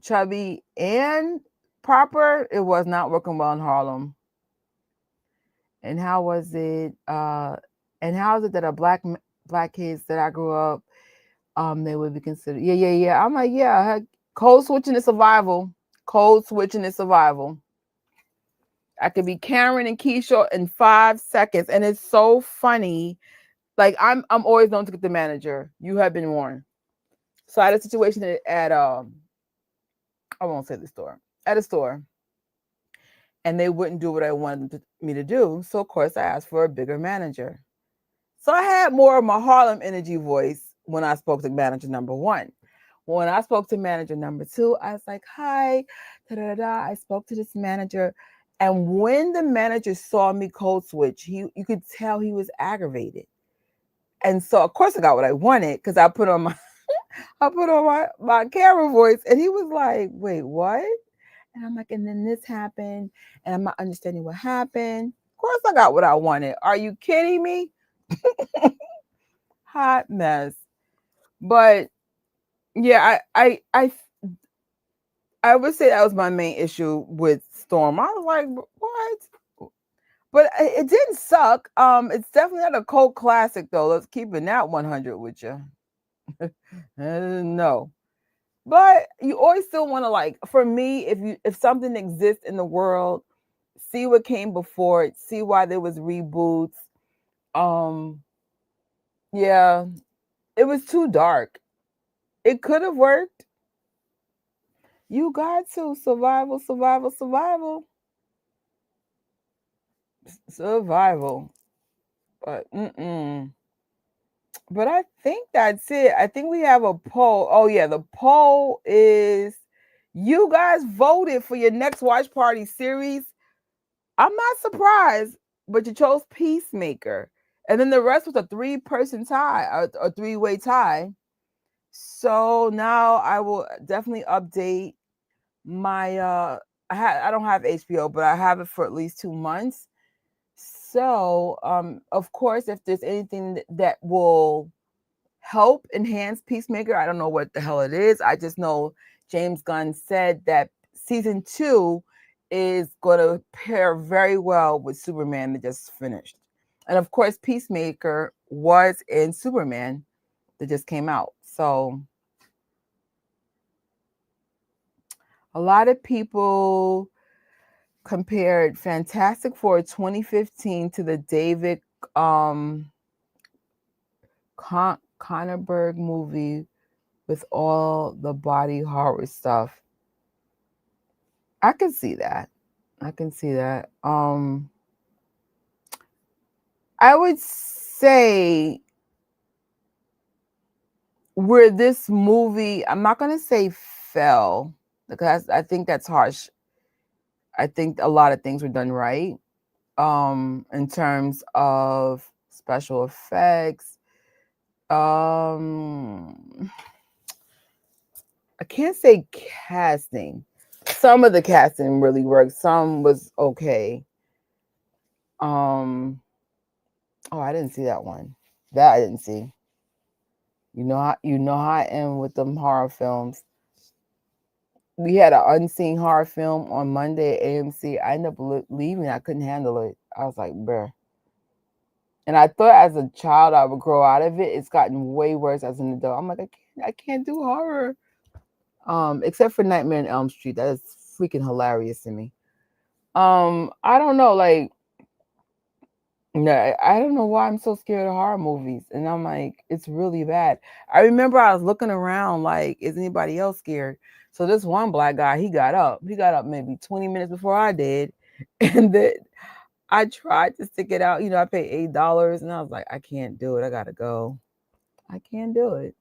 Chubby and proper, it was not working well in Harlem. And how was it? And how is it that a black kids that I grew up, they would be considered? Yeah. I'm like, yeah, code switching is survival. Code switching is survival. I could be Karen and Keisha in 5 seconds, and it's so funny. Like I'm always known to get the manager. You have been warned. So I had a situation at I won't say the store, at a store, and they wouldn't do what I wanted me to do. So of course I asked for a bigger manager. So I had more of my Harlem energy voice when I spoke to manager number 1. When I spoke to manager number 2, I was like, hi, I spoke to this manager. And when the manager saw me code switch, you could tell he was aggravated. And so of course I got what I wanted because I put on my camera voice, and he was like, wait, what? And I'm like, and then this happened, and I'm not understanding what happened. Of course I got what I wanted. Are you kidding me? Hot mess. But yeah, I would say that was my main issue with Storm. I was like, what? But it didn't suck. It's definitely not a cult classic though. Let's keep it that 100 with you. No. But you always still want to, like, for me, if something exists in the world, see what came before it, see why there was reboots. Yeah, it was too dark. It could have worked. You got to survival. But But I think that's it. I think we have a poll. Oh yeah, the poll is, you guys voted for your next watch party series. I'm not surprised, but you chose Peacemaker. And then the rest was a 3-person tie, a 3-way tie. So now I will definitely update my I don't have HBO, but I have it for at least 2 months. So of course, if there's anything that will help enhance Peacemaker, I don't know what the hell it is. I just know James Gunn said that season 2 is going to pair very well with Superman that just finished. And of course, Peacemaker was in Superman that just came out. So a lot of people compared Fantastic Four 2015 to the David Cronenberg movie with all the body horror stuff. I can see that. I can see that. I would say where this movie, I'm not gonna say fell because I think that's harsh. I think a lot of things were done right. In terms of special effects. I can't say casting. Some of the casting really worked. Some was okay. Oh, I didn't see that one. That I didn't see. You know how I am with them horror films. We had an unseen horror film on Monday at AMC. I ended up leaving. I couldn't handle it. I was like, bruh. And I thought as a child I would grow out of it. It's gotten way worse as an adult. I'm like, I can't do horror. Except for Nightmare on Elm Street. That is freaking hilarious to me. I don't know, like, no, I don't know why I'm so scared of horror movies. And I'm like, it's really bad. I remember I was looking around like, is anybody else scared? So this one black guy, he got up. He got up maybe 20 minutes before I did. And then I tried to stick it out. You know, I paid $8 and I was like, I can't do it. I gotta go. I can't do it.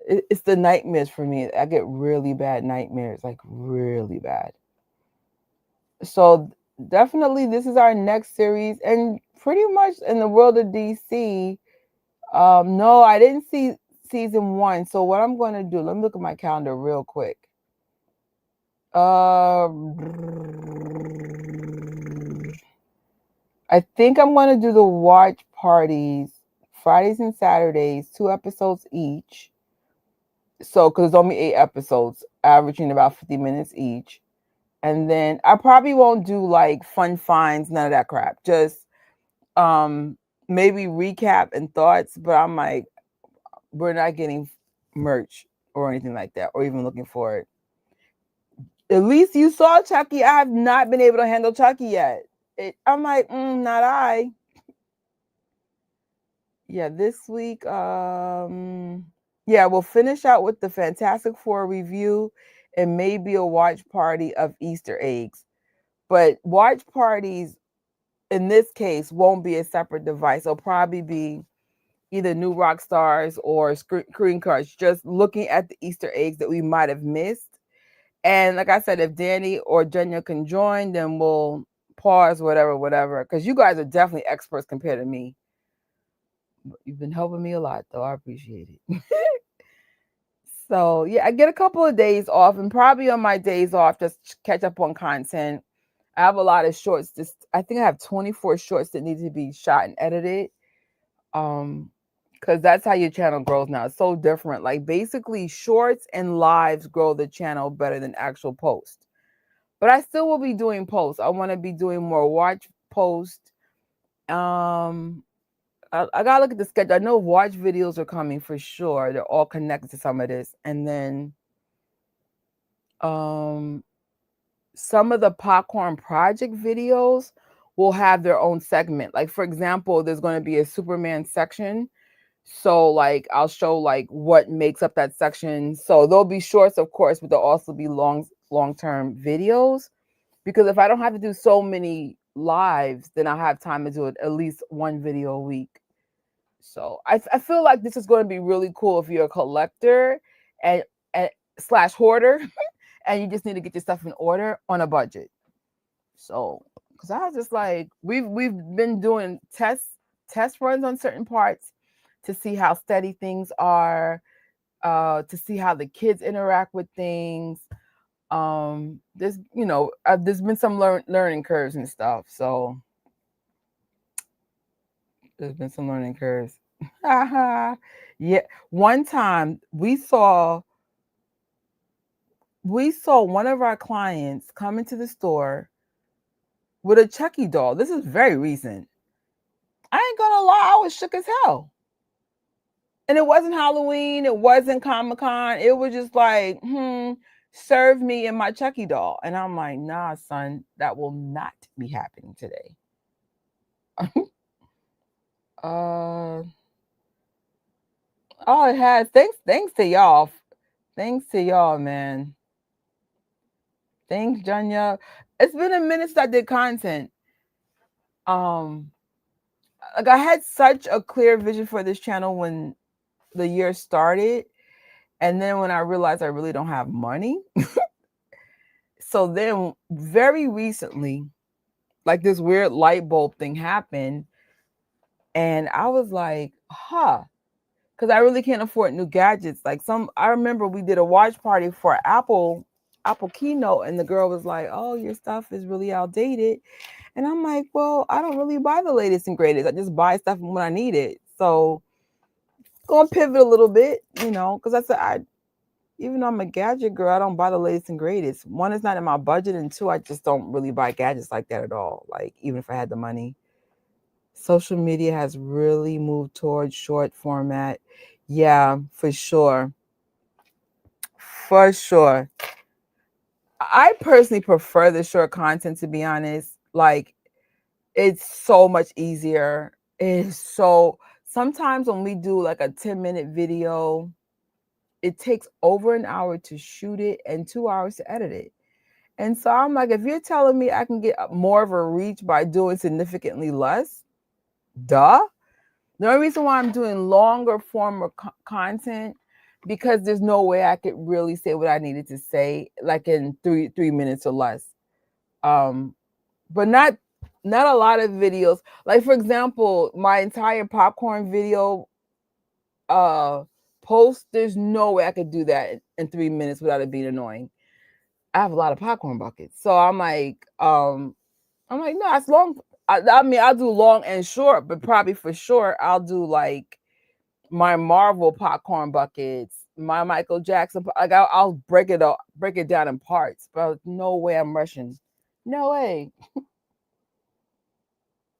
It's the nightmares for me. I get really bad nightmares, like really bad. So definitely this is our next series. And pretty much in the world of DC, no, I didn't see season 1. So what I'm going to do, let me look at my calendar real quick. I think I'm going to do the watch parties Fridays and Saturdays, 2 episodes each. So, because it's only 8 episodes, averaging about 50 minutes each. And then I probably won't do like fun finds, none of that crap. Just maybe recap and thoughts, but I'm like, we're not getting merch or anything like that, or even looking for it. At least you saw Chucky. I have not been able to handle Chucky yet. I'm like, not I. Yeah, this week, yeah, we'll finish out with the Fantastic Four review and maybe a watch party of Easter eggs. But watch parties in this case won't be a separate device. It'll probably be either New Rock Stars or Screen Crush, just looking at the Easter eggs that we might have missed. And like I said, if Danny or Jenya can join, then we'll pause, whatever. Because you guys are definitely experts compared to me. You've been helping me a lot, though. I appreciate it. So, yeah, I get a couple of days off, and probably on my days off, just catch up on content. I have a lot of shorts. I think I have 24 shorts that need to be shot and edited. Because that's how your channel grows now. It's so different. Like basically shorts and lives grow the channel better than actual posts. But I still will be doing posts. I want to be doing more watch posts. I gotta look at the schedule. I know watch videos are coming for sure. They're all connected to some of this. And then some of the Popcorn Project videos will have their own segment. Like for example, there's going to be a Superman section. So like I'll show like what makes up that section. So there'll be shorts, of course, but there'll also be long-term videos. Because if I don't have to do so many lives, then I'll have time to do it at least one video a week. So I feel like this is going to be really cool if you're a collector and slash hoarder and you just need to get your stuff in order on a budget. So because I was just like, we've been doing test runs on certain parts to see how steady things are, to see how the kids interact with things. There's been some learning curves and stuff. So there's been some learning curves. Yeah. One time we saw one of our clients come into the store with a Chucky doll. This is very recent. I ain't gonna lie, I was shook as hell. And it wasn't Halloween, it wasn't Comic-Con. It was just like, serve me in my Chucky doll. And I'm like, nah, son, that will not be happening today. Uh oh, it has. Thanks to y'all. Thanks to y'all, man. Thanks, Janya. It's been a minute since I did content. Um, like I had such a clear vision for this channel when the year started, and then when I realized I really don't have money. So then very recently, like this weird light bulb thing happened, and I was like, huh, because I really can't afford new gadgets. Like I remember we did a watch party for Apple keynote, and the girl was like, oh, your stuff is really outdated. And I'm like, well, I don't really buy the latest and greatest. I just buy stuff when I need it. So going to pivot a little bit, because I said, even though I'm a gadget girl, I don't buy the latest and greatest. One, it's not in my budget, and two, I just don't really buy gadgets like that at all. Like, even if I had the money. Social media has really moved towards short format. Yeah, for sure. For sure. I personally prefer the short content, to be honest. Like, it's so much easier. It's so, sometimes when we do like a 10-minute video, it takes over an hour to shoot it and 2 hours to edit it. And so I'm like, if you're telling me I can get more of a reach by doing significantly less, duh. The only reason why I'm doing longer form of content, because there's no way I could really say what I needed to say, like in three minutes or less. But not a lot of videos. Like, for example, my entire popcorn video post, there's no way I could do that in 3 minutes without it being annoying. I have a lot of popcorn buckets. So I'm like, no, it's long. I mean, I'll do long and short, but probably for short, I'll do like my Marvel popcorn buckets, my Michael Jackson. Like I'll break it down in parts, but no way I'm rushing. No way.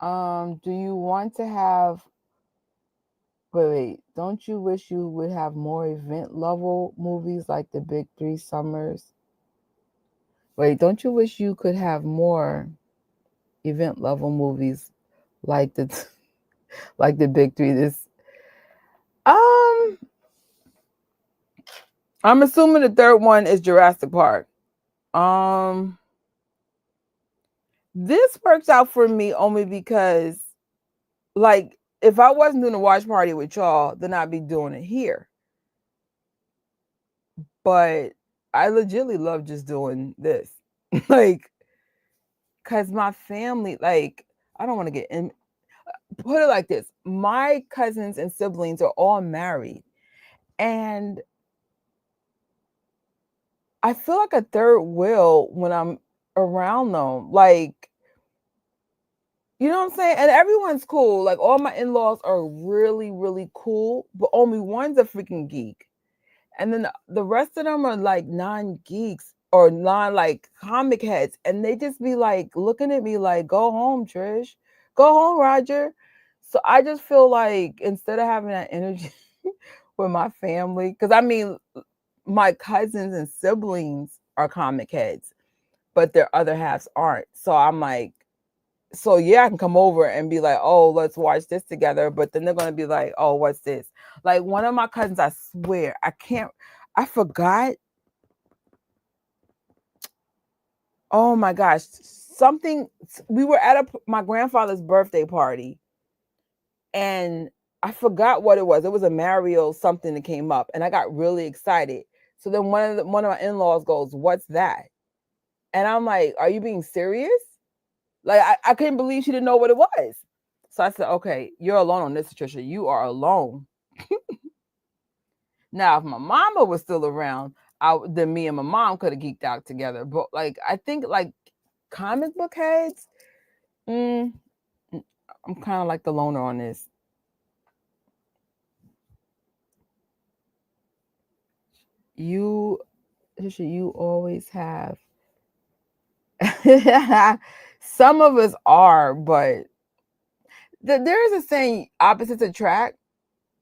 Do you want to have? Wait. Don't you wish you would have more event level movies like the big 3 summers? Wait, don't you wish you could have more event level movies like the like the big 3? Um, I'm assuming the third one is Jurassic Park. This works out for me only because, like, if I wasn't doing a watch party with y'all, then I'd be doing it here. But I legitimately love just doing this. Like, because my family, like, I don't want to get in. Put it like this. My cousins and siblings are all married. And I feel like a third wheel when I'm around them. Like, you know what I'm saying? And everyone's cool. Like, all my in-laws are really, really cool, but only one's a freaking geek. And then the rest of them are like non-geeks or like comic heads. And they just be like looking at me like, go home, Trish. Go home, Roger. So I just feel like instead of having that energy with my family, because I mean, my cousins and siblings are comic heads, but their other halves aren't. So I'm like, so yeah, I can come over and be like, oh, let's watch this together. But then they're going to be like, oh, what's this? Like, one of my cousins, I swear, I forgot. Oh my gosh. We were at my grandfather's birthday party, and I forgot what it was. It was a Mario something that came up, and I got really excited. So then one of my in-laws goes, what's that? And I'm like, are you being serious? Like, I couldn't believe she didn't know what it was. So I said, okay, you're alone on this, Patricia. You are alone. Now, if my mama was still around, then me and my mom could have geeked out together. But like, I think like comic book heads, I'm kind of like the loner on this. You always have. Some of us are, but there is a saying, opposites attract.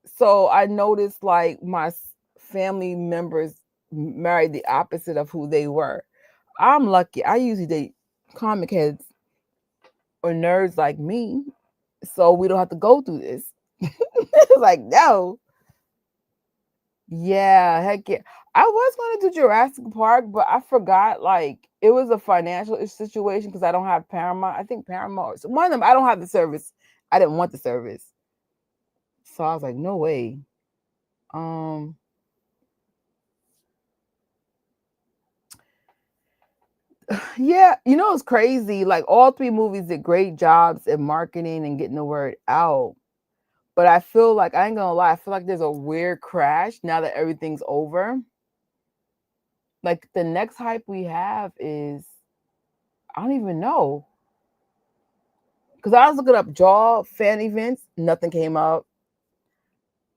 So I noticed like my family members married the opposite of who they were. I'm lucky. I usually date comic heads or nerds like me. so we don't have to go through this. It's like, no. Yeah, heck yeah. I was going to do Jurassic Park, but I forgot, like, it was a financial situation because I don't have Paramount. I think Paramount, one of them, I don't have the service. I didn't want the service. So I was like, no way. Um, yeah, it's crazy. Like, all three movies did great jobs at marketing and getting the word out. But I feel like, I ain't gonna lie, I feel like there's a weird crash now that everything's over. Like, the next hype we have is, I don't even know. Because I was looking up Jaw fan events, nothing came up.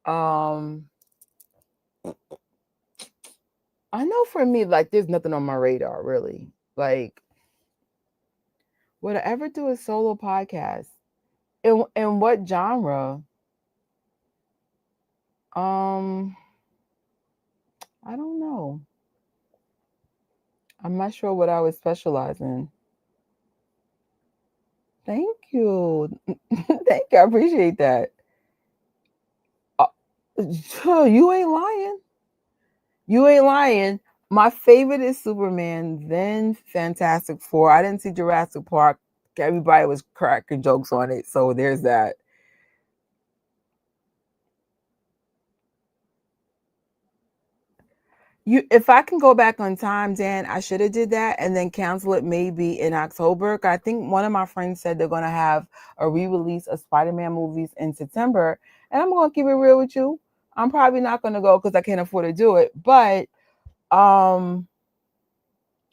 I know for me, like, there's nothing on my radar, really. Like, would I ever do a solo podcast? In what genre? I don't know. I'm not sure what I would specialize in. Thank you. Thank you. I appreciate that. You ain't lying. You ain't lying. My favorite is Superman, then Fantastic Four. I didn't see Jurassic Park. Everybody was cracking jokes on it, so there's that. If I can go back on time, Dan, I should have did that and then cancel it maybe in October. I think one of my friends said they're gonna have a re-release of Spider-Man movies in September, and I'm gonna keep it real with you. I'm probably not gonna go because I can't afford to do it, but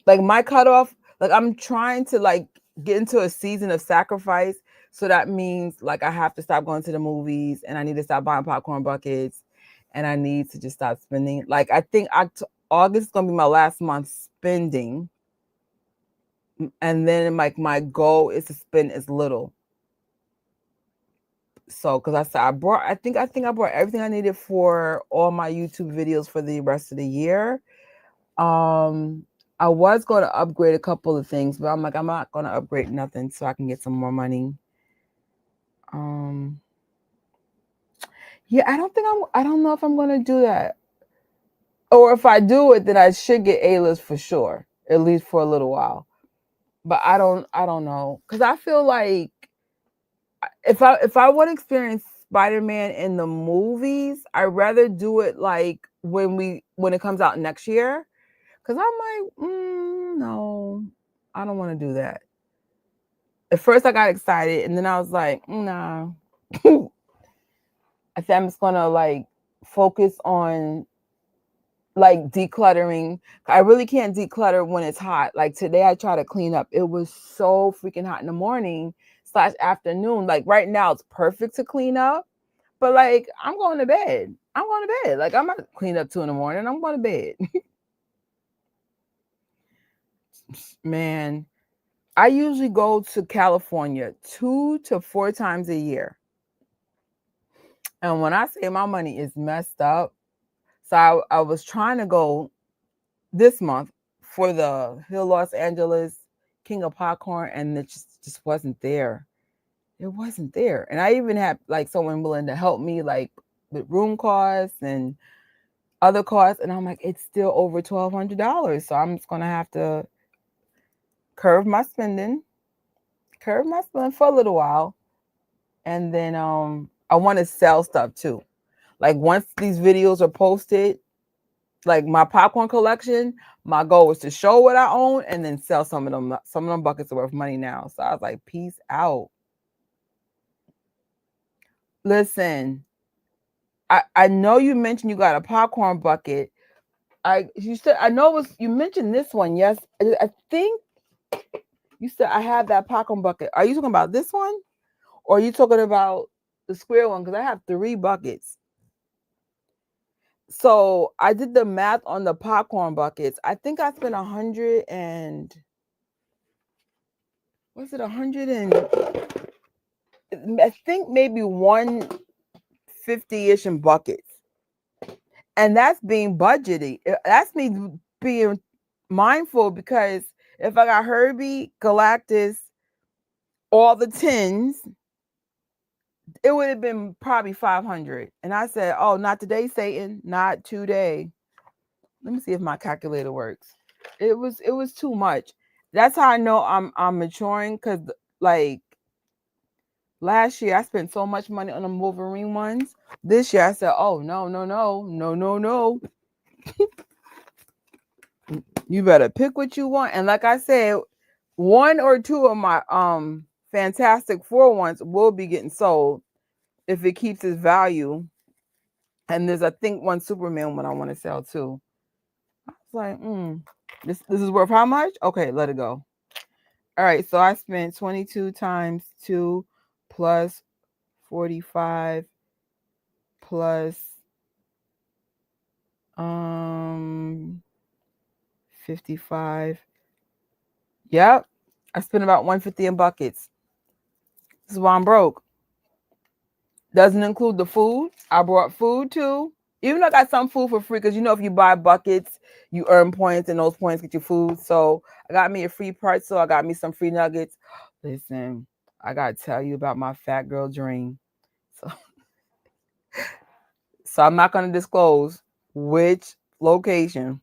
like my cutoff, like I'm trying to like get into a season of sacrifice. So that means like I have to stop going to the movies and I need to stop buying popcorn buckets and I need to just stop spending. Like I think August is gonna be my last month spending. And then like my goal is to spend as little. So because I said I think I brought everything I needed for all my YouTube videos for the rest of the year. I was going to upgrade a couple of things, but I'm like, I'm not going to upgrade nothing so I can get some more money. Yeah, I don't know if I'm going to do that. Or if I do it, then I should get A-list for sure, at least for a little while. But I don't know. Cause I feel like if I want to experience Spider-Man in the movies, I'd rather do it like when it comes out next year. Cause I'm like, no, I don't want to do that. At first I got excited and then I was like, nah. I think I'm just gonna like focus on like decluttering. I really can't declutter when it's hot. Like today I tried to clean up. It was so freaking hot in the morning / afternoon. Like right now it's perfect to clean up. But like I'm going to bed. Like I'm not clean up 2 in the morning. I'm going to bed. Man, I usually go to California 2 to 4 times a year. And when I say my money is messed up, so I was trying to go this month for the Hill Los Angeles King of Popcorn, and it just wasn't there. It wasn't there. And I even had like someone willing to help me like with room costs and other costs. And I'm like, it's still over $1,200. So I'm just gonna have to curb my spending for a little while. And then I want to sell stuff too. Like once these videos are posted, like my popcorn collection, my goal was to show what I own and then sell some of them. Some of them buckets are worth money now. So I was like, peace out. Listen, I know you mentioned you got a popcorn bucket. You said I know you mentioned this one. Yes, I think you said I have that popcorn bucket. Are you talking about this one, or are you talking about the square one? Because I have 3 buckets. So I did the math on the popcorn buckets. I think I spent 100 and was it 100 and I think maybe 150-ish in buckets. And that's being budgeted. That's me being mindful because if I got Herbie, Galactus, all the tins, it would have been probably 500. And I said, "Oh, not today, Satan, not today." Let me see if my calculator works. It was too much. That's how I know I'm maturing, cuz like last year I spent so much money on the Wolverine ones. This year I said, "Oh, no, no, no. No, no, no. You better pick what you want." And like I said, one or two of my Fantastic Four ones will be getting sold if it keeps its value. And there's, I think, one Superman one I want to sell too. I was like, this is worth how much? Okay, let it go. All right, so I spent 22 times 2 plus 45 plus 55. Yep. I spent about 150 in buckets. This is why I'm broke. Doesn't include the food. I brought food too. Even though I got some food for free, because if you buy buckets, you earn points, and those points get you food. So I got me a free pretzel. I got me some free nuggets. Listen, I gotta tell you about my fat girl dream. So, so I'm not gonna disclose which location,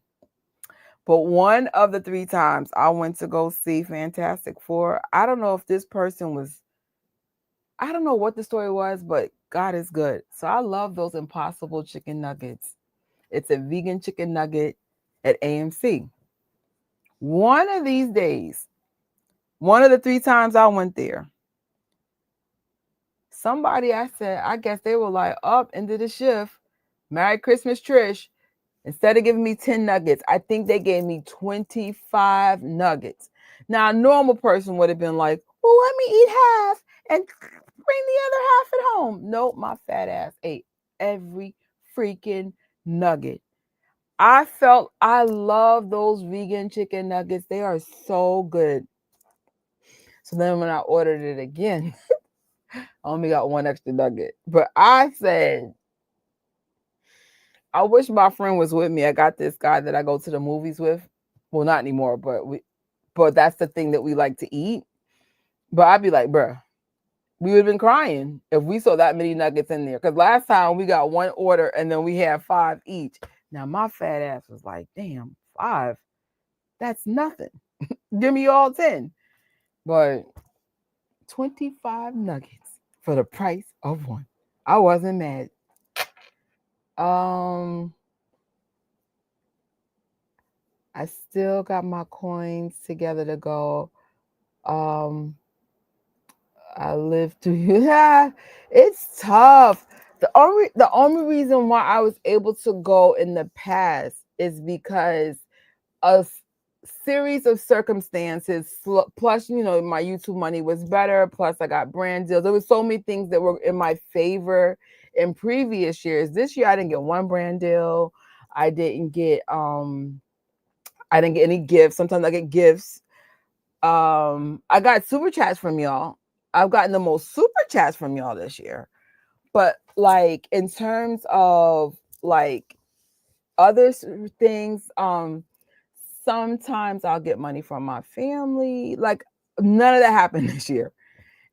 but one of the 3 times I went to go see Fantastic Four, I don't know if this person was, I don't know what the story was, but God is good. So I love those Impossible chicken nuggets. It's a vegan chicken nugget at AMC. One of these days, one of the 3 times I went there, somebody, I said, I guess they were like, up into the shift. Merry Christmas, Trish. Instead of giving me 10 nuggets, I think they gave me 25 nuggets. Now, a normal person would have been like, well, let me eat half and bring the other half at home. Nope, my fat ass ate every freaking nugget. I love those vegan chicken nuggets. They are so good. So then when I ordered it again, I only got one extra nugget. But I said, I wish my friend was with me. I got this guy that I go to the movies with. Well, not anymore, but that's the thing that we like to eat. But I'd be like, bruh, we would have been crying if we saw that many nuggets in there. Because last time we got one order and then we had 5 each. Now my fat ass was like, damn, 5. That's nothing. Give me all 10. But 25 nuggets for the price of one. I wasn't mad. I still got my coins together to go. I live through yeah, it's tough. The only reason why I was able to go in the past is because a series of circumstances, plus my YouTube money was better, plus I got brand deals. There was so many things that were in my favor in previous years. This year I didn't get one brand deal. I didn't get any gifts. Sometimes I get gifts. I got super chats from y'all. I've gotten the most super chats from y'all this year. But like in terms of like other things, sometimes I'll get money from my family. Like none of that happened this year.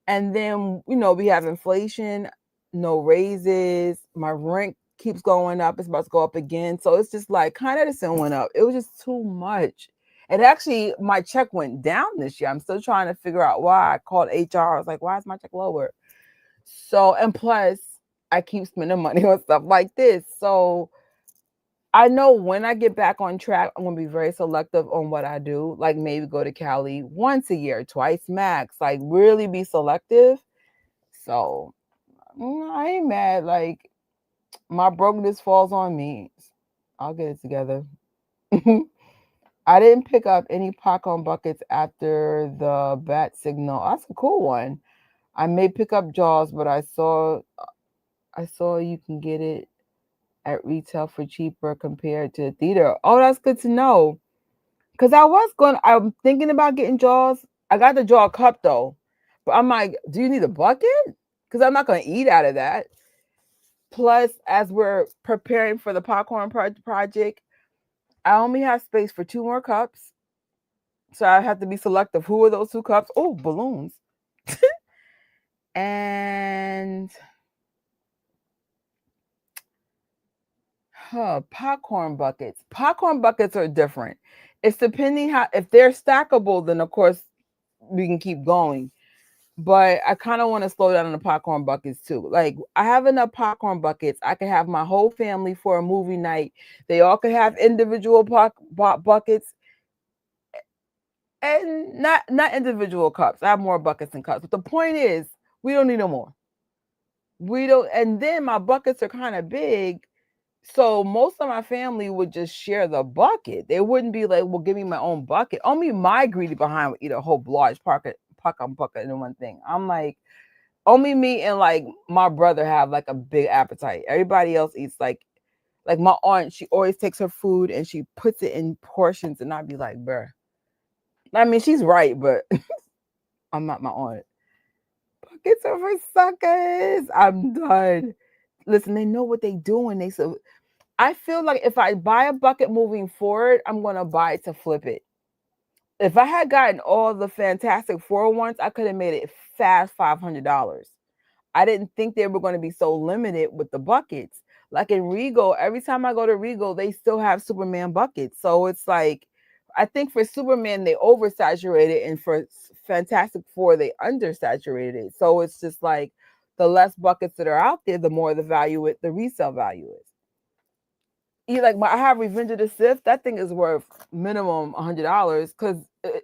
And then, we have inflation, no raises. My rent keeps going up. It's about to go up again. So it's just like kind of just went up. It was just too much. And actually, my check went down this year. I'm still trying to figure out why. I called HR. I was like, why is my check lower? So, and plus, I keep spending money on stuff like this. So I know when I get back on track, I'm going to be very selective on what I do. Like maybe go to Cali once a year, twice max. Like really be selective. So I ain't mad. Like my brokenness falls on me. I'll get it together. I didn't pick up any popcorn buckets after the bat signal. That's a cool one. I may pick up Jaws, but I saw you can get it at retail for cheaper compared to theater. Oh, that's good to know. Cause I'm thinking about getting Jaws. I got the Jaw cup though, but I'm like, do you need a bucket? Cause I'm not gonna eat out of that. Plus, as we're preparing for the popcorn project, I only have space for 2 more cups. So I have to be selective. Who are those 2 cups? Oh, balloons. And popcorn buckets. Popcorn buckets are different. It's depending how, if they're stackable, then of course we can keep going. But I kind of want to slow down on the popcorn buckets too. Like I have enough popcorn buckets. I could have my whole family for a movie night. They all could have individual buckets and not individual cups. I have more buckets than cups. But the point is, we don't need no more. We don't. And then my buckets are kind of big. So most of my family would just share the bucket. They wouldn't be like, well, give me my own bucket. Only my greedy behind would eat a whole large bucket in one thing. I'm like, only me and like my brother have like a big appetite. Everybody else eats like my aunt, she always takes her food and she puts it in portions, and I'd be like, bruh. I mean, she's right, but I'm not my aunt. Buckets are for suckers. I'm done. Listen, they know what they doing. They so I feel like if I buy a bucket moving forward, I'm gonna buy it to flip it. If I had gotten all the Fantastic Four ones, I could have made it fast $500. I didn't think they were going to be so limited with the buckets. Like in Regal, every time I go to Regal, they still have Superman buckets. So it's like, I think for Superman, they oversaturated, and for Fantastic Four, they undersaturated it. So it's just like the less buckets that are out there, the more the resale value is. I have Revenge of the Sith. That thing is worth minimum $100 because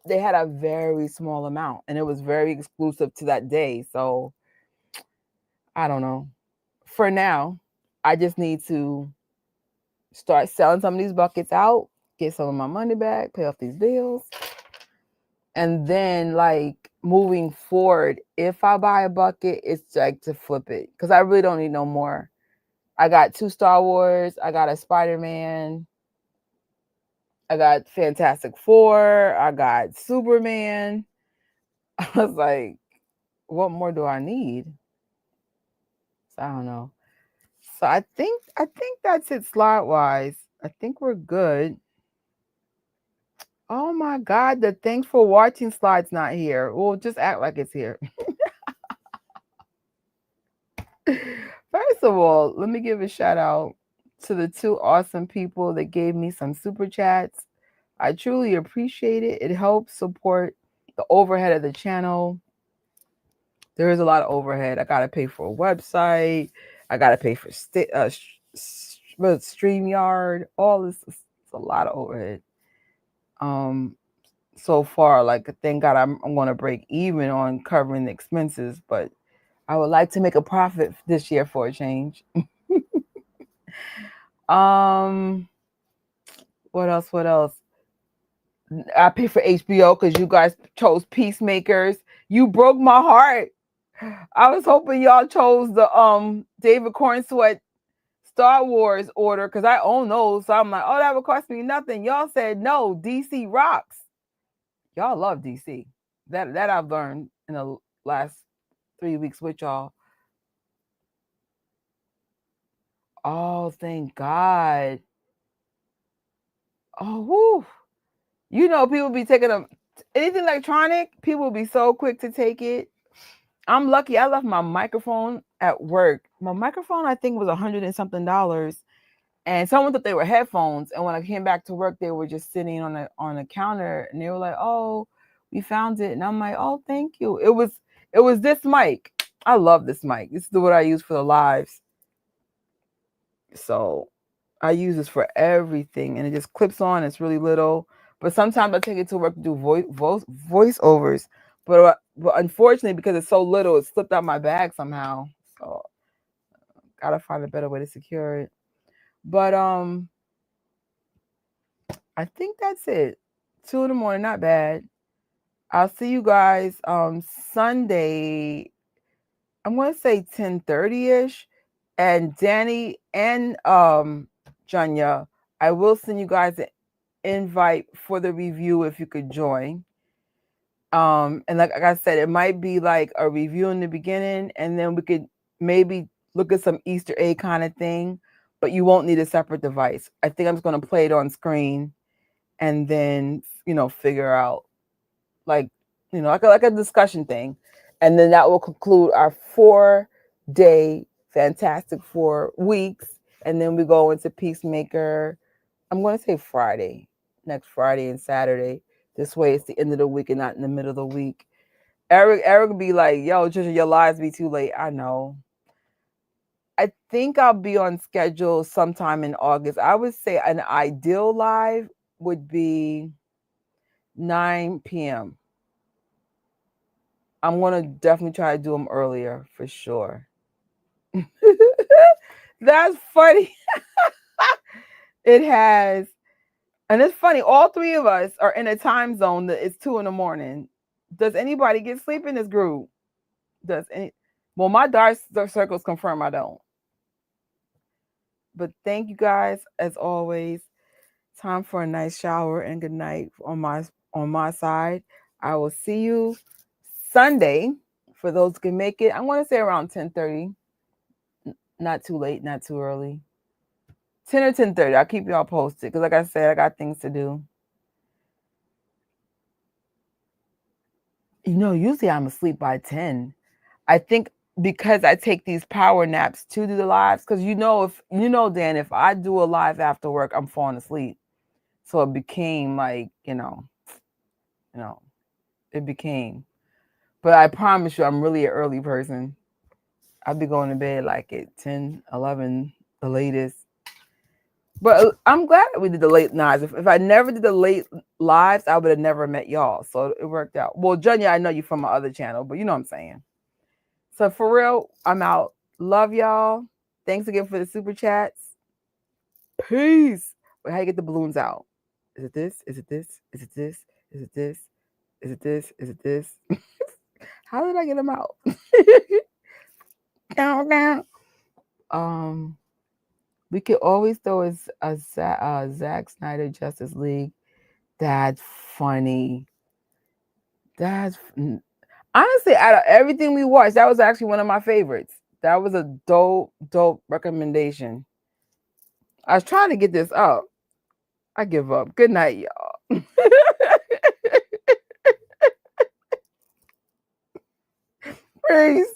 they had a very small amount and it was very exclusive to that day. So I don't know. For now, I just need to start selling some of these buckets out, get some of my money back, pay off these bills. And then moving forward, if I buy a bucket, it's like to flip it because I really don't need no more. I got 2 Star Wars. I got a Spider-Man. I got Fantastic Four. I got Superman. I was like, what more do I need? So I don't know. So I think that's it slot wise. I think we're good. Oh my God, the thanks for watching slide's not here. Well, just act like it's here. First of all, let me give a shout out to the 2 awesome people that gave me some super chats. I truly appreciate it. It helps support the overhead of the channel. There is a lot of overhead. I got to pay for a website. I got to pay for StreamYard. All this is a lot of overhead. So far, thank God I'm going to break even on covering the expenses, but I would like to make a profit this year for a change. What else? I pay for HBO because you guys chose Peacemakers. You broke my heart. I was hoping y'all chose the David Cornsweet Star Wars order because I own those. So I'm like, oh, that would cost me nothing. Y'all said no. DC rocks. Y'all love DC. That I've learned in the last 3 weeks with y'all. Oh, thank God. Oh, whoo. You know, people be taking anything electronic, people will be so quick to take it. I'm lucky. I left my microphone at work. My microphone, I think, was $100 and something. And someone thought they were headphones. And when I came back to work, they were just sitting on a counter, and they were like, "Oh, we found it." And I'm like, "Oh, thank you." It was this mic. I love this mic. This is what I use for the lives. So I use this for everything, and it just clips on. It's really little, but sometimes I take it to work to do voiceovers. But unfortunately, because it's so little, it slipped out my bag somehow. So gotta find a better way to secure it. But I think that's it. 2 a.m, not bad. I'll see you guys Sunday. I'm gonna say 10:30ish. And Danny and Janya, I will send you guys an invite for the review if you could join. And like I said, it might be like a review in the beginning, and then we could maybe look at some Easter egg kind of thing, but you won't need a separate device. I think I'm just gonna play it on screen and then figure out like a discussion thing. And then that will conclude our 4-day Fantastic 4 weeks. And then we go into Peacemaker. I'm going to say Friday, next Friday and Saturday. This way it's the end of the week and not in the middle of the week. Eric will be like, yo, Trisha, your lives be too late. I know. I think I'll be on schedule sometime in August. I would say an ideal live would be 9 p.m. I'm going to definitely try to do them earlier for sure. That's funny. It has, and it's funny, all three of us are in a time zone that it's 2 a.m. Does anybody get sleep in this group? Well, my dark circles confirm I don't. But thank you guys as always. Time for a nice shower and good night on my side. I will see you Sunday for those who can make it. I'm going to say around 10:30. Not too late, not too early. 10 or 10:30. I'll keep y'all posted because, like I said, I got things to do. Usually I'm asleep by 10. I think because I take these power naps to do the lives, because Dan, if I do a live after work, I'm falling asleep. So it became like, it became. But I promise you, I'm really an early person. I'll be going to bed like at 10, 11, the latest. But I'm glad we did the late lives. If I never did the late lives, I would have never met y'all. So it worked out. Well, Junya, I know you from my other channel, but you know what I'm saying. So for real, I'm out. Love y'all. Thanks again for the super chats. Peace. Wait, how you get the balloons out? Is it this? Is it this? Is it this? Is it this? Is it this? Is it this? How did I get them out? Down. We could always throw a Zack Snyder Justice League. That's funny. Honestly, out of everything we watched, that was actually one of my favorites. That was a dope recommendation. I was trying to get this up. I give up. Good night, y'all. Peace.